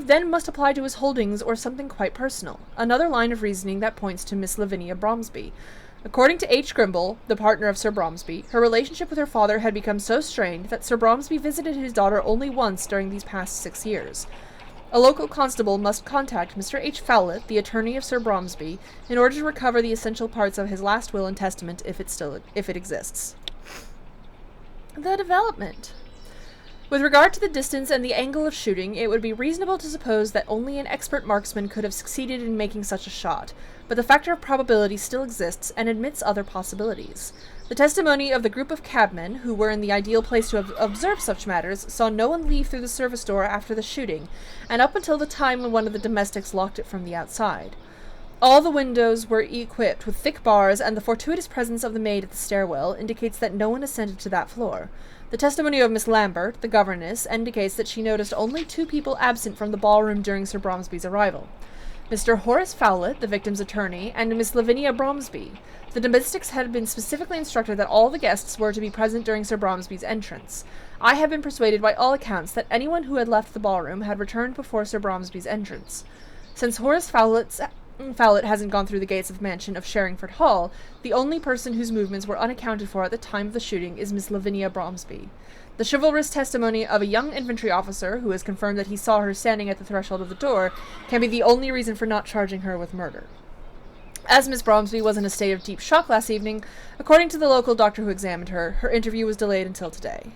then must apply to his holdings or something quite personal. Another line of reasoning that points to Miss Lavinia Bromsby. According to H. Grimble, the partner of Sir Bromsby, her relationship with her father had become so strained that Sir Bromsby visited his daughter only once during these past 6 years. A local constable must contact Mr. H. Fowlett, the attorney of Sir Bromsby, in order to recover the essential parts of his last will and testament if it exists. The development. With regard to the distance and the angle of shooting, it would be reasonable to suppose that only an expert marksman could have succeeded in making such a shot, but the factor of probability still exists and admits other possibilities. The testimony of the group of cabmen, who were in the ideal place to observe such matters, saw no one leave through the service door after the shooting, and up until the time when one of the domestics locked it from the outside. All the windows were equipped with thick bars, and the fortuitous presence of the maid at the stairwell indicates that no one ascended to that floor. The testimony of Miss Lambert, the governess, indicates that she noticed only 2 people absent from the ballroom during Sir Bromsby's arrival. Mr. Horace Fowlett, the victim's attorney, and Miss Lavinia Bromsby. The domestics had been specifically instructed that all the guests were to be present during Sir Bromsby's entrance. I have been persuaded by all accounts that anyone who had left the ballroom had returned before Sir Bromsby's entrance. Since Horace Fowlett hasn't gone through the gates of mansion of Sherringford Hall, the only person whose movements were unaccounted for at the time of the shooting is Miss Lavinia Bromsby. The chivalrous testimony of a young infantry officer, who has confirmed that he saw her standing at the threshold of the door, can be the only reason for not charging her with murder. As Miss Bromsby was in a state of deep shock last evening, according to the local doctor who examined her, her interview was delayed until today.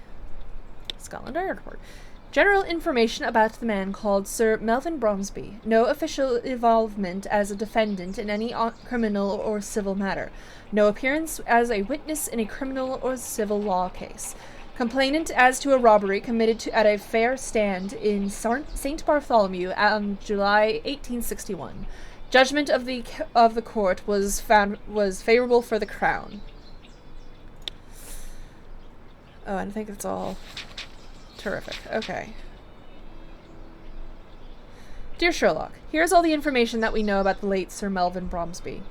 Scotland Yard report. General information about the man called Sir Melvin Bromsby. No official involvement as a defendant in any criminal or civil matter. No appearance as a witness in a criminal or civil law case. Complainant as to a robbery committed at a fair stand in St. Bartholomew on July 1861. Judgment of the court was favorable for the Crown. Oh, I think that's all. Terrific. Okay. Dear Sherlock, here's all the information that we know about the late Sir Melvin Bromsby.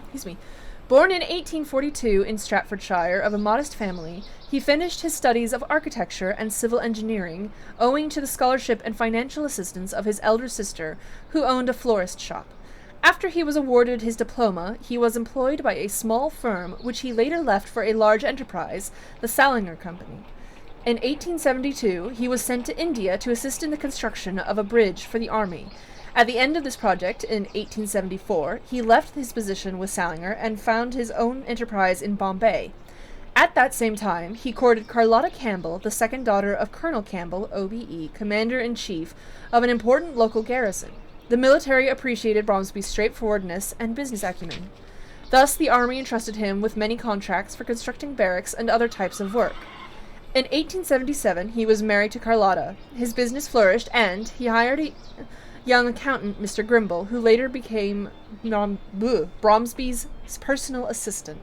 Excuse me. Born in 1842 in Staffordshire of a modest family, he finished his studies of architecture and civil engineering, owing to the scholarship and financial assistance of his elder sister, who owned a florist shop. After he was awarded his diploma, he was employed by a small firm, which he later left for a large enterprise, the Salinger Company. In 1872, he was sent to India to assist in the construction of a bridge for the army. At the end of this project, in 1874, he left his position with Salinger and found his own enterprise in Bombay. At that same time, he courted Carlotta Campbell, the second daughter of Colonel Campbell, OBE, commander-in-chief of an important local garrison. The military appreciated Bromsby's straightforwardness and business acumen. Thus, the army entrusted him with many contracts for constructing barracks and other types of work. In 1877, he was married to Carlotta. His business flourished, and he hired a young accountant, Mr. Grimble, who later became Bromsby's personal assistant.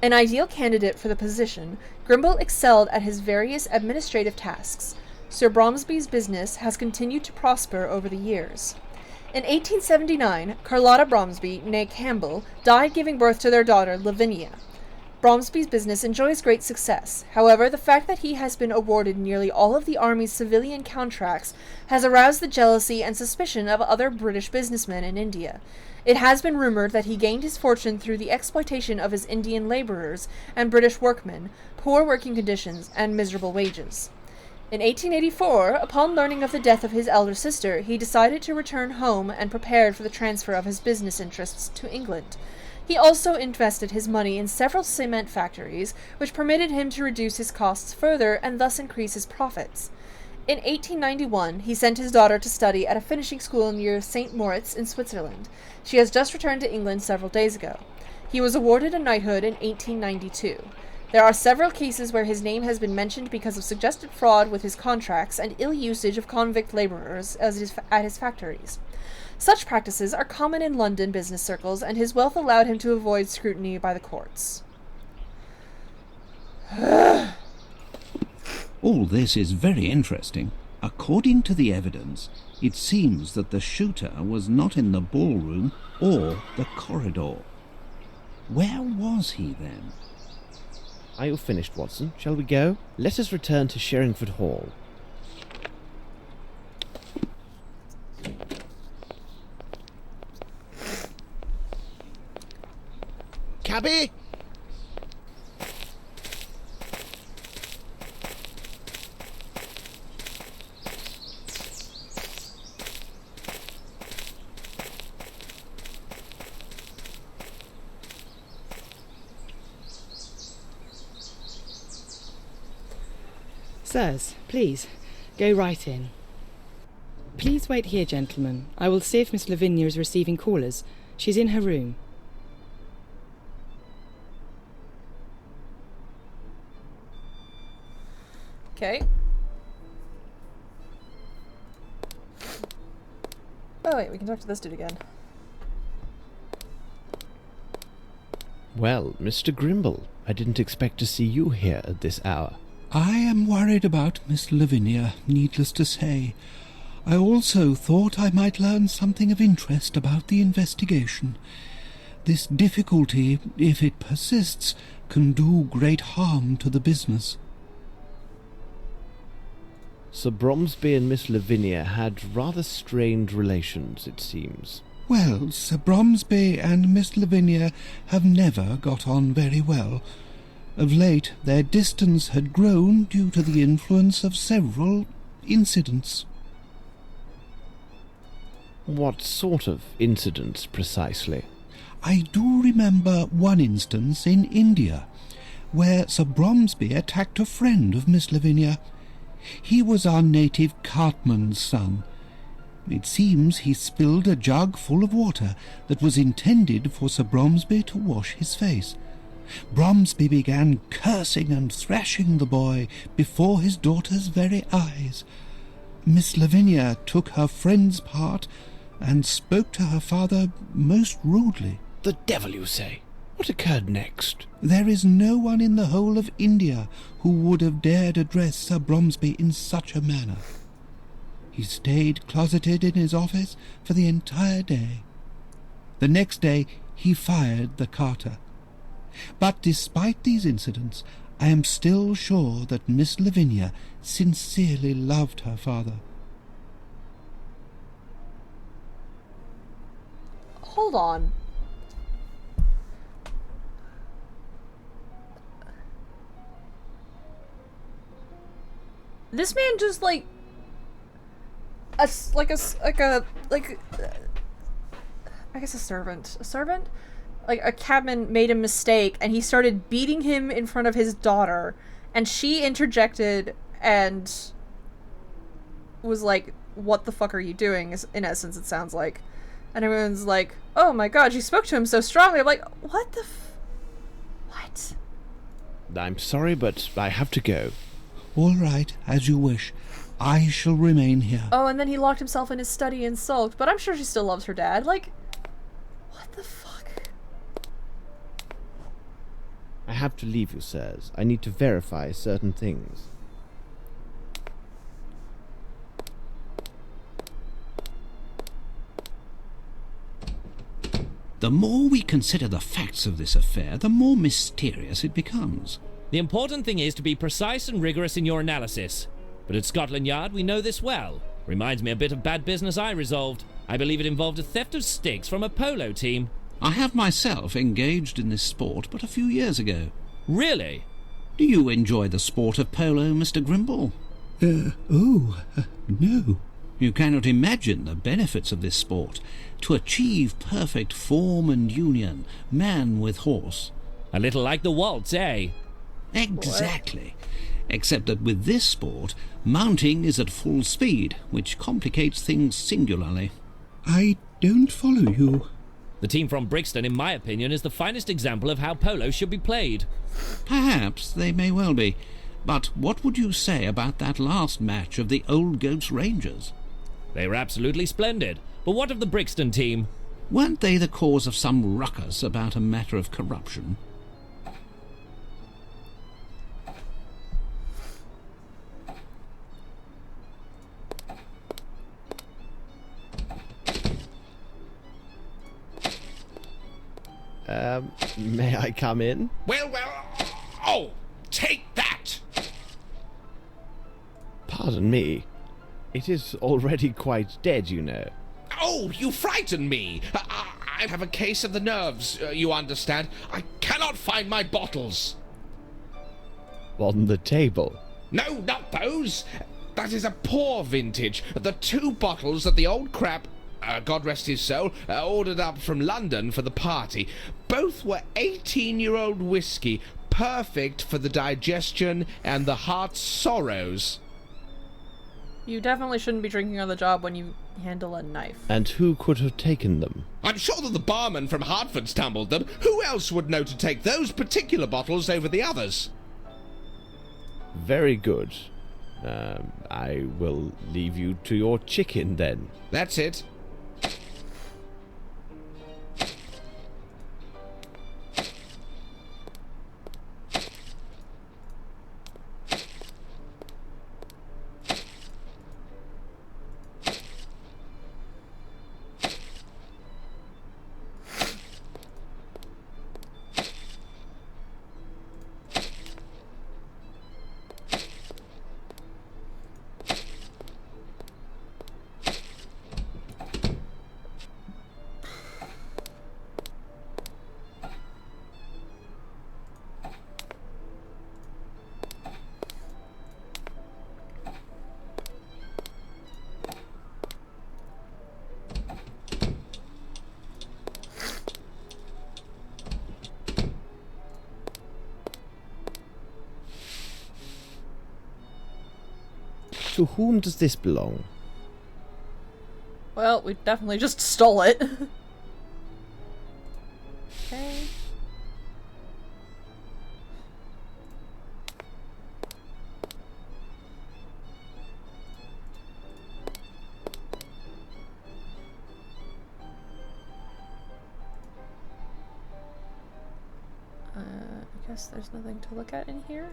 An ideal candidate for the position, Grimble excelled at his various administrative tasks. Sir Bromsby's business has continued to prosper over the years. In 1879, Carlotta Bromsby, née Campbell, died giving birth to their daughter, Lavinia. Bromsby's business enjoys great success. However, the fact that he has been awarded nearly all of the Army's civilian contracts has aroused the jealousy and suspicion of other British businessmen in India. It has been rumored that he gained his fortune through the exploitation of his Indian laborers and British workmen, poor working conditions, and miserable wages. In 1884, upon learning of the death of his elder sister, he decided to return home and prepared for the transfer of his business interests to England. He also invested his money in several cement factories, which permitted him to reduce his costs further and thus increase his profits. In 1891, he sent his daughter to study at a finishing school near St. Moritz in Switzerland. She has just returned to England several days ago. He was awarded a knighthood in 1892. There are several cases where his name has been mentioned because of suggested fraud with his contracts and ill usage of convict laborers at his factories. Such practices are common in London business circles, and his wealth allowed him to avoid scrutiny by the courts. All this is very interesting. According to the evidence, it seems that the shooter was not in the ballroom or the corridor. Where was he then? Are you finished, Watson? Shall we go? Let us return to Sherringford Hall. Cabby! Sirs, please, go right in. Please wait here, gentlemen. I will see if Miss Lavinia is receiving callers. She's in her room. Okay. Oh wait, we can talk to this dude again. Well, Mr. Grimble, I didn't expect to see you here at this hour. I am worried about Miss Lavinia, needless to say. I also thought I might learn something of interest about the investigation. This difficulty, if it persists, can do great harm to the business. Sir Bromsby and Miss Lavinia had rather strained relations, it seems. Well, Sir Bromsby and Miss Lavinia have never got on very well. Of late, their distance had grown due to the influence of several incidents. What sort of incidents, precisely? I do remember one instance in India, where Sir Bromsby attacked a friend of Miss Lavinia. He was our native cartman's son. It seems he spilled a jug full of water that was intended for Sir Bromsby to wash his face. Bromsby began cursing and thrashing the boy before his daughter's very eyes. Miss Lavinia took her friend's part and spoke to her father most rudely. The devil, you say? What occurred next? There is no one in the whole of India who would have dared address Sir Bromsby in such a manner. He stayed closeted in his office for the entire day. The next day he fired the carter. But despite these incidents, I am still sure that Miss Lavinia sincerely loved her father. Hold on. This man just like I guess a servant. A servant? Like a cabman made a mistake and he started beating him in front of his daughter, and she interjected and was like, "What the fuck are you doing?" In essence, it sounds like. And everyone's like, "Oh my god, she spoke to him so strongly." I'm like, what the what? I'm sorry, but I have to go. All right, as you wish. I shall remain here. Oh, and then he locked himself in his study and sulked, but I'm sure she still loves her dad. Like, what the fuck? I have to leave you, sirs. I need to verify certain things. The more we consider the facts of this affair, the more mysterious it becomes. The important thing is to be precise and rigorous in your analysis. But at Scotland Yard, we know this well. Reminds me a bit of bad business I resolved. I believe it involved a theft of sticks from a polo team. I have myself engaged in this sport but a few years ago. Really? Do you enjoy the sport of polo, Mr. Grimble? No. You cannot imagine the benefits of this sport. To achieve perfect form and union, man with horse. A little like the waltz, eh? Exactly. Except that with this sport, mounting is at full speed, which complicates things singularly. I don't follow you. The team from Brixton, in my opinion, is the finest example of how polo should be played. Perhaps they may well be. But what would you say about that last match of the Old Goats Rangers? They were absolutely splendid. But what of the Brixton team? Weren't they the cause of some ruckus about a matter of corruption? May I come in? Well, oh, take that! Pardon me. It is already quite dead, you know. Oh, you frighten me! I have a case of the nerves, you understand. I cannot find my bottles. On the table? No, not those! That is a poor vintage. The 2 bottles that the old crap, God rest his soul, ordered up from London for the party. Both were 18-year-old whiskey, perfect for the digestion and the heart's sorrows. You definitely shouldn't be drinking on the job when you handle a knife. And who could have taken them? I'm sure that the barman from Hartford stumbled them. Who else would know to take those particular bottles over the others? Very good. I will leave you to your chicken, then. That's it. To whom does this belong? Well, we definitely just stole it. Okay. I guess there's nothing to look at in here.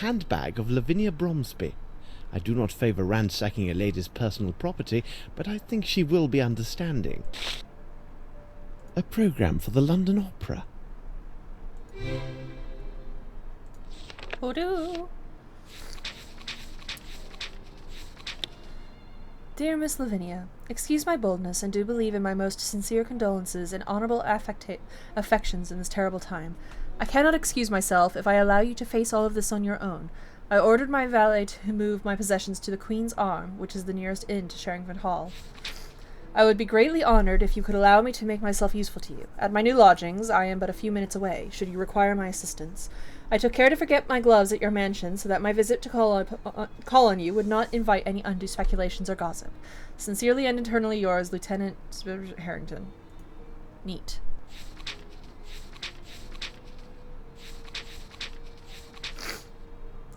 Handbag of Lavinia Bromsby. I do not favour ransacking a lady's personal property, but I think she will be understanding. A programme for the London Opera. Hoodoo. Dear Miss Lavinia, excuse my boldness, and do believe in my most sincere condolences and honorable affections in this terrible time. I cannot excuse myself if I allow you to face all of this on your own. I ordered my valet to move my possessions to the Queen's Arm, which is the nearest inn to Sherringford Hall. I would be greatly honored if you could allow me to make myself useful to you. At my new lodgings, I am but a few minutes away, should you require my assistance. I took care to forget my gloves at your mansion, so that my visit to call on you would not invite any undue speculations or gossip. Sincerely and eternally yours, Lieutenant Harrington. Neat.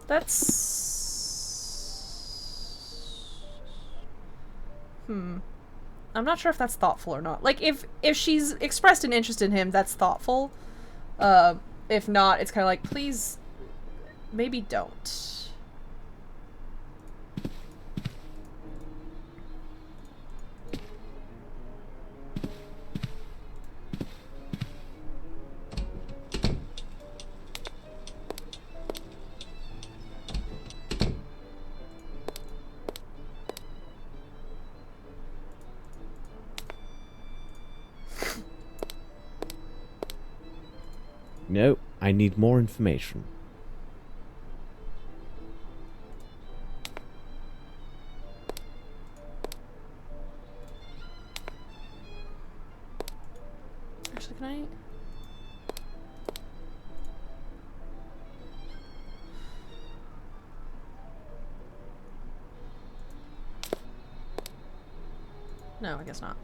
That's... I'm not sure if that's thoughtful or not. Like, if she's expressed an interest in him, that's thoughtful. If not, it's kind of like, please, maybe don't. No, I need more information. Actually, can I... No, I guess not.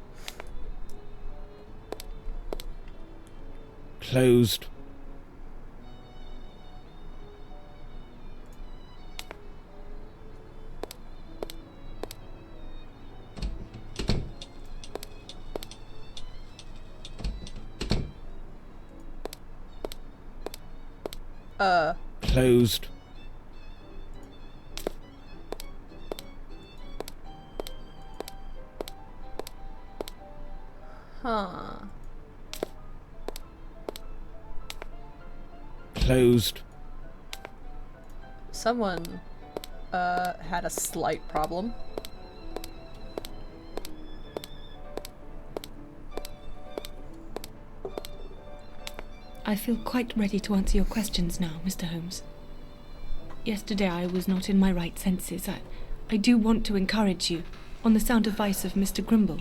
Closed. Closed. Huh. Closed. Someone, had a slight problem. I feel quite ready to answer your questions now, Mr. Holmes. Yesterday I was not in my right senses. I do want to encourage you, on the sound advice of Mr. Grimble.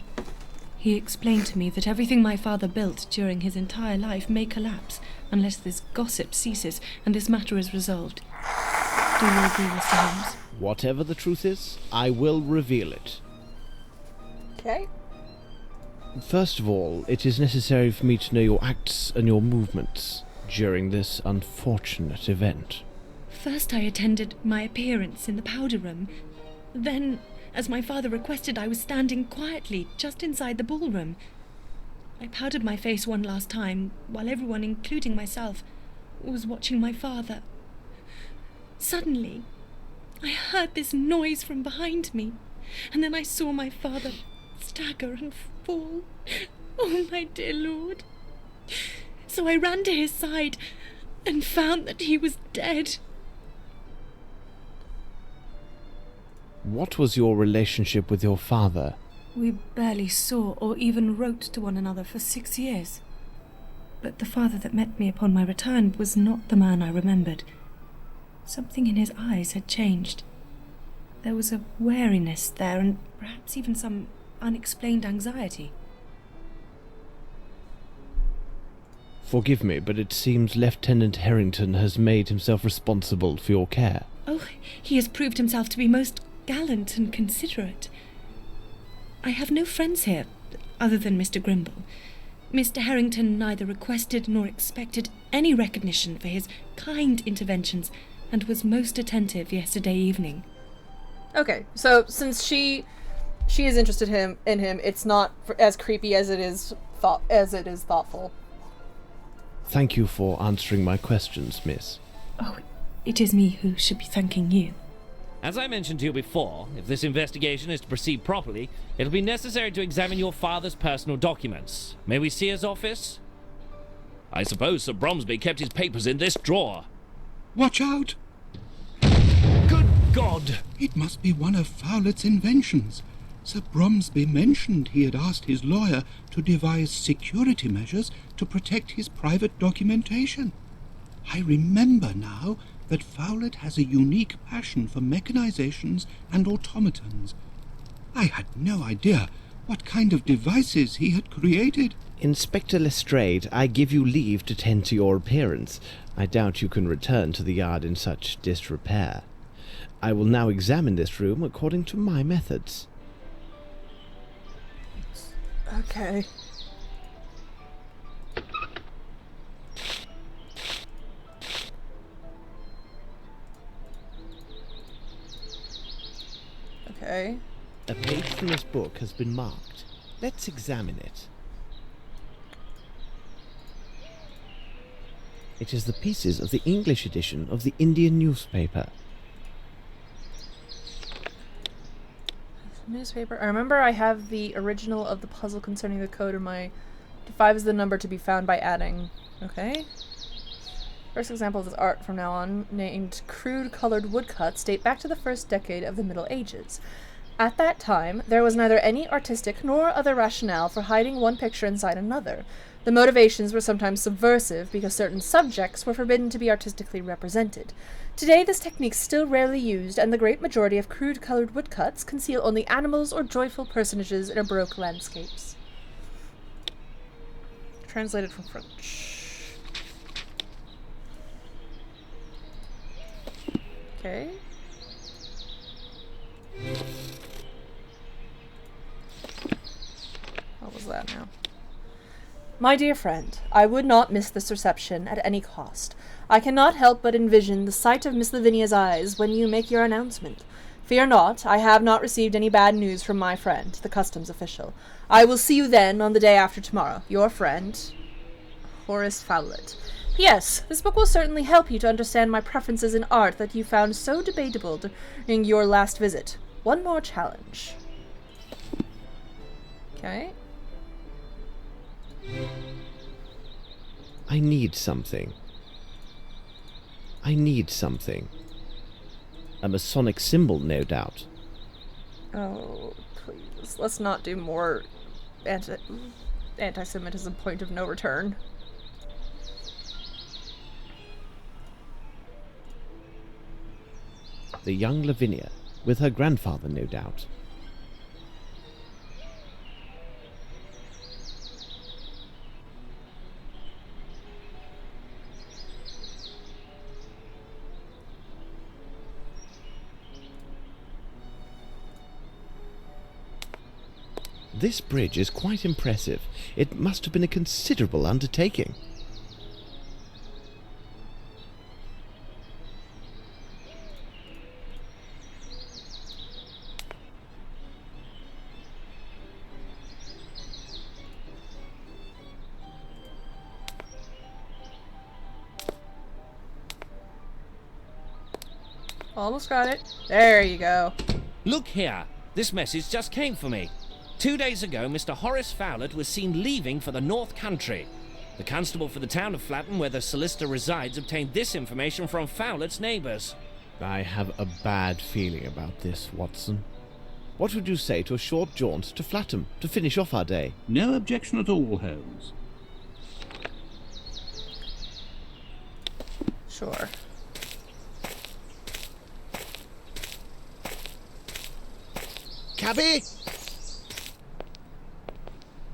He explained to me that everything my father built during his entire life may collapse unless this gossip ceases and this matter is resolved. Do you agree, Mr. Holmes? Whatever the truth is, I will reveal it. Okay. First of all, it is necessary for me to know your acts and your movements during this unfortunate event. First I attended my appearance in the powder room. Then, as my father requested, I was standing quietly just inside the ballroom. I powdered my face one last time, while everyone, including myself, was watching my father. Suddenly, I heard this noise from behind me, and then I saw my father stagger and fall. Oh, my dear lord. So I ran to his side and found that he was dead. What was your relationship with your father? We barely saw or even wrote to one another for 6 years. But the father that met me upon my return was not the man I remembered. Something in his eyes had changed. There was a wariness there, and perhaps even some unexplained anxiety. Forgive me, but it seems Lieutenant Harrington has made himself responsible for your care. Oh, he has proved himself to be most gallant and considerate. I have no friends here, other than Mr. Grimble. Mr. Harrington neither requested nor expected any recognition for his kind interventions, and was most attentive yesterday evening. Okay, so since she is interested in him, it's not as creepy as it is thoughtful. Thank you for answering my questions, miss. Oh, it is me who should be thanking you. As I mentioned to you before, if this investigation is to proceed properly, it'll be necessary to examine your father's personal documents. May we see his office? I suppose Sir Bromsby kept his papers in this drawer. Watch out! Good God! It must be one of Fowlett's inventions. Sir Bromsby mentioned he had asked his lawyer to devise security measures to protect his private documentation. I remember now that Fowlett has a unique passion for mechanizations and automatons. I had no idea what kind of devices he had created. Inspector Lestrade, I give you leave to tend to your appearance. I doubt you can return to the yard in such disrepair. I will now examine this room according to my methods. Okay. Okay. A page from this book has been marked. Let's examine it. It is the pieces of the English edition of the Indian newspaper. Newspaper. I remember I have the original of the puzzle concerning the code, or my 5 is the number to be found by adding. Okay. First example of this art from now on, named crude colored woodcuts, date back to the first decade of the Middle Ages. At that time, there was neither any artistic nor other rationale for hiding one picture inside another. The motivations were sometimes subversive because certain subjects were forbidden to be artistically represented. Today, this technique is still rarely used, and the great majority of crude-colored woodcuts conceal only animals or joyful personages in Baroque landscapes. Translated from French. Okay. What was that now? My dear friend, I would not miss this reception at any cost. I cannot help but envision the sight of Miss Lavinia's eyes when you make your announcement. Fear not, I have not received any bad news from my friend, the customs official. I will see you then on the day after tomorrow. Your friend, Horace Fowlett. P.S. This book will certainly help you to understand my preferences in art that you found so debatable during your last visit. One more challenge. Okay. I need something. I need something. A Masonic symbol, no doubt. Oh, please. Let's not do more anti-Semitism point of no return. The young Lavinia, with her grandfather, no doubt. This bridge is quite impressive. It must have been a considerable undertaking. Almost got it. There you go. Look here. This message just came for me. 2 days ago, Mr. Horace Fowlett was seen leaving for the North Country. The constable for the town of Flatton, where the solicitor resides, obtained this information from Fowlett's neighbours. I have a bad feeling about this, Watson. What would you say to a short jaunt to Flatton to finish off our day? No objection at all, Holmes. Sure. Cabby!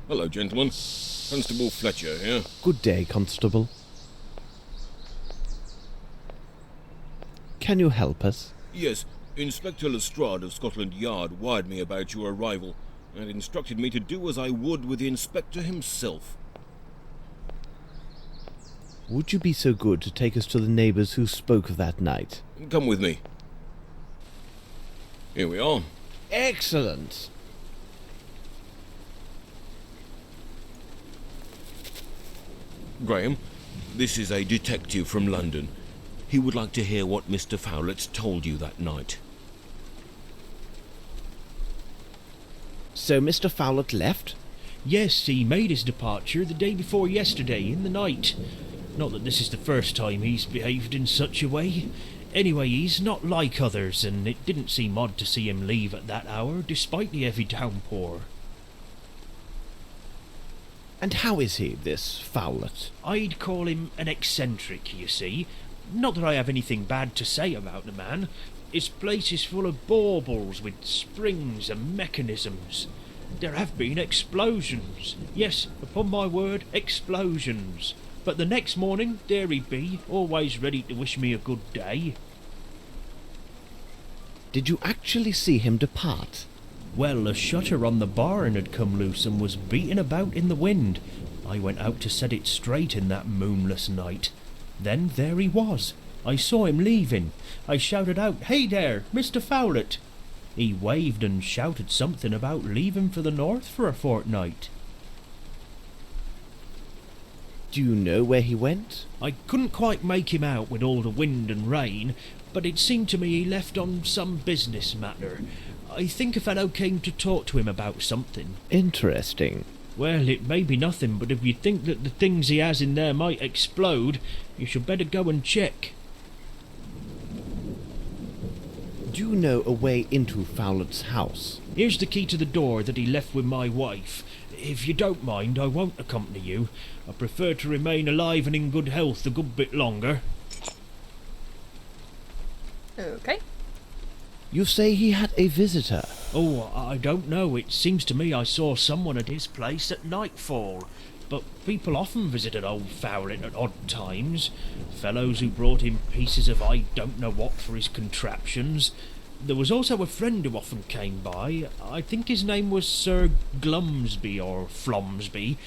Hello, gentlemen. Constable Fletcher here. Good day, Constable. Can you help us? Yes, Inspector Lestrade of Scotland Yard wired me about your arrival and instructed me to do as I would with the inspector himself. Would you be so good to take us to the neighbours who spoke of that night? Come with me. Here we are. Excellent! Graham, this is a detective from London. He would like to hear what Mr. Fowlett told you that night. So Mr. Fowlett left? Yes, he made his departure the day before yesterday, in the night. Not that this is the first time he's behaved in such a way. Anyway, he's not like others, and it didn't seem odd to see him leave at that hour, despite the heavy downpour. And how is he, this Fowlet? I'd call him an eccentric, you see. Not that I have anything bad to say about the man. His place is full of baubles with springs and mechanisms. There have been explosions. Yes, upon my word, explosions. But the next morning, there he'd be, always ready to wish me a good day. Did you actually see him depart? Well, a shutter on the barn had come loose and was beating about in the wind. I went out to set it straight in that moonless night. Then there he was. I saw him leaving. I shouted out, "Hey there, Mr. Fowlet!" He waved and shouted something about leaving for the north for a fortnight. Do you know where he went? I couldn't quite make him out with all the wind and rain, but it seemed to me he left on some business matter. I think a fellow came to talk to him about something. Interesting. Well, it may be nothing, but if you think that the things he has in there might explode, you should better go and check. Do you know a way into Fowlet's house? Here's the key to the door that he left with my wife. If you don't mind, I won't accompany you. I prefer to remain alive and in good health a good bit longer. Okay. You say he had a visitor? Oh, I don't know. It seems to me I saw someone at his place at nightfall. But people often visited old Fowlet at odd times. Fellows who brought him pieces of I don't know what for his contraptions. There was also a friend who often came by. I think his name was Sir Glumsby or Flomsby,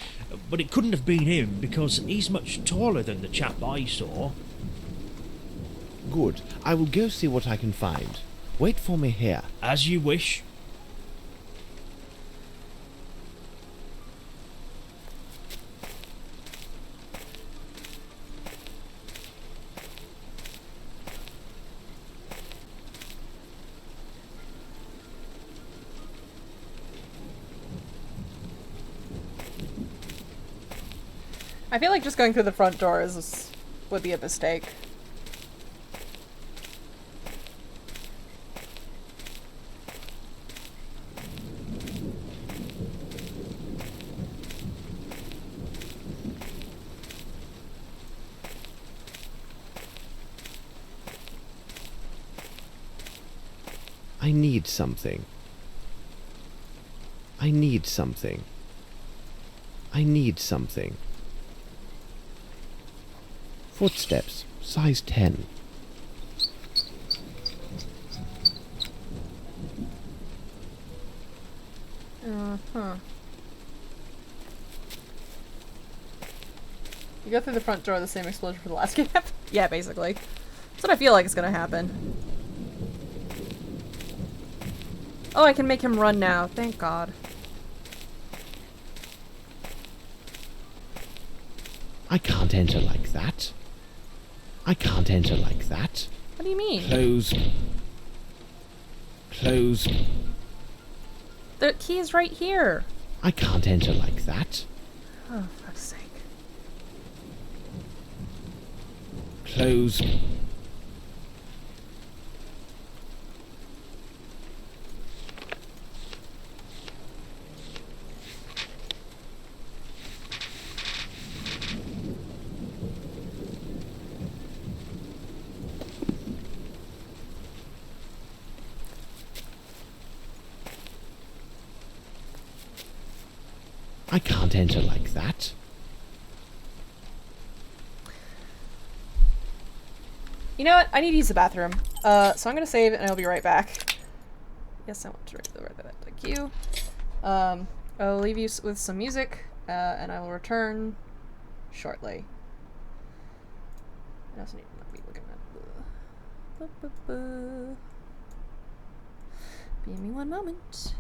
but it couldn't have been him because he's much taller than the chap I saw. Good. I will go see what I can find. Wait for me here. As you wish. I feel like just going through the front door would be a mistake. I need something. I need something. I need something. Footsteps, size 10. You go through the front door, the same explosion for the last game? Yeah, basically. That's what I feel like is gonna happen. Oh, I can make him run now. Thank God. I can't enter like that. I can't enter like that. What do you mean? Close. Close. The key is right here. I can't enter like that. Oh, for fuck's sake. Close. I can't enter like that. You know what? I need to use the bathroom. So I'm gonna save and I'll be right back. Yes, I want to write that. Thank you. I'll leave you with some music, and I will return shortly. I also need to not be looking at. Give me one moment.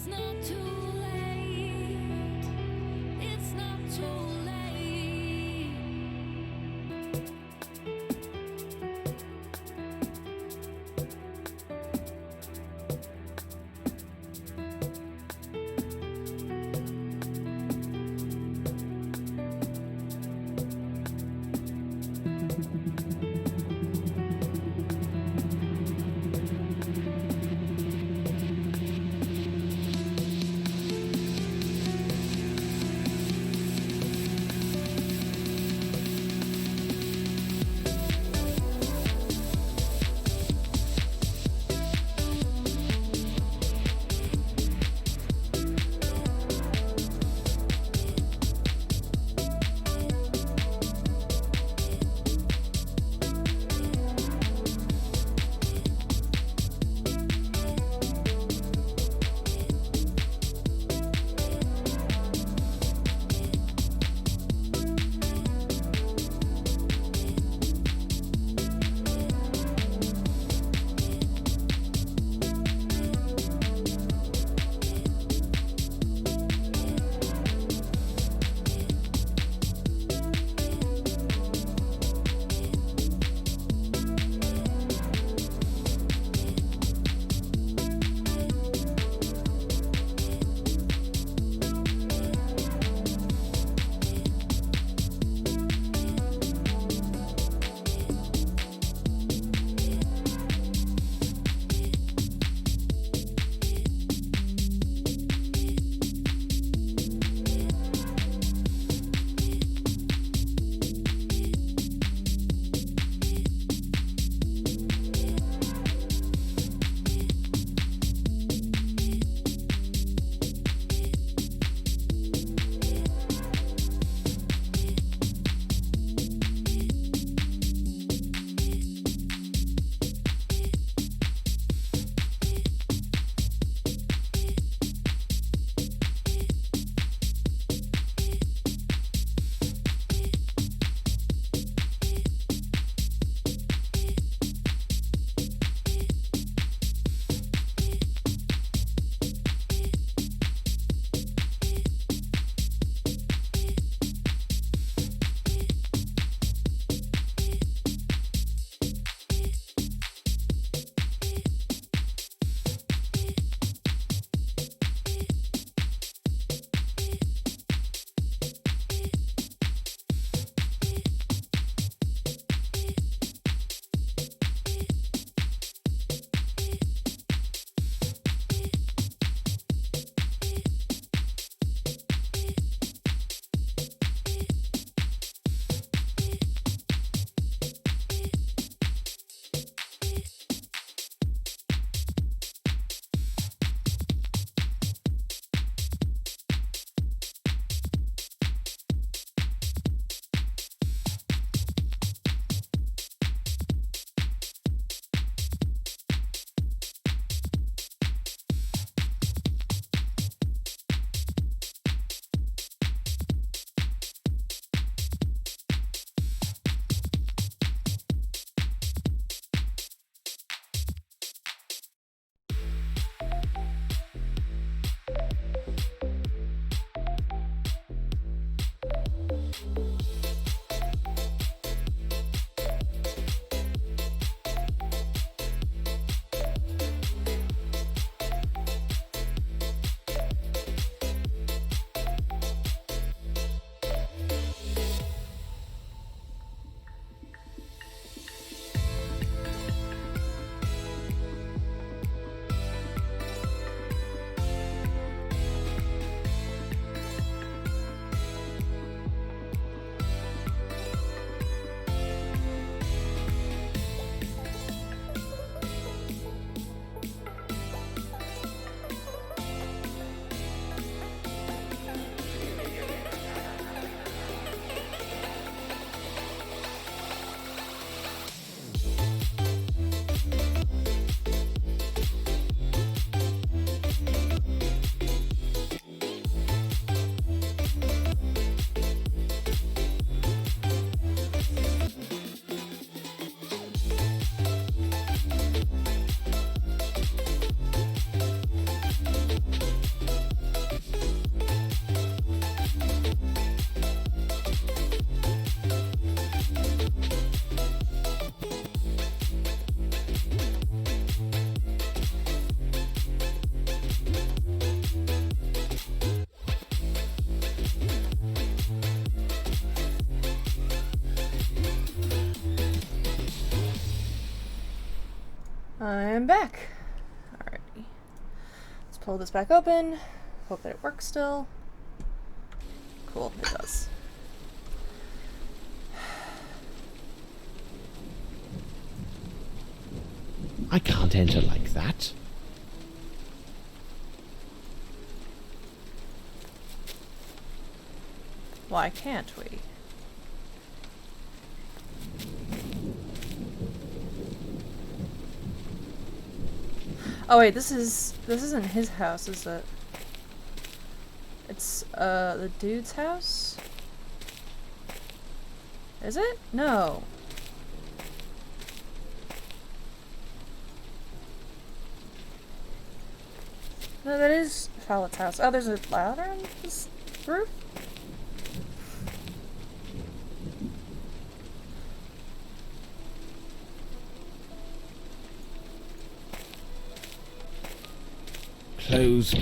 It's not too late. It's not too late. I'm back. Alrighty. Let's pull this back open. Hope that it works still. Cool, it does. I can't enter like that. Why can't we? Oh wait, this isn't his house, is it? It's the dude's house? Is it? No. No, that is Fowlett's house. Oh, there's a ladder on this roof? Close.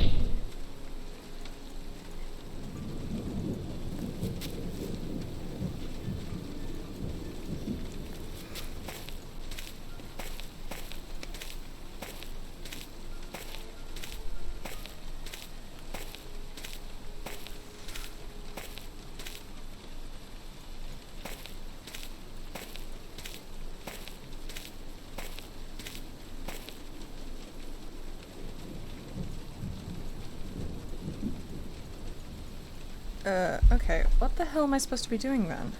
Okay. What the hell am I supposed to be doing then?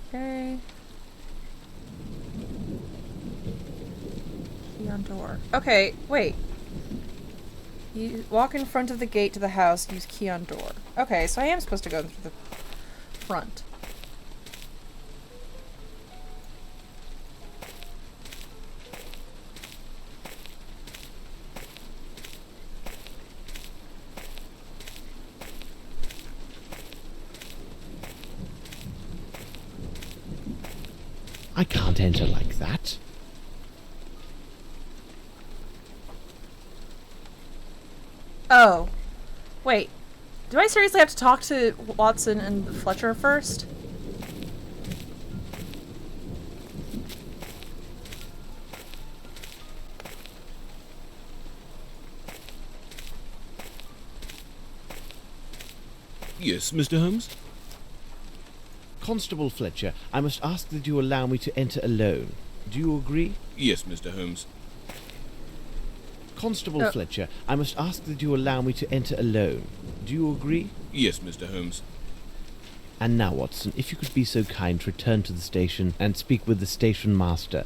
Okay. Key on door. Okay, wait. You walk in front of the gate to the house, use key on door. Okay, so I am supposed to go through the front. I can't enter like that. Oh. Wait. Do I seriously have to talk to Watson and Fletcher first? Yes, Mr. Holmes? Constable Fletcher, I must ask that you allow me to enter alone. Do you agree? Yes, Mr. Holmes. Constable Fletcher, I must ask that you allow me to enter alone. Do you agree? Yes, Mr. Holmes. And now, Watson, if you could be so kind to return to the station and speak with the station master.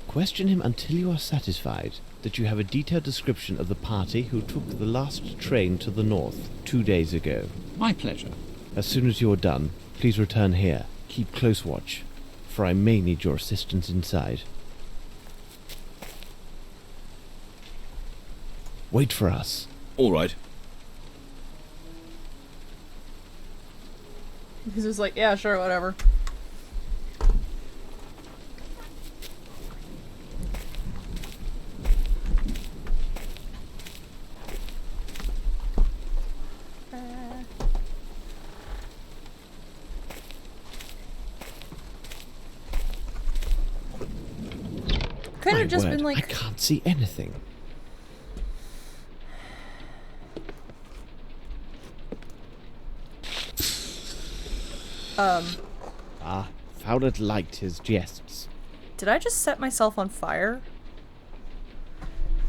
Question him until you are satisfied that you have a detailed description of the party who took the last train to the north 2 days ago. My pleasure. As soon as you are done, please return here. Keep close watch, for I may need your assistance inside. Wait for us. All right. He's just like, yeah, sure, whatever. Could have just been like, I can't see anything. Fowlett liked his jests. Did I just set myself on fire?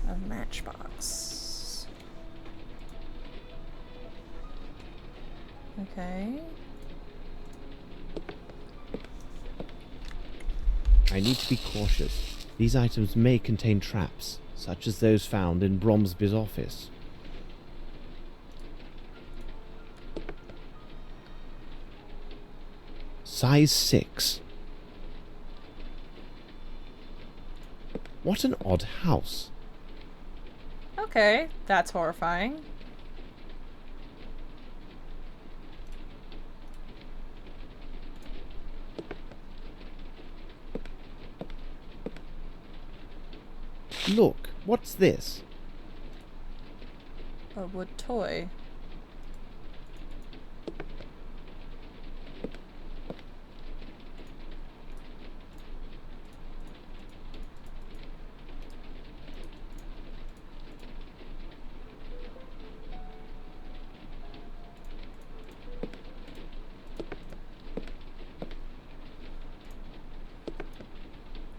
A matchbox. Okay. I need to be cautious. These items may contain traps, such as those found in Bromsby's office. Size 6. What an odd house. Okay, that's horrifying. Look, what's this? A wood toy.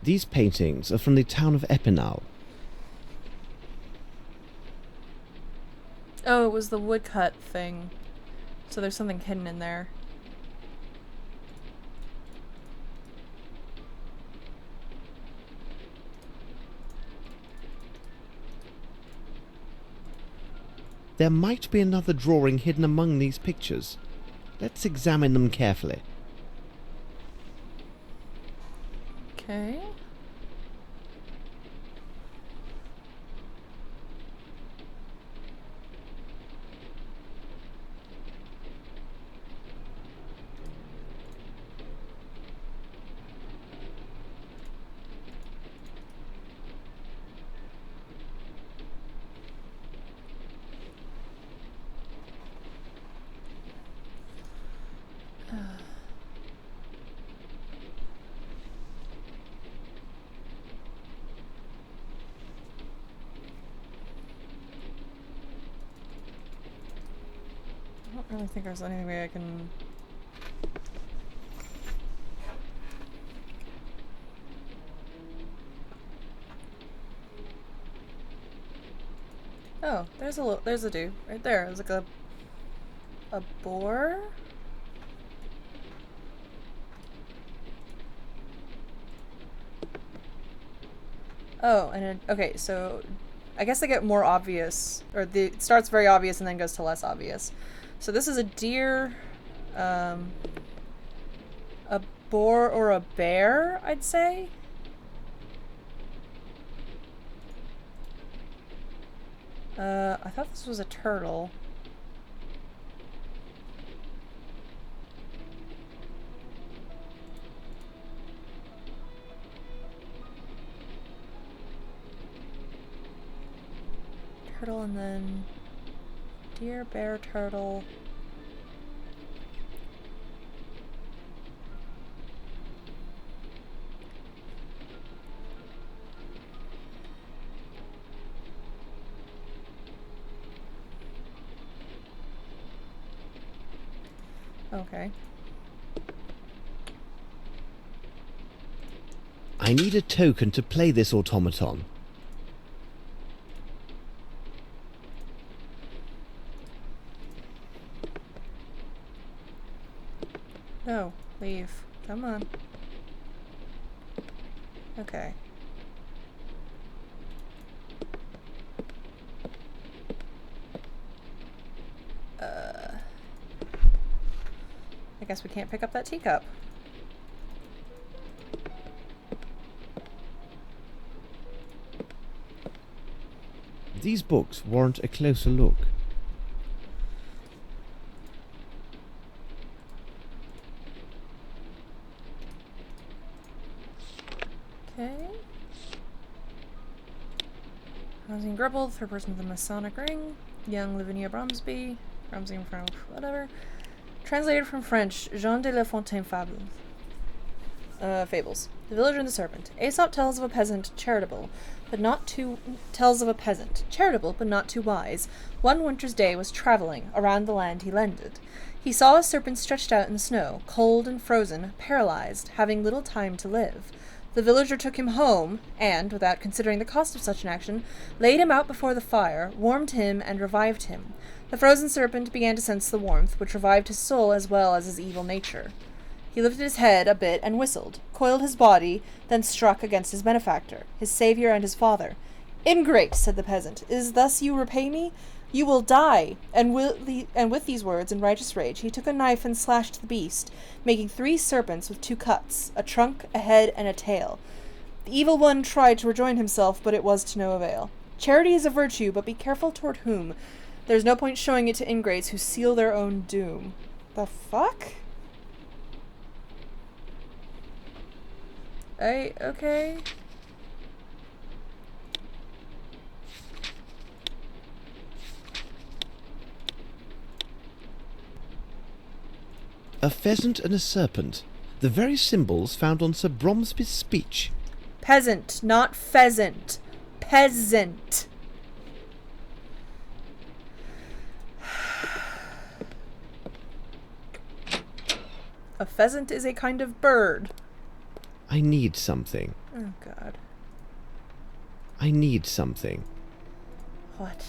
These paintings are from the town of Epinal. Oh, it was the woodcut thing. So there's something hidden in there. There might be another drawing hidden among these pictures. Let's examine them carefully. Okay. I don't really think there's any way I can... Oh, there's a dude right there. It's like a boar. Oh, and okay, so I guess they get more obvious, or it starts very obvious and then goes to less obvious. So this is a deer, a boar or a bear, I'd say. I thought this was a turtle. Turtle and then deer, bear, turtle. Okay. I need a token to play this automaton. No, leave. Come on. Okay. I guess we can't pick up that teacup. These books warrant a closer look. Okay. Housing Gribble, third person with the Masonic ring. Young Lavinia Bromsby. Bromsby in front of whatever. Translated from French, Jean de La Fontaine Fables. Fables. The Villager and the Serpent. Aesop tells of a peasant charitable, but not too wise. One winter's day was travelling around the land he lended. He saw a serpent stretched out in the snow, cold and frozen, paralyzed, having little time to live. The villager took him home, and, without considering the cost of such an action, laid him out before the fire, warmed him, and revived him. The frozen serpent began to sense the warmth, which revived his soul as well as his evil nature. He lifted his head a bit and whistled, coiled his body, then struck against his benefactor, his saviour and his father. "Ingrate," said the peasant, "is thus you repay me? You will die!" And with these words, in righteous rage, he took a knife and slashed the beast, making 3 serpents with 2 cuts, a trunk, a head, and a tail. The evil one tried to rejoin himself, but it was to no avail. Charity is a virtue, but be careful toward whom. There's no point showing it to ingrates who seal their own doom. The fuck? Okay. A pheasant and a serpent. The very symbols found on Sir Bromsby's speech. Peasant, not pheasant. Peasant. A pheasant is a kind of bird. I need something. Oh, God. I need something. What?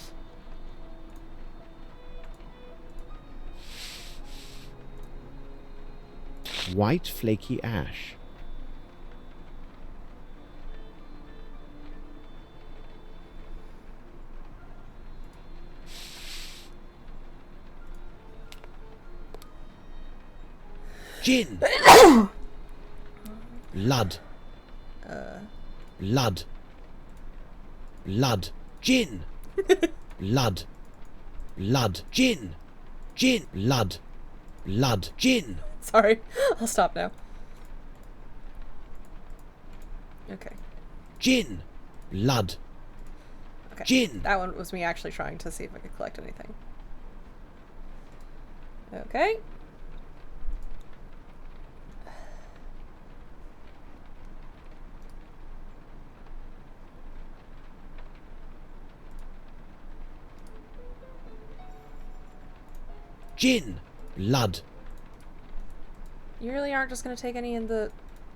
White flaky ash. Gin! Blood. Blood. Blood. Gin! Blood. Blood. Gin! Gin! Blood. Blood. Gin! Sorry, I'll stop now. Okay. Gin! Blood. Okay. Gin! That one was me actually trying to see if I could collect anything. Okay. Gin! Blood. You really aren't just gonna take any in the...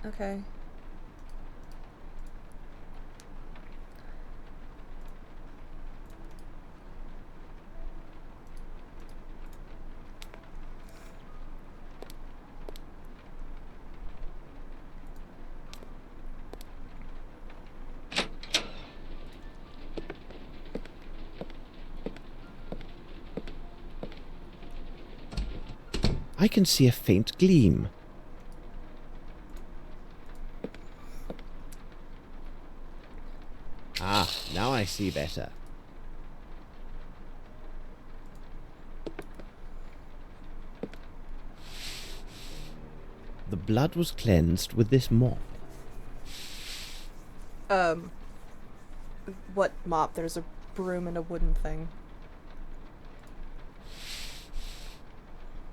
Okay. I can see a faint gleam. Ah, now I see better. The blood was cleansed with this mop. What mop? There's a broom and a wooden thing.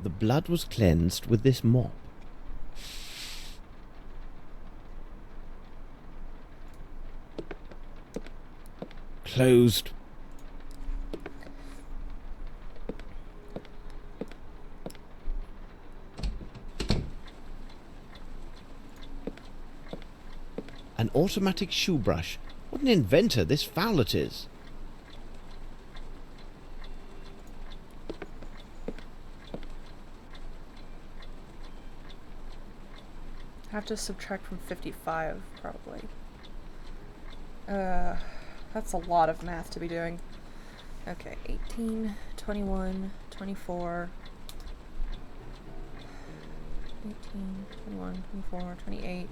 The blood was cleansed with this mop. Closed. An automatic shoe brush. What an inventor this Fowlet is. I have to subtract from 55, probably. That's a lot of math to be doing. Okay, 18, 21, 24... 18, 21, 24, 28...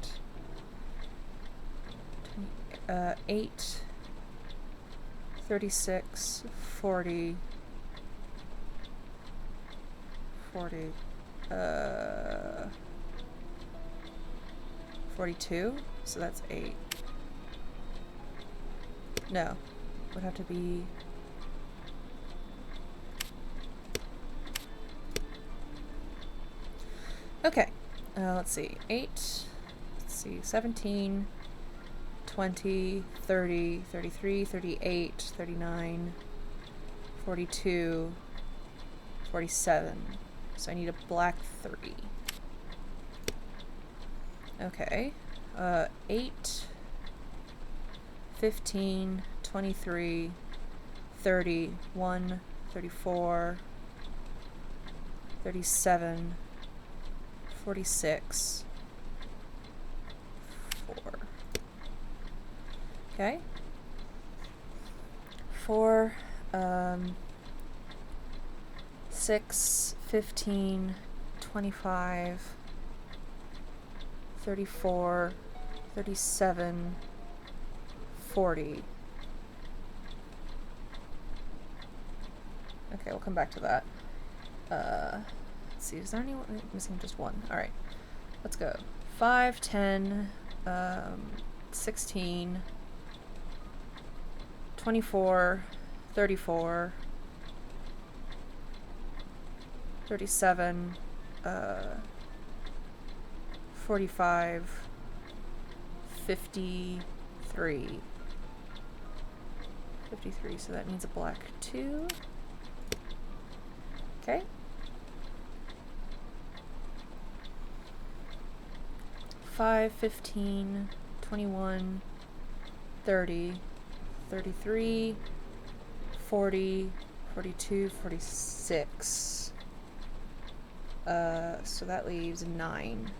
8... 36, 40... 40... 42, so that's 8. No, would have to be... Okay, let's see, 8, let's see, 17, 20, 30, 33, 38, 39, 42, 47, so I need a black 3. Okay, 8, 15, 23, 30, 1, 34, 37, 46, 4. Okay. 4, 6, 15, 25, 34, 37, 40. Okay, we'll come back to that. Let's see, is there anyone missing? Just one. Alright, let's go. 5, 10, 16, 24, 34, 37, 45, 53. 53, so that means a black 2. Okay. 5, 15, 21, 30, 33, 40, 42, 46. So that leaves 9.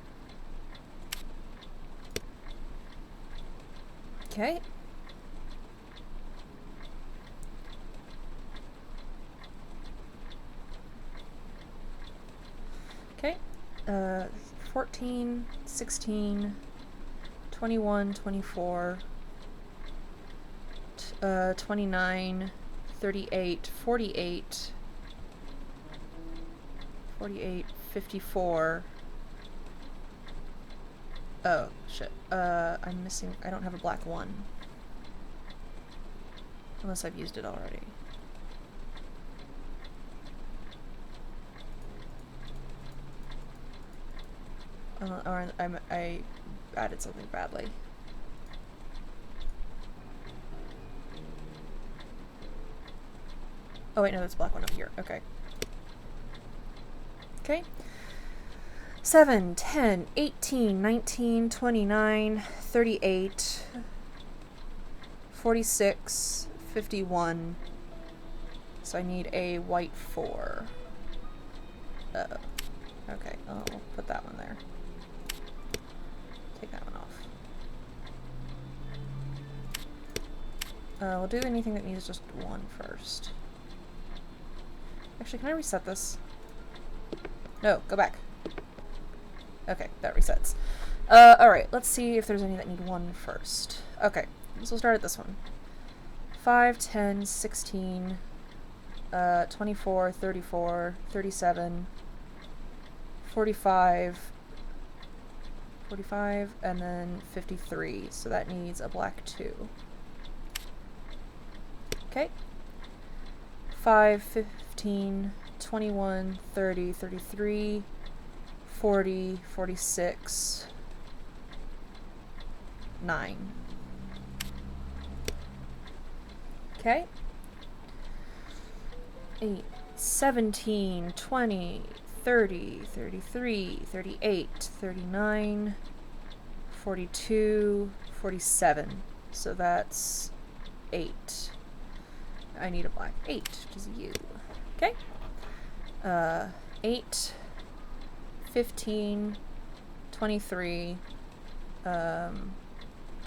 Okay. Okay. 14, 16, 21, 24, 29, 38, 48, 48, 54. Oh, shit. I'm missing... I don't have a black 1. Unless I've used it already. Or I added something badly. Oh wait, no, that's black one up here. Okay. Okay. 7, 10, 18, 19, 29, 38, 46, 51. So I need a white 4. Okay, I'll put that one there. Take that one off. We'll do anything that needs just 1 first. Actually, can I reset this? No, go back. Okay, that resets. Alright, let's see if there's any that need 1 first. Okay, so we'll start at this one. 5, 10, 16, 24, 34, 37, 45, 45, and then 53. So that needs a black 2. Okay. 5, 15, 21, 30, 33, 40, 46, 9. Okay. 8, 17, 20, 30, 33, 38, 39, 42, 47. So that's 8. I need a black 8, which is you. Okay. 8, 15, 23,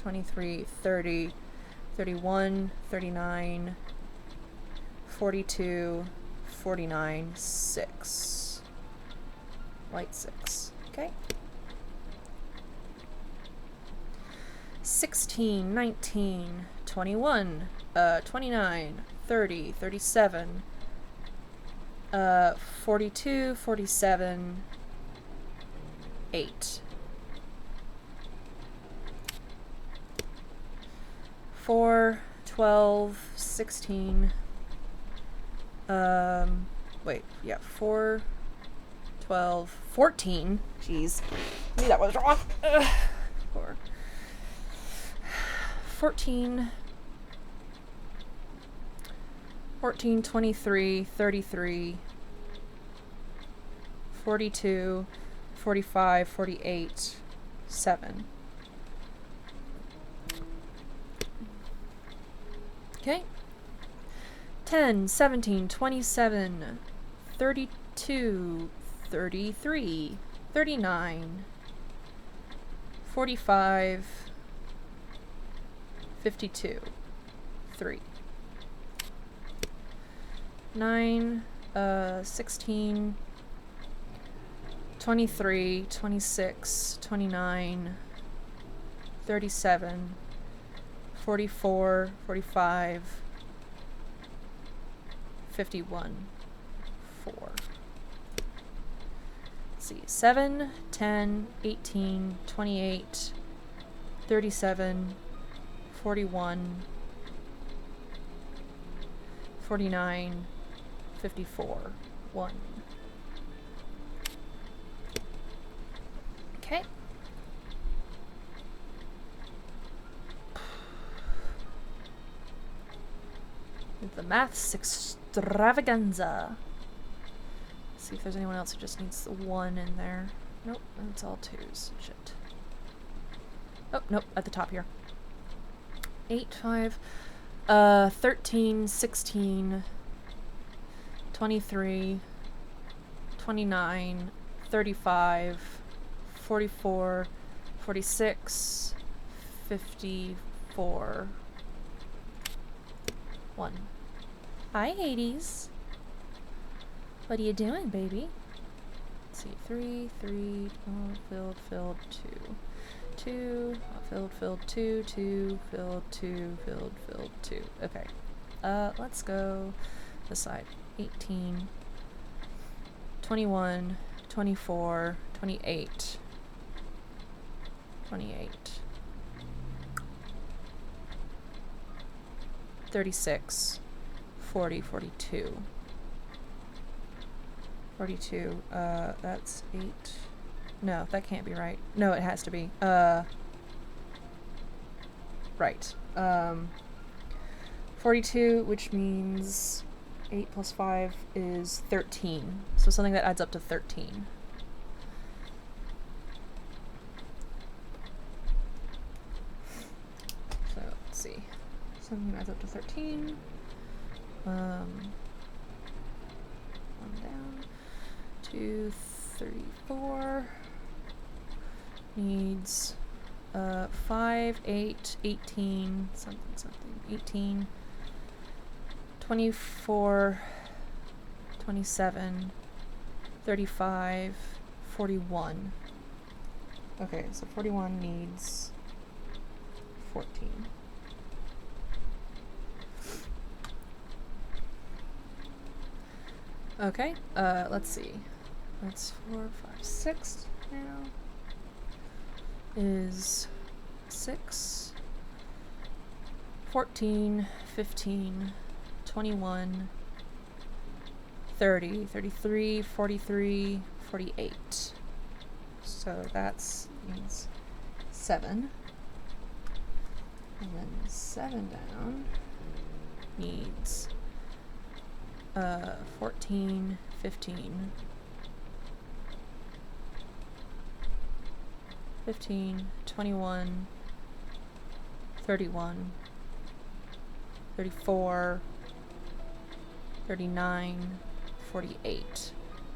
23, 30, 31, 39, 42, 49, 6. White 6. Okay. 16, 19, 21, 29, 30, 37, 42, 47, 8. 4, 12, 16, wait, yeah, 4, 12, 14, jeez, maybe that was wrong, 4, 14, 14, 23, 33, 42, 45, 48, 7. Okay. 10, 17, 27, 32, 33, 39, 45, 52, 3. 9, 16, 23, 26, 29, 37, 44, 45, 51, 4. Let's see, 7, 10, 18, 28, 37, 41, 49, 54, 1. Okay. The maths extravaganza. Let's see if there's anyone else who just needs the 1 in there. Nope, that's all 2s. Shit. Oh, nope, at the top here. 8, 5, 13, 16, 23, 29, 35, 44, 46, 54, 1. Hi, Hades. What are you doing, baby? Let's see, 3, 3, filled, 2. 2, filled, 2, 2, filled, 2, filled, 2. Okay. Let's go this side. 18, 21, 24, 28, 28, 36, 40, 42. 42, that's 8. No, that can't be right. No, it has to be. Right. 42, which means 8 plus 5 is 13. So something that adds up to 13. So, let's see. Something that adds up to 13. One down. 2, 3, 4. Needs 5, 8, 18, something, 18, 24, 27, 35, 41. Okay, so 41 needs 14. Okay, let's see. That's 4, 5, 6 now. Is 6, 14, 15, 21, 30, 33, 43, 48. So that's means 7. And then 7 down needs 14, 15, 15, 21, 31, 34, 39, 48.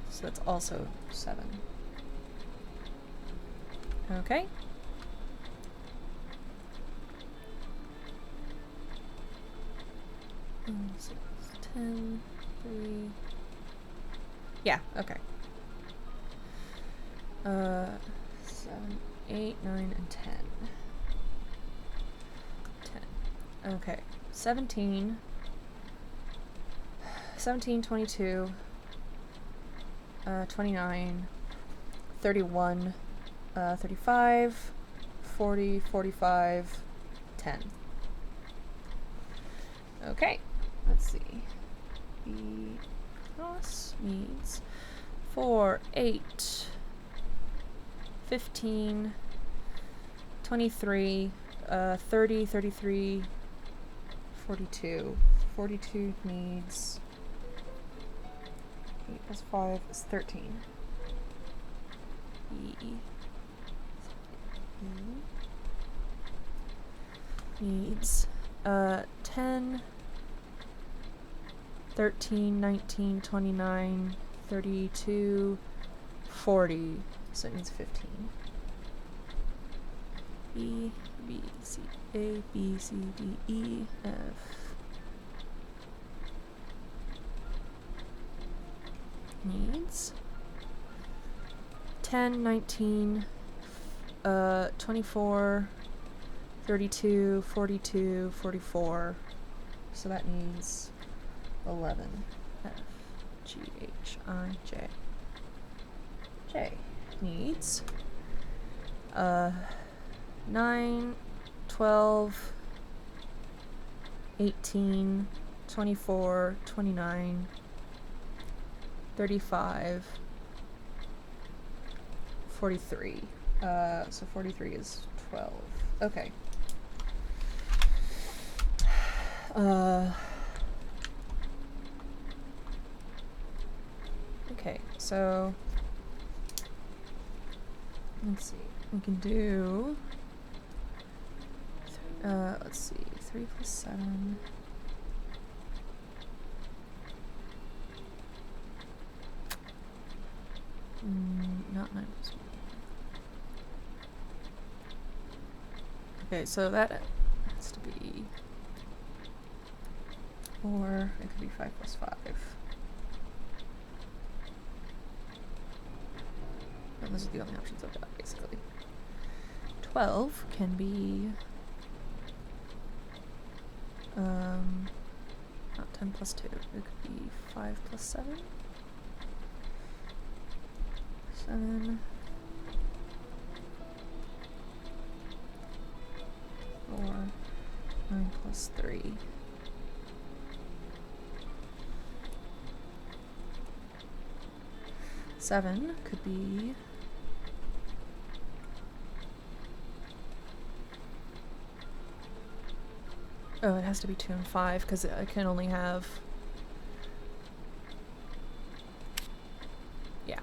So that's also 7. Okay. So it's 10, 3. Yeah, okay. 7, 8, 9, and 10. 10. Okay. 17, 22, 29, 31, 35, 40, 45, 10. Okay. Let's see. The cross needs 4, 8, 15, 23, 30, 33, 42. 42 needs 8 plus 5 is 13. Needs 10, 13, 19, 29, 32, 40. So it needs 15. B, C, A, B, C, D, E, F. Needs 10, 19, 24, 32, 42, 44. So that needs 11. F, G, H, I, J. J needs 9, 12, 18, 24, 29, 35, 43. So 43 is 12. Okay. Okay, so let's see. We can do Let's see. 3 plus 7. Not 9 plus 1. Okay, so that has to be 4. It could be 5 plus 5. And those are the only options I've got, basically. 12 can be not 10 plus 2. It could be 5 plus 7. 7. 4. 9 plus 3. Seven could be oh, it has to be 2 and 5 because I can only have yeah.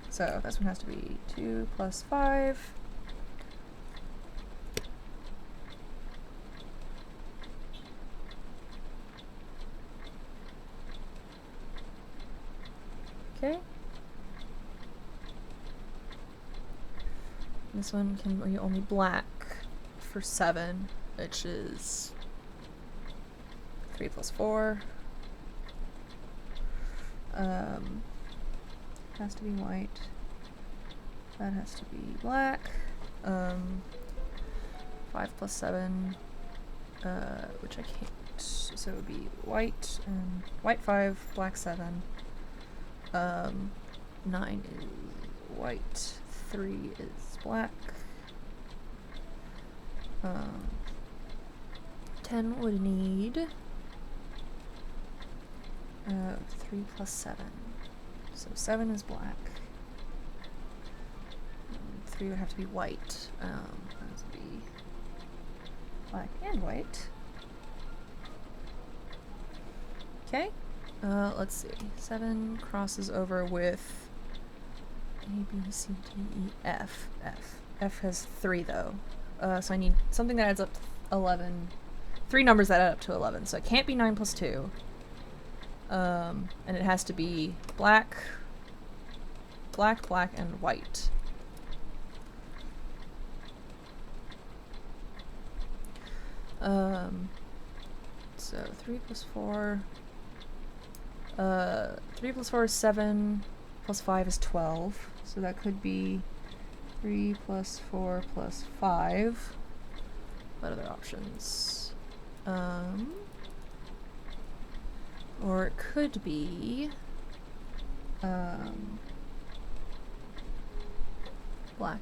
So this one has to be 2 plus 5. Okay. This one can be only black for 7, which is 3 plus 4. Has to be white. That has to be black. 5 plus 7, which I can't. So it would be white and white 5, black 7. 9 is white. 3 is black. 10 would need 3 plus 7. So 7 is black. 3 would have to be white. That would be black and white. Okay. Let's see. 7 crosses over with A, B, C, D, E, F. F has 3 though. So I need something that adds up to 11. 3 numbers that add up to 11. So it can't be 9 plus 2. And it has to be black, and white. So 3 plus 4. 3 plus 4 is 7. Plus 5 is 12. So that could be 3 plus 4 plus 5. What other options? Or it could be black, and white.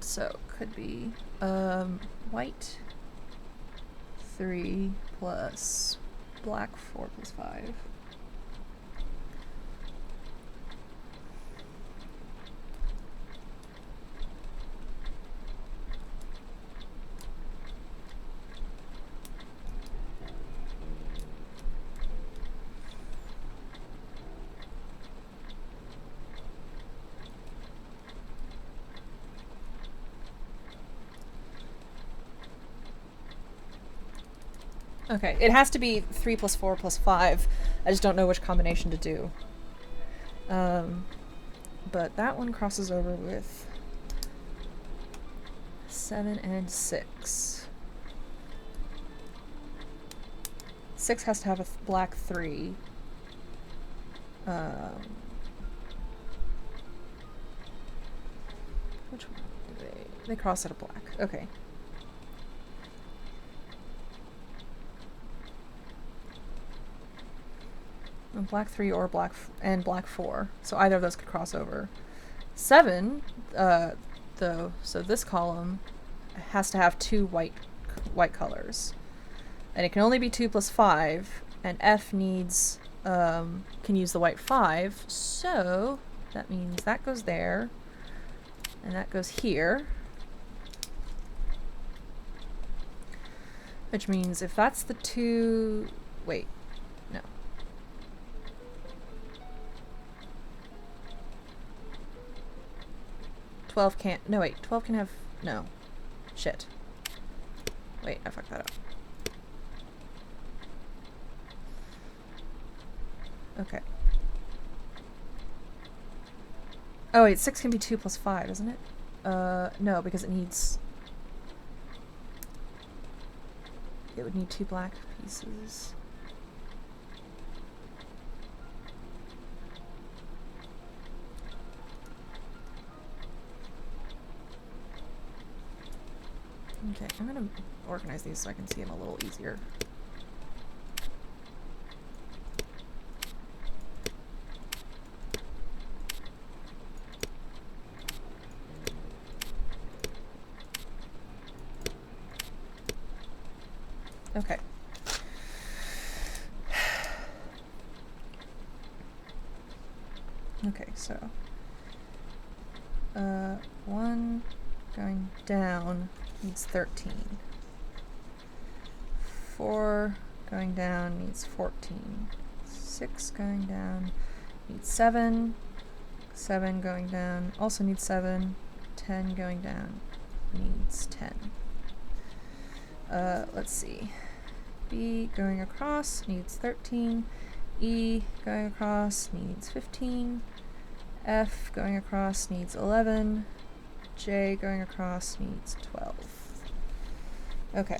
So it could be white 3 plus black 4 plus 5. Okay, it has to be 3 plus 4 plus 5. I just don't know which combination to do. But that one crosses over with 7 and 6. 6 has to have a black 3. Which one do they cross at a black. Okay. Black 3 or black black 4. So either of those could cross over. 7, though, so this column has to have 2 white colors. And it can only be 2 plus 5, and F needs, can use the white 5, so that means that goes there, and that goes here. Which means if that's the 2, wait, no. No, wait, 12 can have, no. Shit. Wait, I fucked that up. Okay. Oh wait, 6 can be 2 plus 5, isn't it? No, because it needs... It would need 2 black pieces. Okay, I'm gonna organize these so I can see them a little easier. Okay. Okay, so 1 going down needs 13. 4 going down needs 14. 6 going down needs 7. 7 going down also needs 7. 10 going down needs 10. Let's see. B going across needs 13. E going across needs 15. F going across needs 11. J going across needs 12. Okay.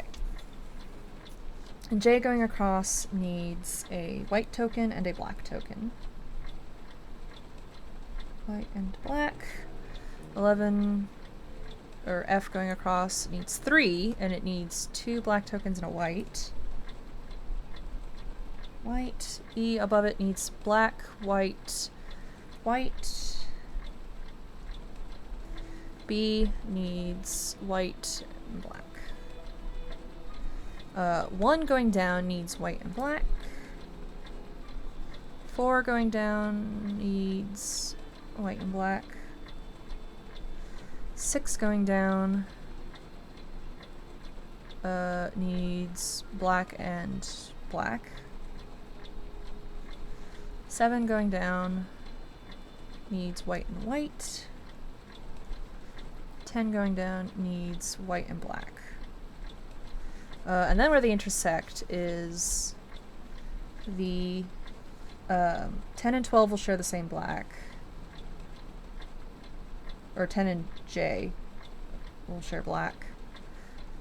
And J going across needs a white token and a black token. White and black. 11, or F going across needs 3, and it needs 2 black tokens and a white. White. E above it needs black, white, white. B needs white and black. 1 going down needs white and black. 4 going down needs white and black. 6 going down needs black and black. 7 going down needs white and white. 10 going down needs white and black. And then where they intersect is the 10 and 12 will share the same black. Or 10 and J will share black.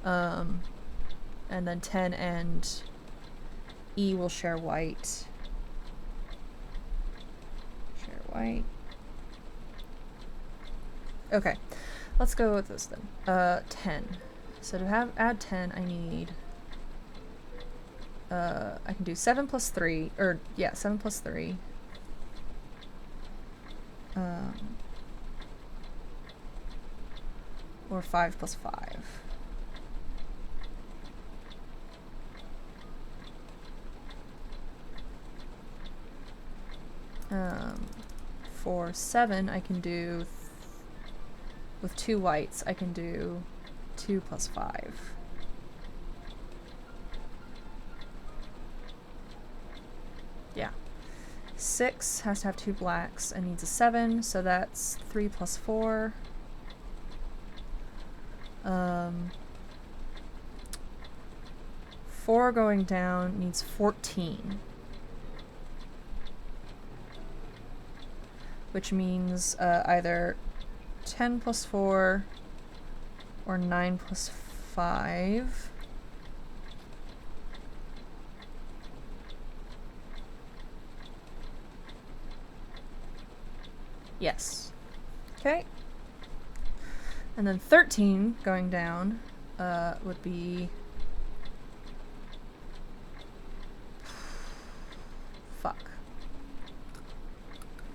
And then 10 and E will share white. Share white. Okay, let's go with this then. 10. So to add 10, I need... I can do 7 plus 3, or yeah, 7 plus 3. Or 5 plus 5. For 7, I can do, with 2 whites, I can do 2 plus 5. Yeah. 6 has to have 2 blacks and needs a 7, so that's 3 plus 4. 4 going down needs 14. Which means either 10 plus 4 or 9 plus 5. Yes. Okay. And then 13 going down would be... Fuck.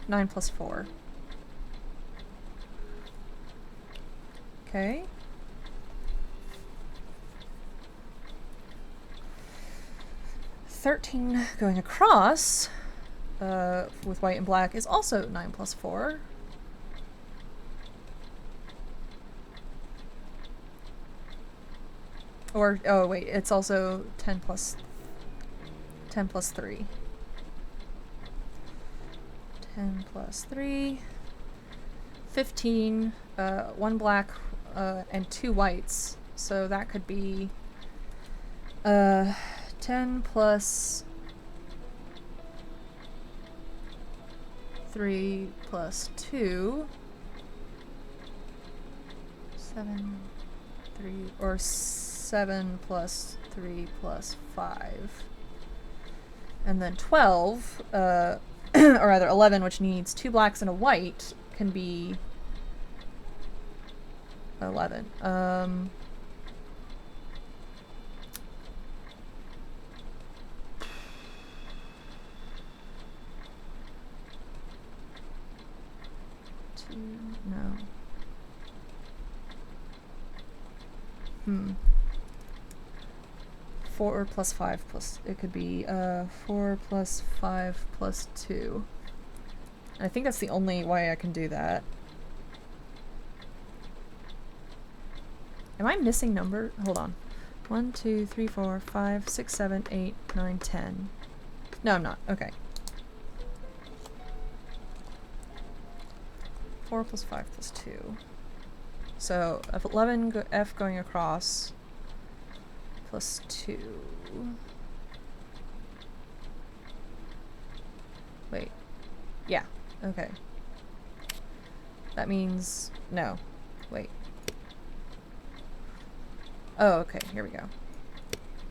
9 plus 4. Okay. $13 going across with white and black is also 9 plus 4. Or, oh wait, it's also 10 plus 3. 10 plus 3. 15, 1 black and 2 whites. So that could be 10 plus 3 plus 2. 7, 3, or 7 plus 3 plus 5. And then 12, or rather 11, which needs 2 blacks and a white, can be 11. No. 4 plus 5 plus... It could be 4 plus 5 plus 2. I think that's the only way I can do that. Am I missing number? Hold on. 1, 2, 3, 4, 5, 6, 7, 8, 9, 10. No, I'm not. Okay. 4 plus 5 plus 2. So, F11, F going across, plus 2. Wait. Yeah. Okay. That means... No. Wait. Oh, okay. Here we go.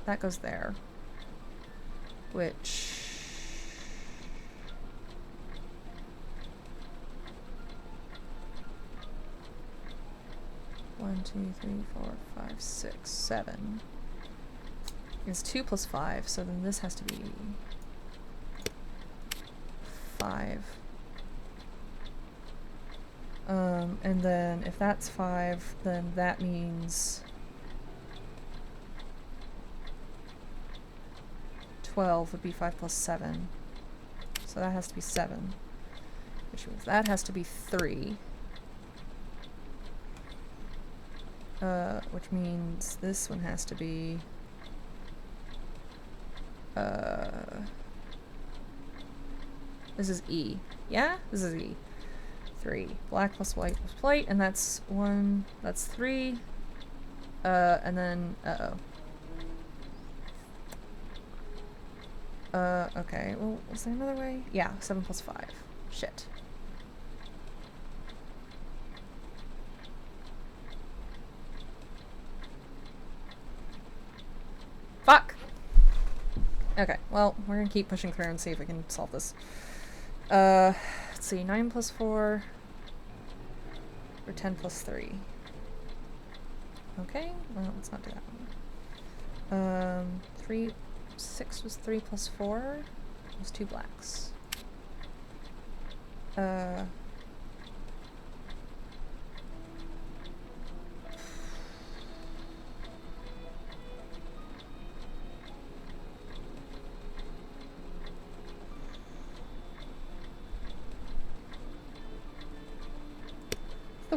That goes there. Which... 1, 2, 3, 4, 5, 6, 7. It's 2 plus 5, so then this has to be 5. And then if that's 5, then that means 12 would be 5 plus 7. So that has to be 7. Which means that has to be 3. Which means this one has to be... This is E. Yeah? This is E. 3. Black plus white plus white, and that's 1, that's 3. And then, okay, well, is there another way? Yeah, 7 plus 5. Shit. Fuck! Okay, well, we're gonna keep pushing through and see if we can solve this. Let's see, 9 plus 4, or 10 plus 3. Okay, well, let's not do that one. 6 was 3 plus 4, it was 2 blacks. The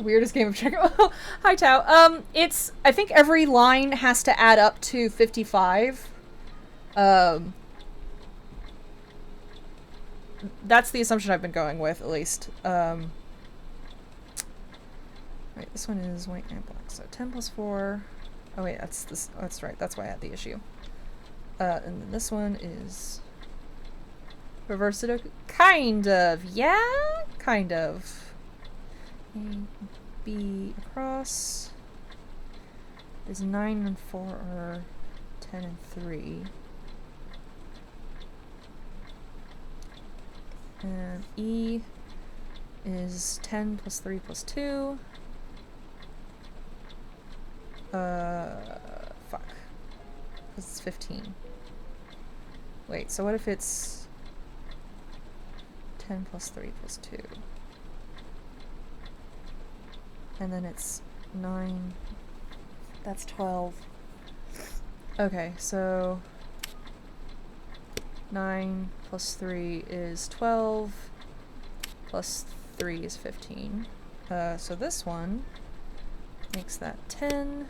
weirdest game of checker. Hi, Tao. It's, I think every line has to add up to 55. That's the assumption I've been going with, at least. Wait, this one is white and black. So 10 plus 4. Oh wait, that's this. Oh, that's right. That's why I had the issue. And then this one is reverse Sudoku. Kind of. Yeah? Kind of. A, B across is 9 and 4 or 10 and 3. And E is 10 plus 3 plus 2. Fuck. Because it's 15. Wait, so what if it's 10 plus 3 plus 2? And then it's 9. That's 12. Okay, so 9 plus 3 is 12. Plus 3 is 15. So this one makes that 10.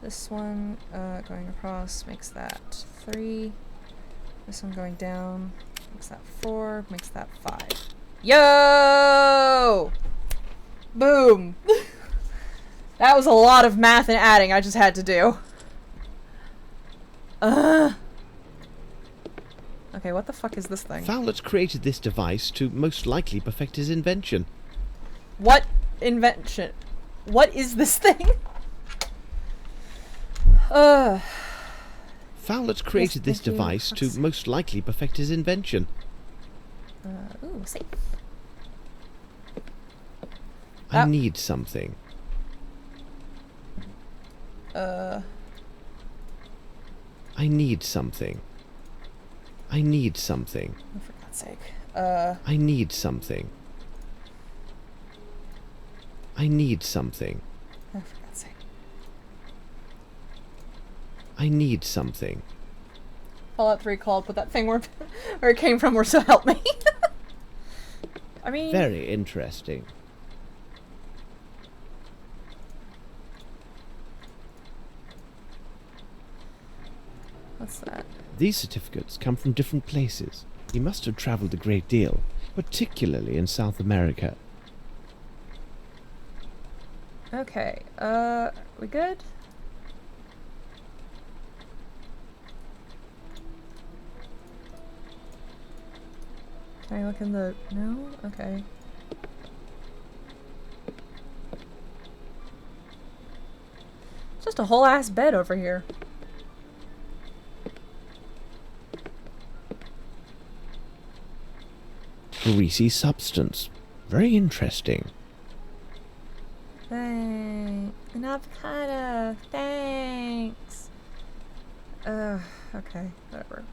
This one going across makes that 3. This one going down makes that 4. Makes that 5. Yo! Boom! That was a lot of math and adding I just had to do. Okay, what the fuck is this thing? Fowlett created this device to most likely perfect his invention. What invention? What is this thing? Fowlett created this device to most likely perfect his invention. Ooh, safe. I need something. I need something. I need something. Oh, for God's sake. I need something. I need something. Oh, for God's sake. I need something. Fallout 3 called, but that thing where it came from, or so help me. I mean... Very interesting. What's that? These certificates come from different places. He must have travelled a great deal, particularly in South America. Okay, we good? Can I look in the... No? Okay. It's just a whole ass bed over here. Greasy substance. Very interesting. Thanks. An avocado. Thanks. Okay, whatever.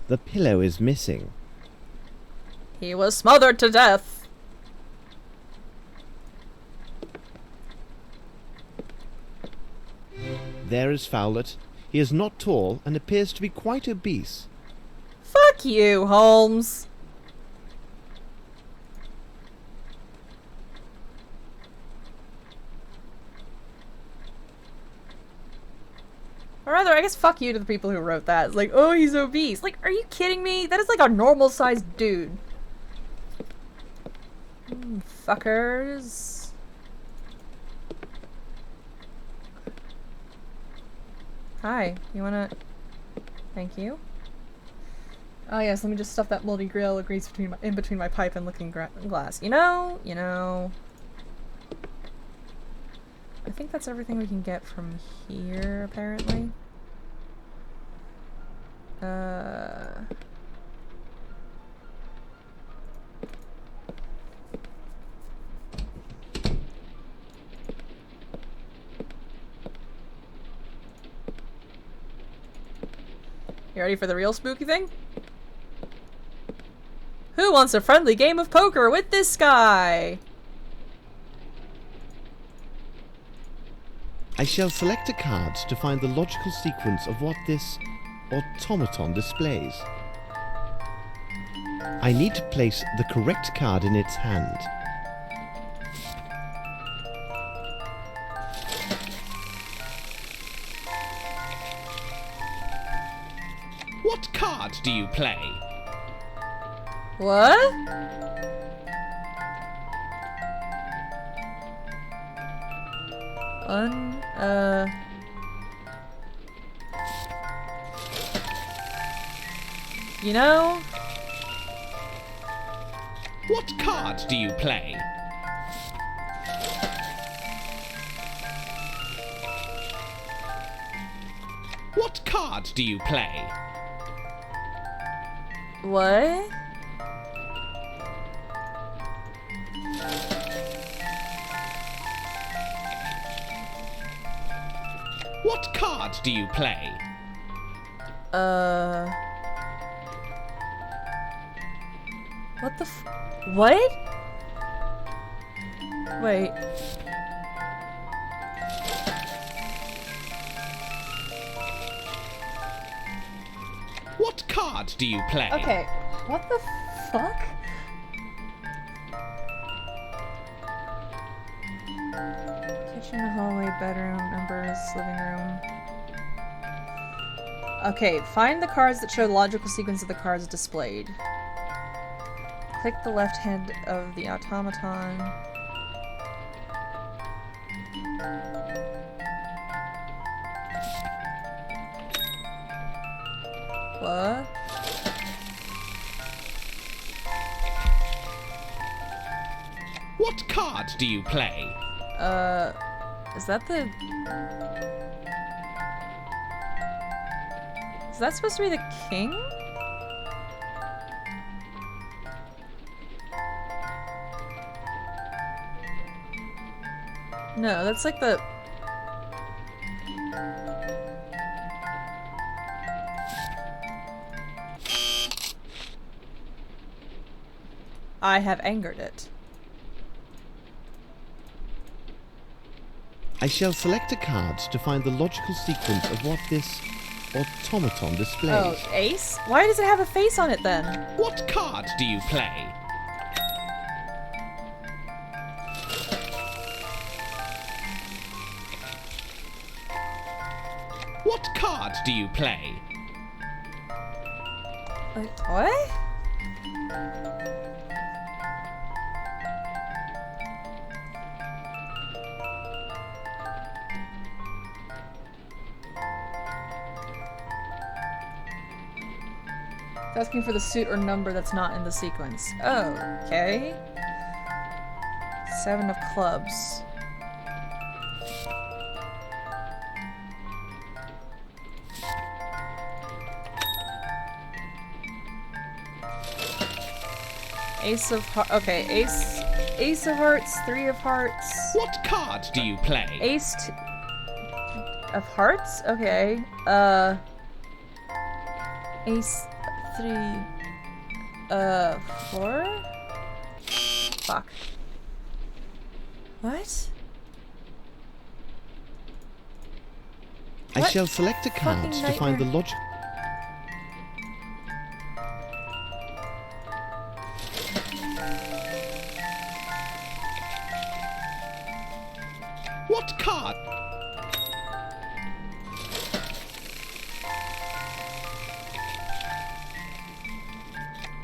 The pillow is missing. He was smothered to death. There is Fowlett. He is not tall and appears to be quite obese. Fuck you, Holmes. Or rather, I guess fuck you to the people who wrote that. It's like, oh, he's obese. Like, are you kidding me? That is like a normal-sized dude. Fuckers. Hi, you wanna... Thank you. Oh yes, let me just stuff that moldy grill in between my pipe and looking glass. You know. I think that's everything we can get from here, apparently. You ready for the real spooky thing? Who wants a friendly game of poker with this guy? I shall select a card to find the logical sequence of what this automaton displays. I need to place the correct card in its hand. What card do you play? What? You know? What card do you play? What card do you play? What? What card do you play? What the what? Wait. What card do you play? Okay, what the fuck? Kitchen, hallway, bedroom, numbers, living room. Okay, find the cards that show the logical sequence of the cards displayed. Click the left hand of the automaton. What? What card do you play? Is that the... Is that supposed to be the king? No, that's like the... I have angered it. I shall select a card to find the logical sequence of what this automaton displays. Oh, ace? Why does it have a face on it then? What card do you play? What card do you play? Wait, what? It's asking for the suit or number that's not in the sequence. Oh, okay. 7 of clubs. Ace of hearts. Okay, ace of hearts, 3 of hearts. What card do you play? Ace of hearts? Okay. Ace 3. 4? Fuck. What? I shall select a card to find the logic. What card?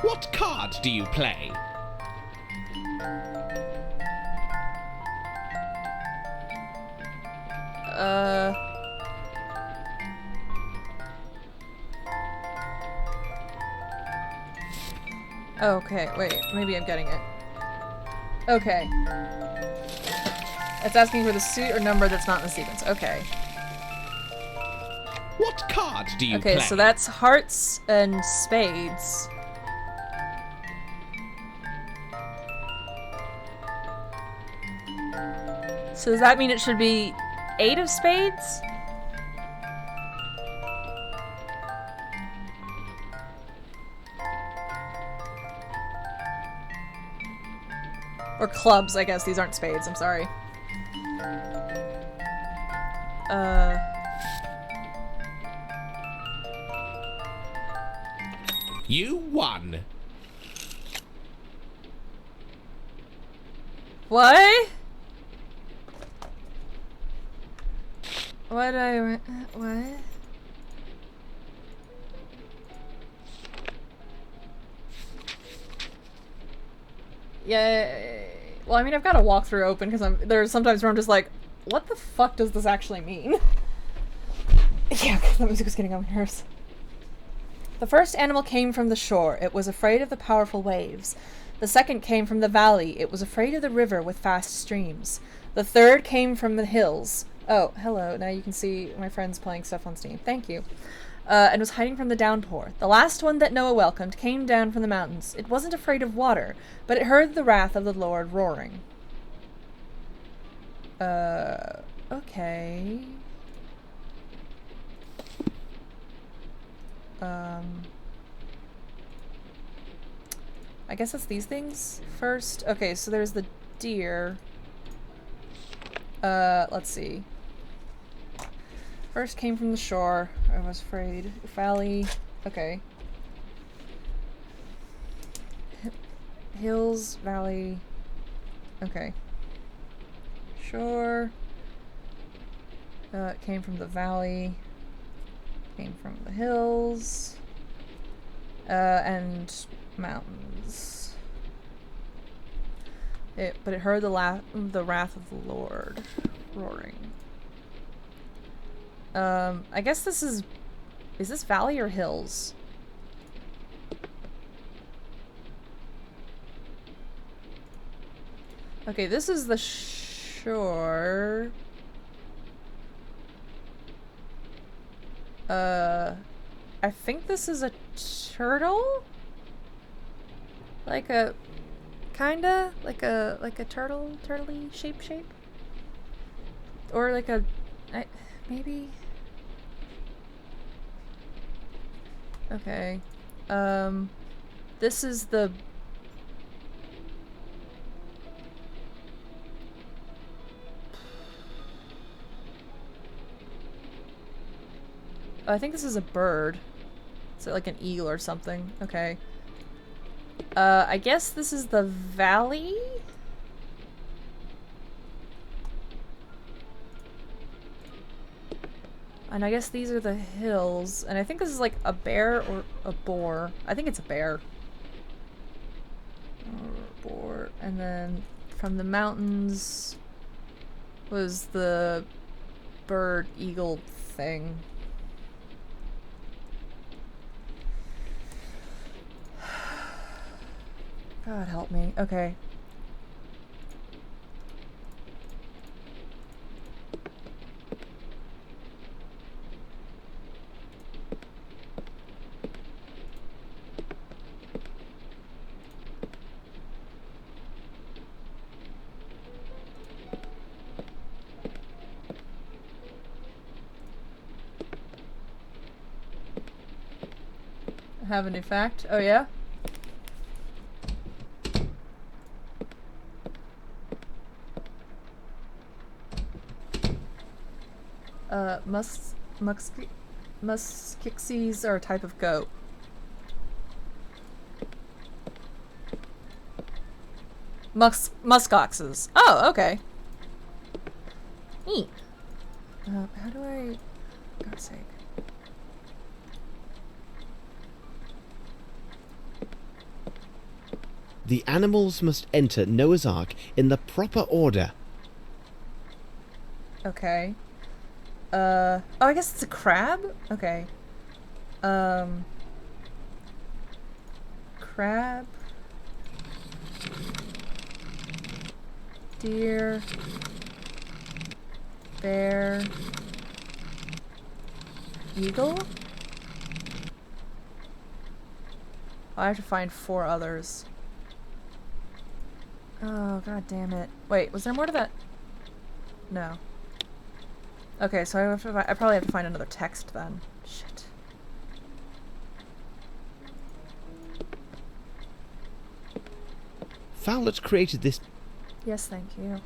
What card do you play? Okay, wait, maybe I'm getting it. Okay. It's asking for the suit or number that's not in the sequence. Okay. What card do you play? Okay, so that's hearts and spades. So does that mean it should be 8 of spades? Or clubs, I guess. These aren't spades, I'm sorry. You won. What? What what? Yeah, well, I mean, I've got a walkthrough open because there's sometimes where I'm just like, what the fuck does this actually mean? Yeah, that music was getting on my nerves. The first animal came from the shore. It was afraid of the powerful waves. The second came from the valley. It was afraid of the river with fast streams. The third came from the hills. Oh, hello. Now you can see my friends playing stuff on Steam. Thank you. And was hiding from the downpour. The last one that Noah welcomed came down from the mountains. It wasn't afraid of water, but it heard the wrath of the Lord roaring. Okay. I guess it's these things first. Okay, so there's the deer. Let's see. First came from the shore. I was afraid. Valley. Okay. Hills, valley. Okay. Shore. It came from the valley. Came from the hills. And mountains. But it heard the wrath of the Lord roaring. I guess this is this valley or hills? Okay, this is the shore. I think this is a turtle? Like a... Kinda? Like a turtley shape? Or like a... maybe? Okay. This is the... I think this is a bird. Is it like an eagle or something? Okay. I guess this is the valley? And I guess these are the hills. And I think this is like a bear or a boar. I think it's a bear. Or a boar. And then from the mountains was the bird eagle thing. God help me. Okay. I have a new fact. Oh yeah? Muskixies are a type of goat. Muskoxes. Oh, okay. Neat. How do I... For God's sake. The animals must enter Noah's Ark in the proper order. Okay. Oh, I guess it's a crab? Okay. Crab. Deer. Bear. Eagle? I have to find 4 others. Oh, god damn it. Wait, was there more to that? No. Okay, so I probably have to find another text then. Shit. Fowlett created this... Yes, thank you.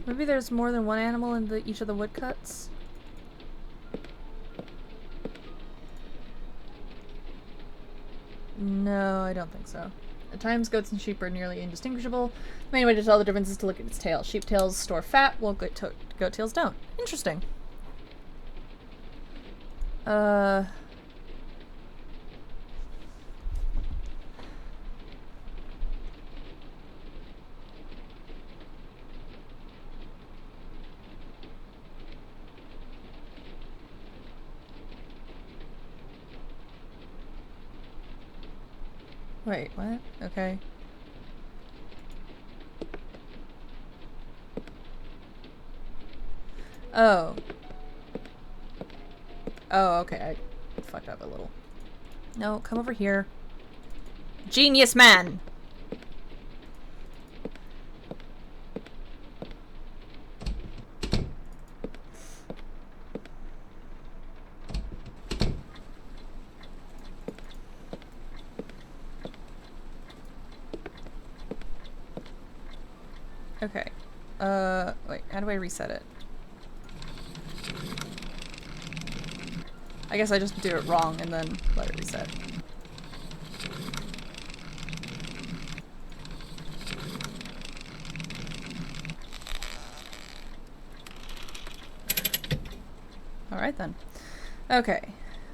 Maybe there's more than one animal in each of the woodcuts? No, I don't think so. At times, goats and sheep are nearly indistinguishable. The main way to tell the difference is to look at its tail. Sheep tails store fat, while goat tails don't. Interesting. Wait, what? Okay. Oh. Oh, okay. I fucked up a little. No, come over here. Genius man! Okay. Wait, how do I reset it? I guess I just do it wrong and then let it reset. Alright then. Okay.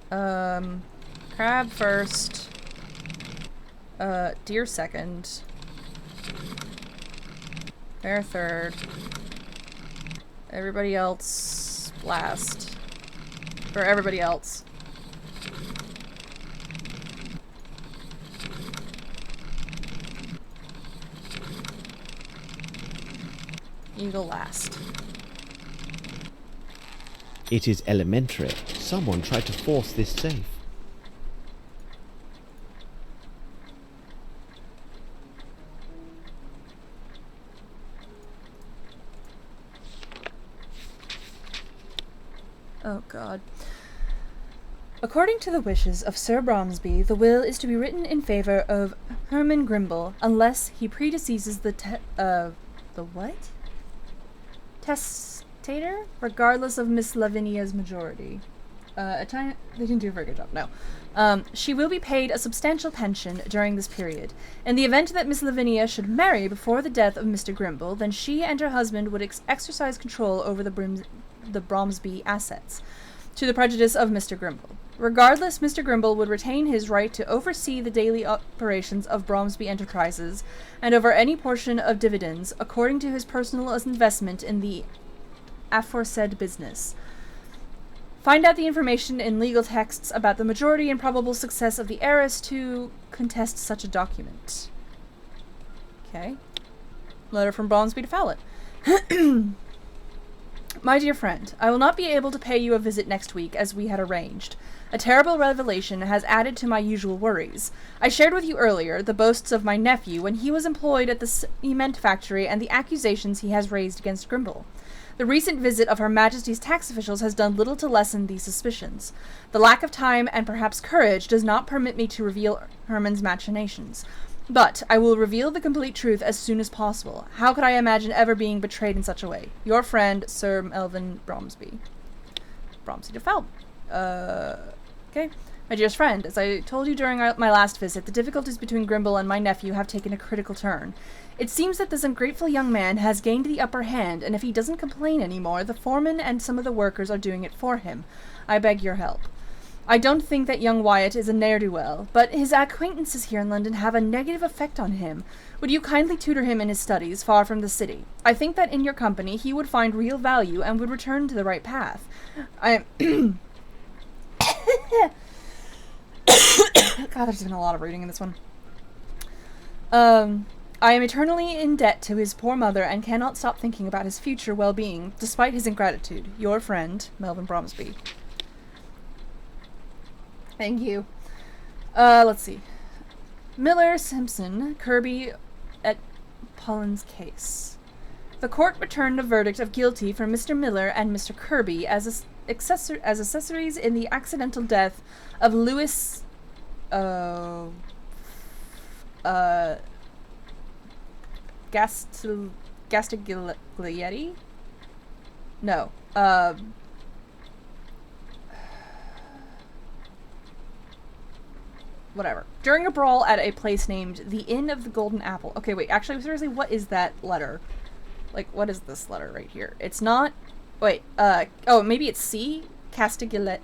Crab first. Deer second. Bear third. Everybody else last. Or everybody else. Eagle last. It is elementary. Someone tried to force this safe. Oh god. According to the wishes of Sir Bromsby, the will is to be written in favor of Herman Grimble unless he predeceases the what? Testator? Regardless of Miss Lavinia's majority. They didn't do a very good job, no. She will be paid a substantial pension during this period. In the event that Miss Lavinia should marry before the death of Mr. Grimble, then she and her husband would exercise control over the Bromsby assets, to the prejudice of Mr. Grimble. Regardless, Mr. Grimble would retain his right to oversee the daily operations of Bromsby Enterprises, and over any portion of dividends, according to his personal investment in the aforesaid business. Find out the information in legal texts about the majority and probable success of the heiress to contest such a document. Okay. Letter from Bromsby to Fowlett. My dear friend, I will not be able to pay you a visit next week as we had arranged. A terrible revelation has added to my usual worries. I shared with you earlier the boasts of my nephew when he was employed at the cement factory and the accusations he has raised against Grimble. The recent visit of Her Majesty's tax officials has done little to lessen these suspicions. The lack of time and perhaps courage does not permit me to reveal Herman's machinations. But I will reveal the complete truth as soon as possible. How could I imagine ever being betrayed in such a way? Your friend, Sir Melvin Bromsby. Bromsby to Fowl. Okay. My dearest friend, as I told you during my last visit, the difficulties between Grimble and my nephew have taken a critical turn. It seems that this ungrateful young man has gained the upper hand, and if he doesn't complain anymore, the foreman and some of the workers are doing it for him. I beg your help. I don't think that young Wyatt is a ne'er-do-well, but his acquaintances here in London have a negative effect on him. Would you kindly tutor him in his studies, far from the city? I think that in your company he would find real value and would return to the right path. God, there's been a lot of reading in this one. I am eternally in debt to his poor mother and cannot stop thinking about his future well-being, despite his ingratitude. Your friend, Melvin Bromsby. Thank you. Let's see. Miller, Simpson, Kirby et Pollen's case. The court returned a verdict of guilty for Mr. Miller and Mr. Kirby as accessories in the accidental death of Louis Gastiglietti? No. Whatever. During a brawl at a place named the Inn of the Golden Apple. Okay, wait, actually, seriously, what is that letter? Like, what is this letter right here? It's not... Wait, oh, maybe it's C? Castiglietti,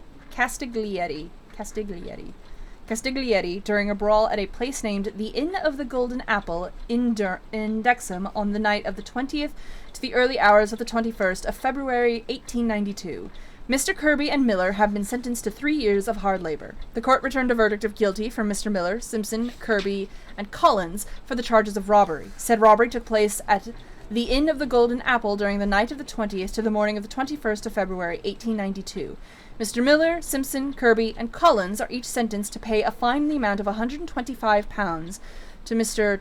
during a brawl at a place named the Inn of the Golden Apple in Dexham on the night of the 20th to the early hours of the 21st of February 1892. Mr. Kirby and Miller have been sentenced to 3 years of hard labor. The court returned a verdict of guilty for Mr. Miller, Simpson, Kirby, and Collins for the charges of robbery. Said robbery took place at the Inn of the Golden Apple during the night of the 20th to the morning of the 21st of February, 1892. Mr. Miller, Simpson, Kirby, and Collins are each sentenced to pay a fine in the amount of £125 to Mr.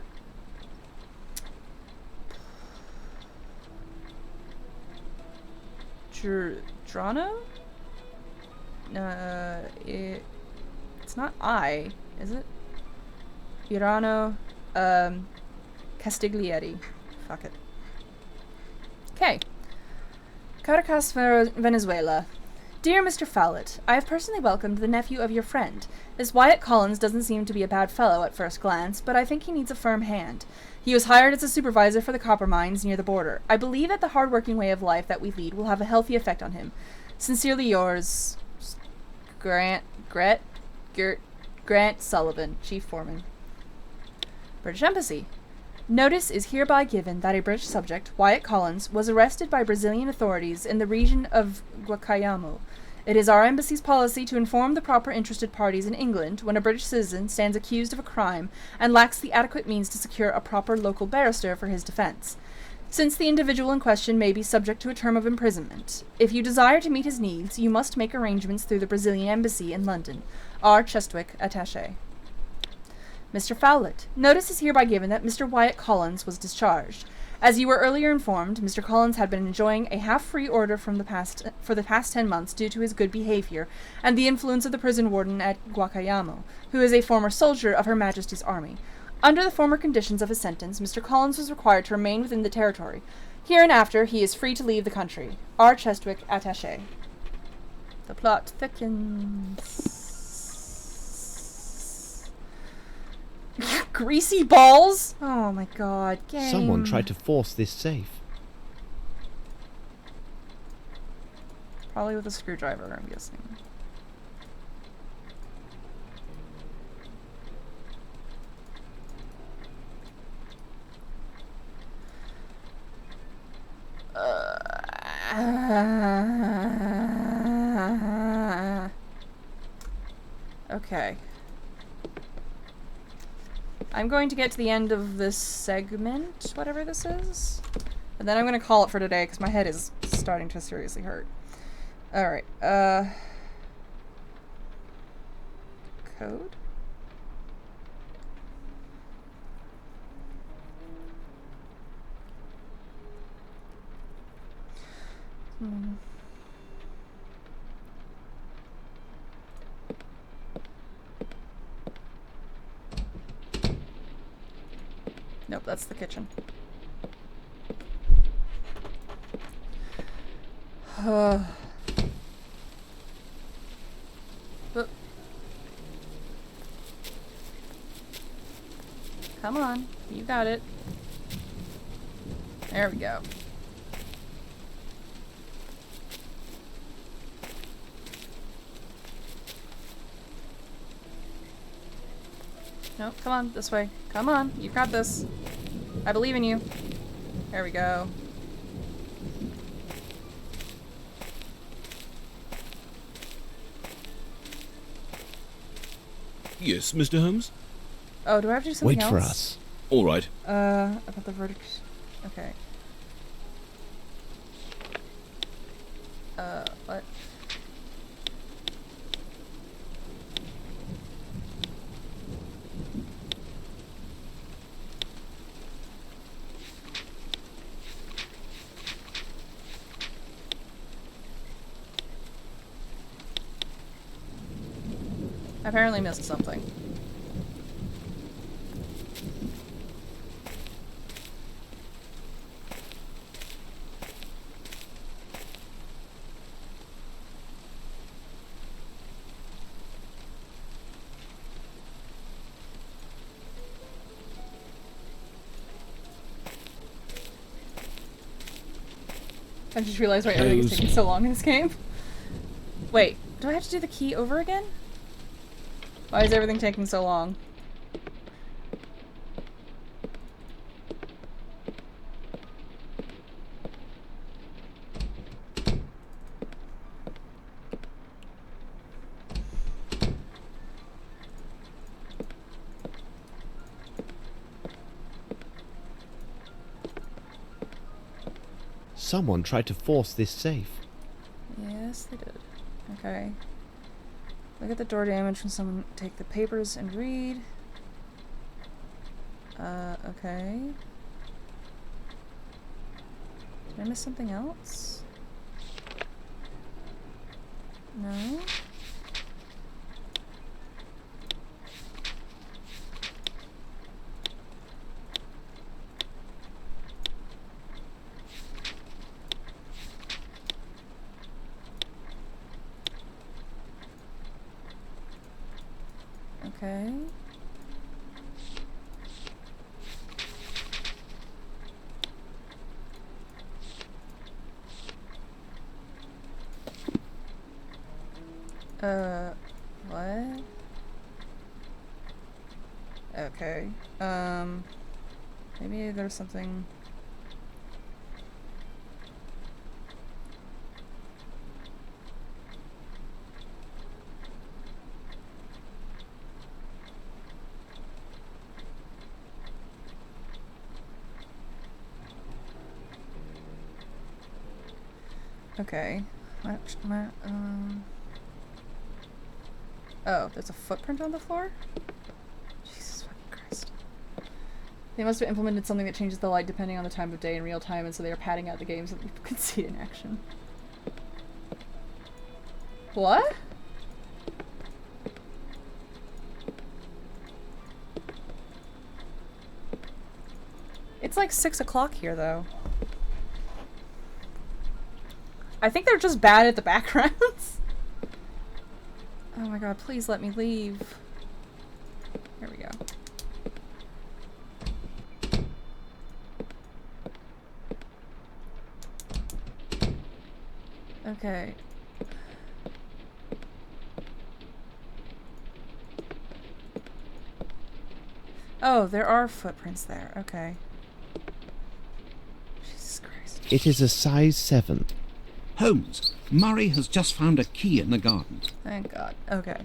Drano? It's not I, is it? Irano, Castiglietti. Fuck it. Okay. Caracas, Venezuela. Dear Mr. Fowlett, I have personally welcomed the nephew of your friend. This Wyatt Collins doesn't seem to be a bad fellow at first glance, but I think he needs a firm hand. He was hired as a supervisor for the copper mines near the border. I believe that the hard-working way of life that we lead will have a healthy effect on him. Sincerely yours, Grant Sullivan, Chief Foreman. British Embassy. Notice is hereby given that a British subject, Wyatt Collins, was arrested by Brazilian authorities in the region of Guacayamo. It is our embassy's policy to inform the proper interested parties in England when a British citizen stands accused of a crime and lacks the adequate means to secure a proper local barrister for his defense. Since the individual in question may be subject to a term of imprisonment, if you desire to meet his needs, you must make arrangements through the Brazilian embassy in London. R. Chestwick, Attaché. Mr. Fowlett, notice is hereby given that Mr. Wyatt Collins was discharged. As you were earlier informed, Mr. Collins had been enjoying a half-free order for the past 10 months due to his good behavior and the influence of the prison warden at Guacayamo, who is a former soldier of Her Majesty's Army. Under the former conditions of his sentence, Mr. Collins was required to remain within the territory. Hereinafter, he is free to leave the country. R. Chestwick, Attaché. The plot thickens. Greasy balls? Oh my god, game. Someone tried to force this safe. Probably with a screwdriver, I'm guessing. Okay. I'm going to get to the end of this segment, whatever this is, and then I'm going to call it for today because my head is starting to seriously hurt. Alright, code? Nope, that's the kitchen. Come on, you got it. There we go. No, come on, this way. Come on, you got this. I believe in you. There we go. Yes, Mr. Holmes? Oh, do I have to do something else? Wait for us. All right. About the verdict. Okay. What? I apparently missed something. I just realized why everything's taking so long in this game. Wait, do I have to do the key over again? Why is everything taking so long? Someone tried to force this safe. Yes, they did. Okay. Look at the door damage when someone take the papers and read. Okay. Did I miss something else? No? Okay. What? Okay. Maybe there's something... Okay. Oh, there's a footprint on the floor? Jesus fucking Christ. They must have implemented something that changes the light depending on the time of day in real time, and so they are padding out the game so that people can see it in action. What? It's like 6 o'clock here, though. I think they're just bad at the backgrounds. Oh my god, please let me leave. Here we go. Okay. Oh, there are footprints there. Okay. Jesus Christ. It is a size 7. Holmes, Murray has just found a key in the garden. Thank God. Okay.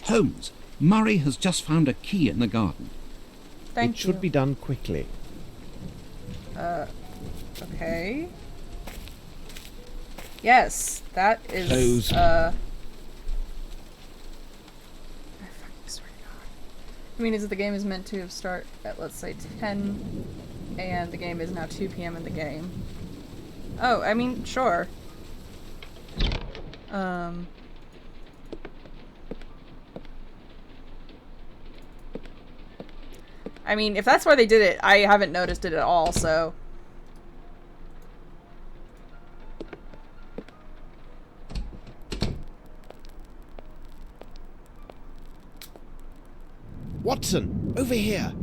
Holmes, Murray has just found a key in the garden. Thank it should be done quickly. Okay. Yes, that is, Close. I fucking swear to God. I mean, is it the game is meant to start at, let's say, 10, and the game is now 2 p.m. in the game. Oh, I mean, sure. I mean, if that's why they did it, I haven't noticed it at all, so... Watson, over here!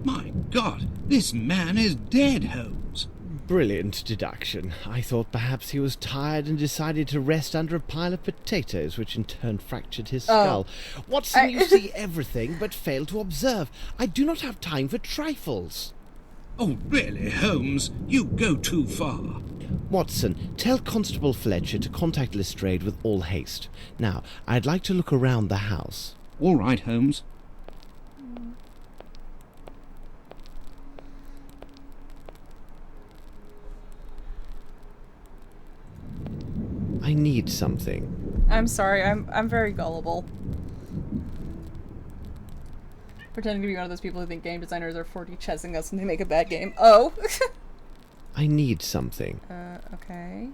My God, this man is dead, Holmes. Brilliant deduction. I thought perhaps he was tired and decided to rest under a pile of potatoes, which in turn fractured his skull. Watson, you see everything, but fail to observe. I do not have time for trifles. Oh, really, Holmes? You go too far. Watson, tell Constable Fletcher to contact Lestrade with all haste. Now, I'd like to look around the house. All right, Holmes. I need something. I'm sorry, I'm very gullible. Pretending to be one of those people who think game designers are 4D chessing us when they make a bad game. Oh! I need something. Okay.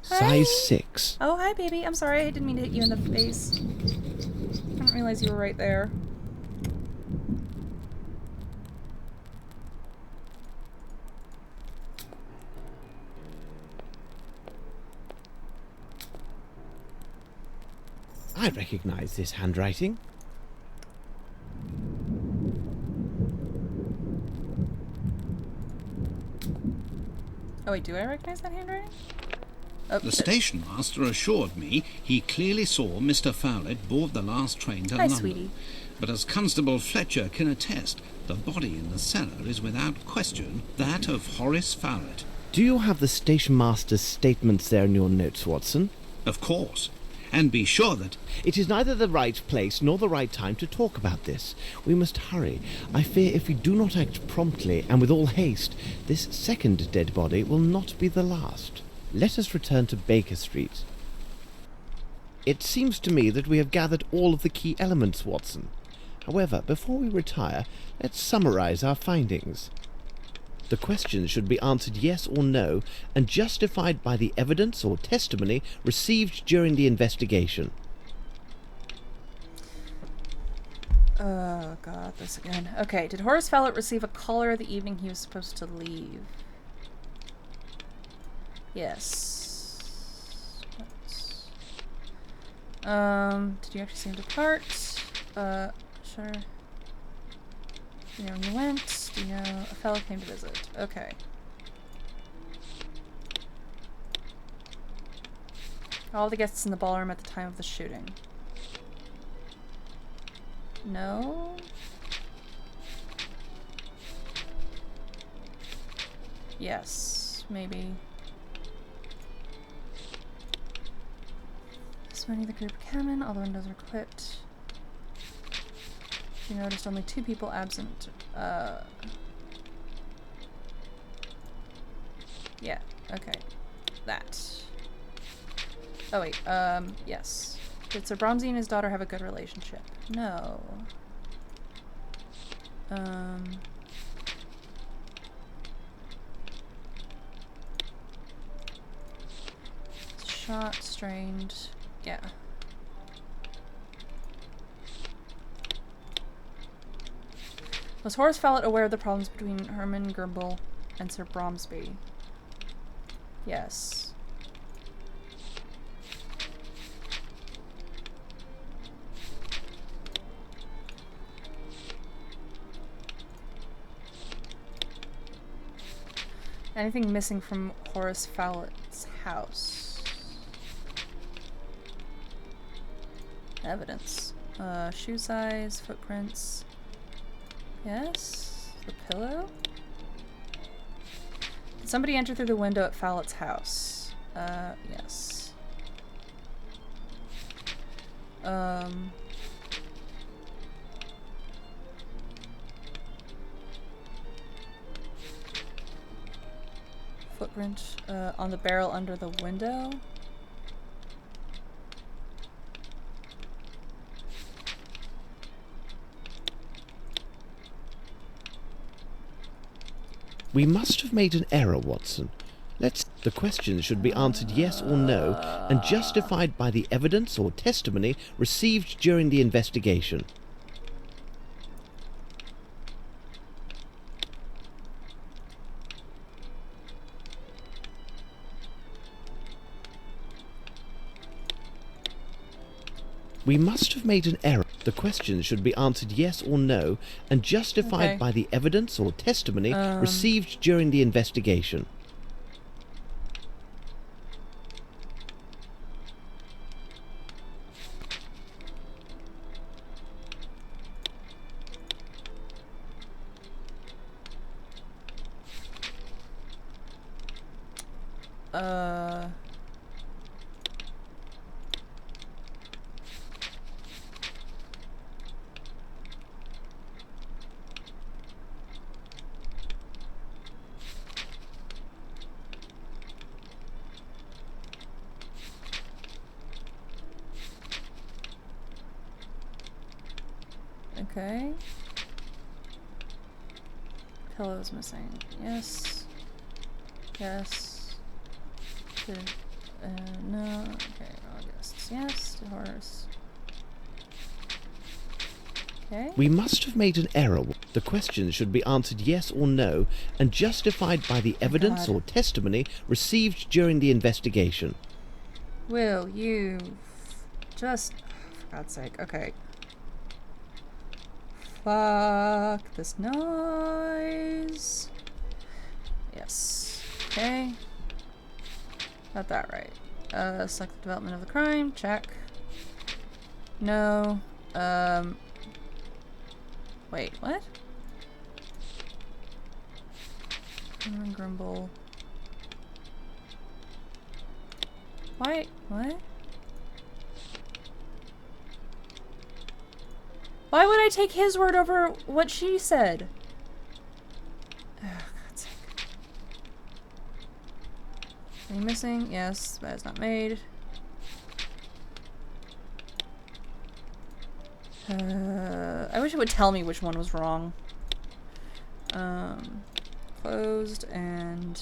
Size 6. Oh, hi, baby. I'm sorry, I didn't mean to hit you in the face. I didn't realize you were right there. I recognize this handwriting. Oh wait, do I recognize that handwriting? The station master assured me he clearly saw Mr. Fowlett board the last train to Hi, London. sweetie. But as Constable Fletcher can attest, the body in the cellar is without question that of Horace Fowlett. Do you have the station master's statements there in your notes, Watson? Of course. And be sure that... It is neither the right place nor the right time to talk about this. We must hurry. I fear if we do not act promptly and with all haste, this second dead body will not be the last. Let us return to Baker Street. It seems to me that we have gathered all of the key elements, Watson. However, before we retire, let's summarize our findings. The questions should be answered yes or no, and justified by the evidence or testimony received during the investigation. Oh god, this again. Okay, did Horace Fowlett receive a caller the evening he was supposed to leave? Yes. Did you actually see him depart? Sure. Do you know when you went? Do you know a fellow came to visit? Okay. All the guests in the ballroom at the time of the shooting. No? Yes, maybe. This many of the group came in, all the windows were clipped. You noticed only 2 people absent. Yeah, okay. That. Oh wait, yes. Did Sir Bromsey and his daughter have a good relationship? No. Shot, strained. Yeah. Was Horace Fallett aware of the problems between Herman Grimble and Sir Bromsby? Yes. Anything missing from Horace Fallett's house? Evidence. Shoe size, footprints. Yes? The pillow? Did somebody enter through the window at Fallett's house? Yes. Footprint on the barrel under the window. We must have made an error, Watson. The questions should be answered yes or no, and justified by the evidence or testimony received during the investigation. We must have made an error. The questions should be answered yes or no, and justified by the evidence or testimony received during the investigation. Okay. Pillow's missing. Yes. Yes. No. Okay, August. Yes. To Horace. Okay. We must have made an error. The questions should be answered yes or no, and justified by the evidence or testimony received during the investigation. Will you just... for God's sake. Okay. Fuck this noise. Yes. Okay. Got that right. Select the development of the crime. Check. No. Wait, what? Grumble. Why? What? Why would I take his word over what she said? Oh, God's sake. Any missing? Yes, that is not made. I wish it would tell me which one was wrong. Closed and...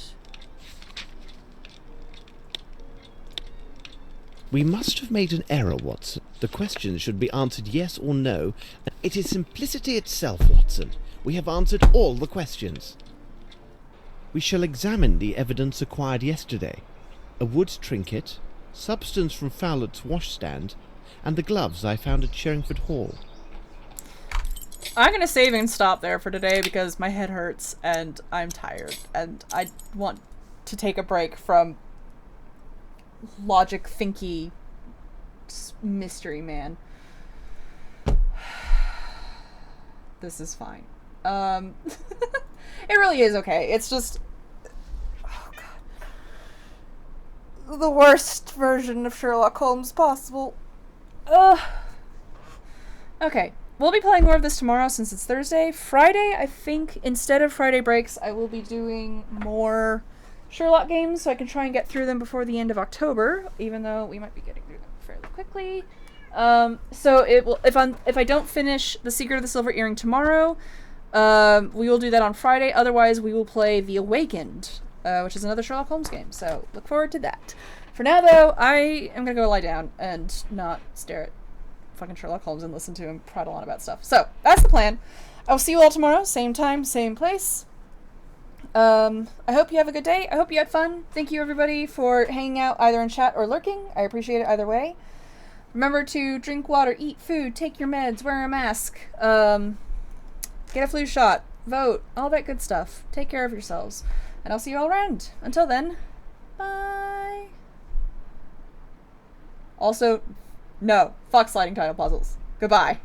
We must have made an error, Watson. The questions should be answered yes or no. It is simplicity itself, Watson. We have answered all the questions. We shall examine the evidence acquired yesterday. a wood trinket, substance from Fowlett's washstand, and the gloves I found at Sherringford Hall. I'm gonna save and stop there for today because my head hurts and I'm tired and I want to take a break from logic thinky mystery man. This is fine. It really is okay. It's just, oh god, the worst version of Sherlock Holmes possible. Okay, we'll be playing more of this tomorrow since it's Thursday. Friday, I think, instead of Friday breaks, I will be doing more Sherlock games so I can try and get through them before the end of October, even though we might be getting through them fairly quickly. So it will, if I don't finish The Secret of the Silver Earring tomorrow, we will do that on Friday. Otherwise, we will play The Awakened, which is another Sherlock Holmes game. So look forward to that. For now, though, I am gonna go lie down and not stare at fucking Sherlock Holmes and listen to him prattle on about stuff. So that's the plan. I'll see you all tomorrow, same time, same place. I hope you have a good day. I hope you had fun. Thank you everybody for hanging out either in chat or lurking. I appreciate it either way. Remember to drink water, eat food, take your meds, wear a mask, get a flu shot, vote, all that good stuff. Take care of yourselves. And I'll see you all around. Until then, bye. Also, no, fuck sliding tile puzzles. Goodbye.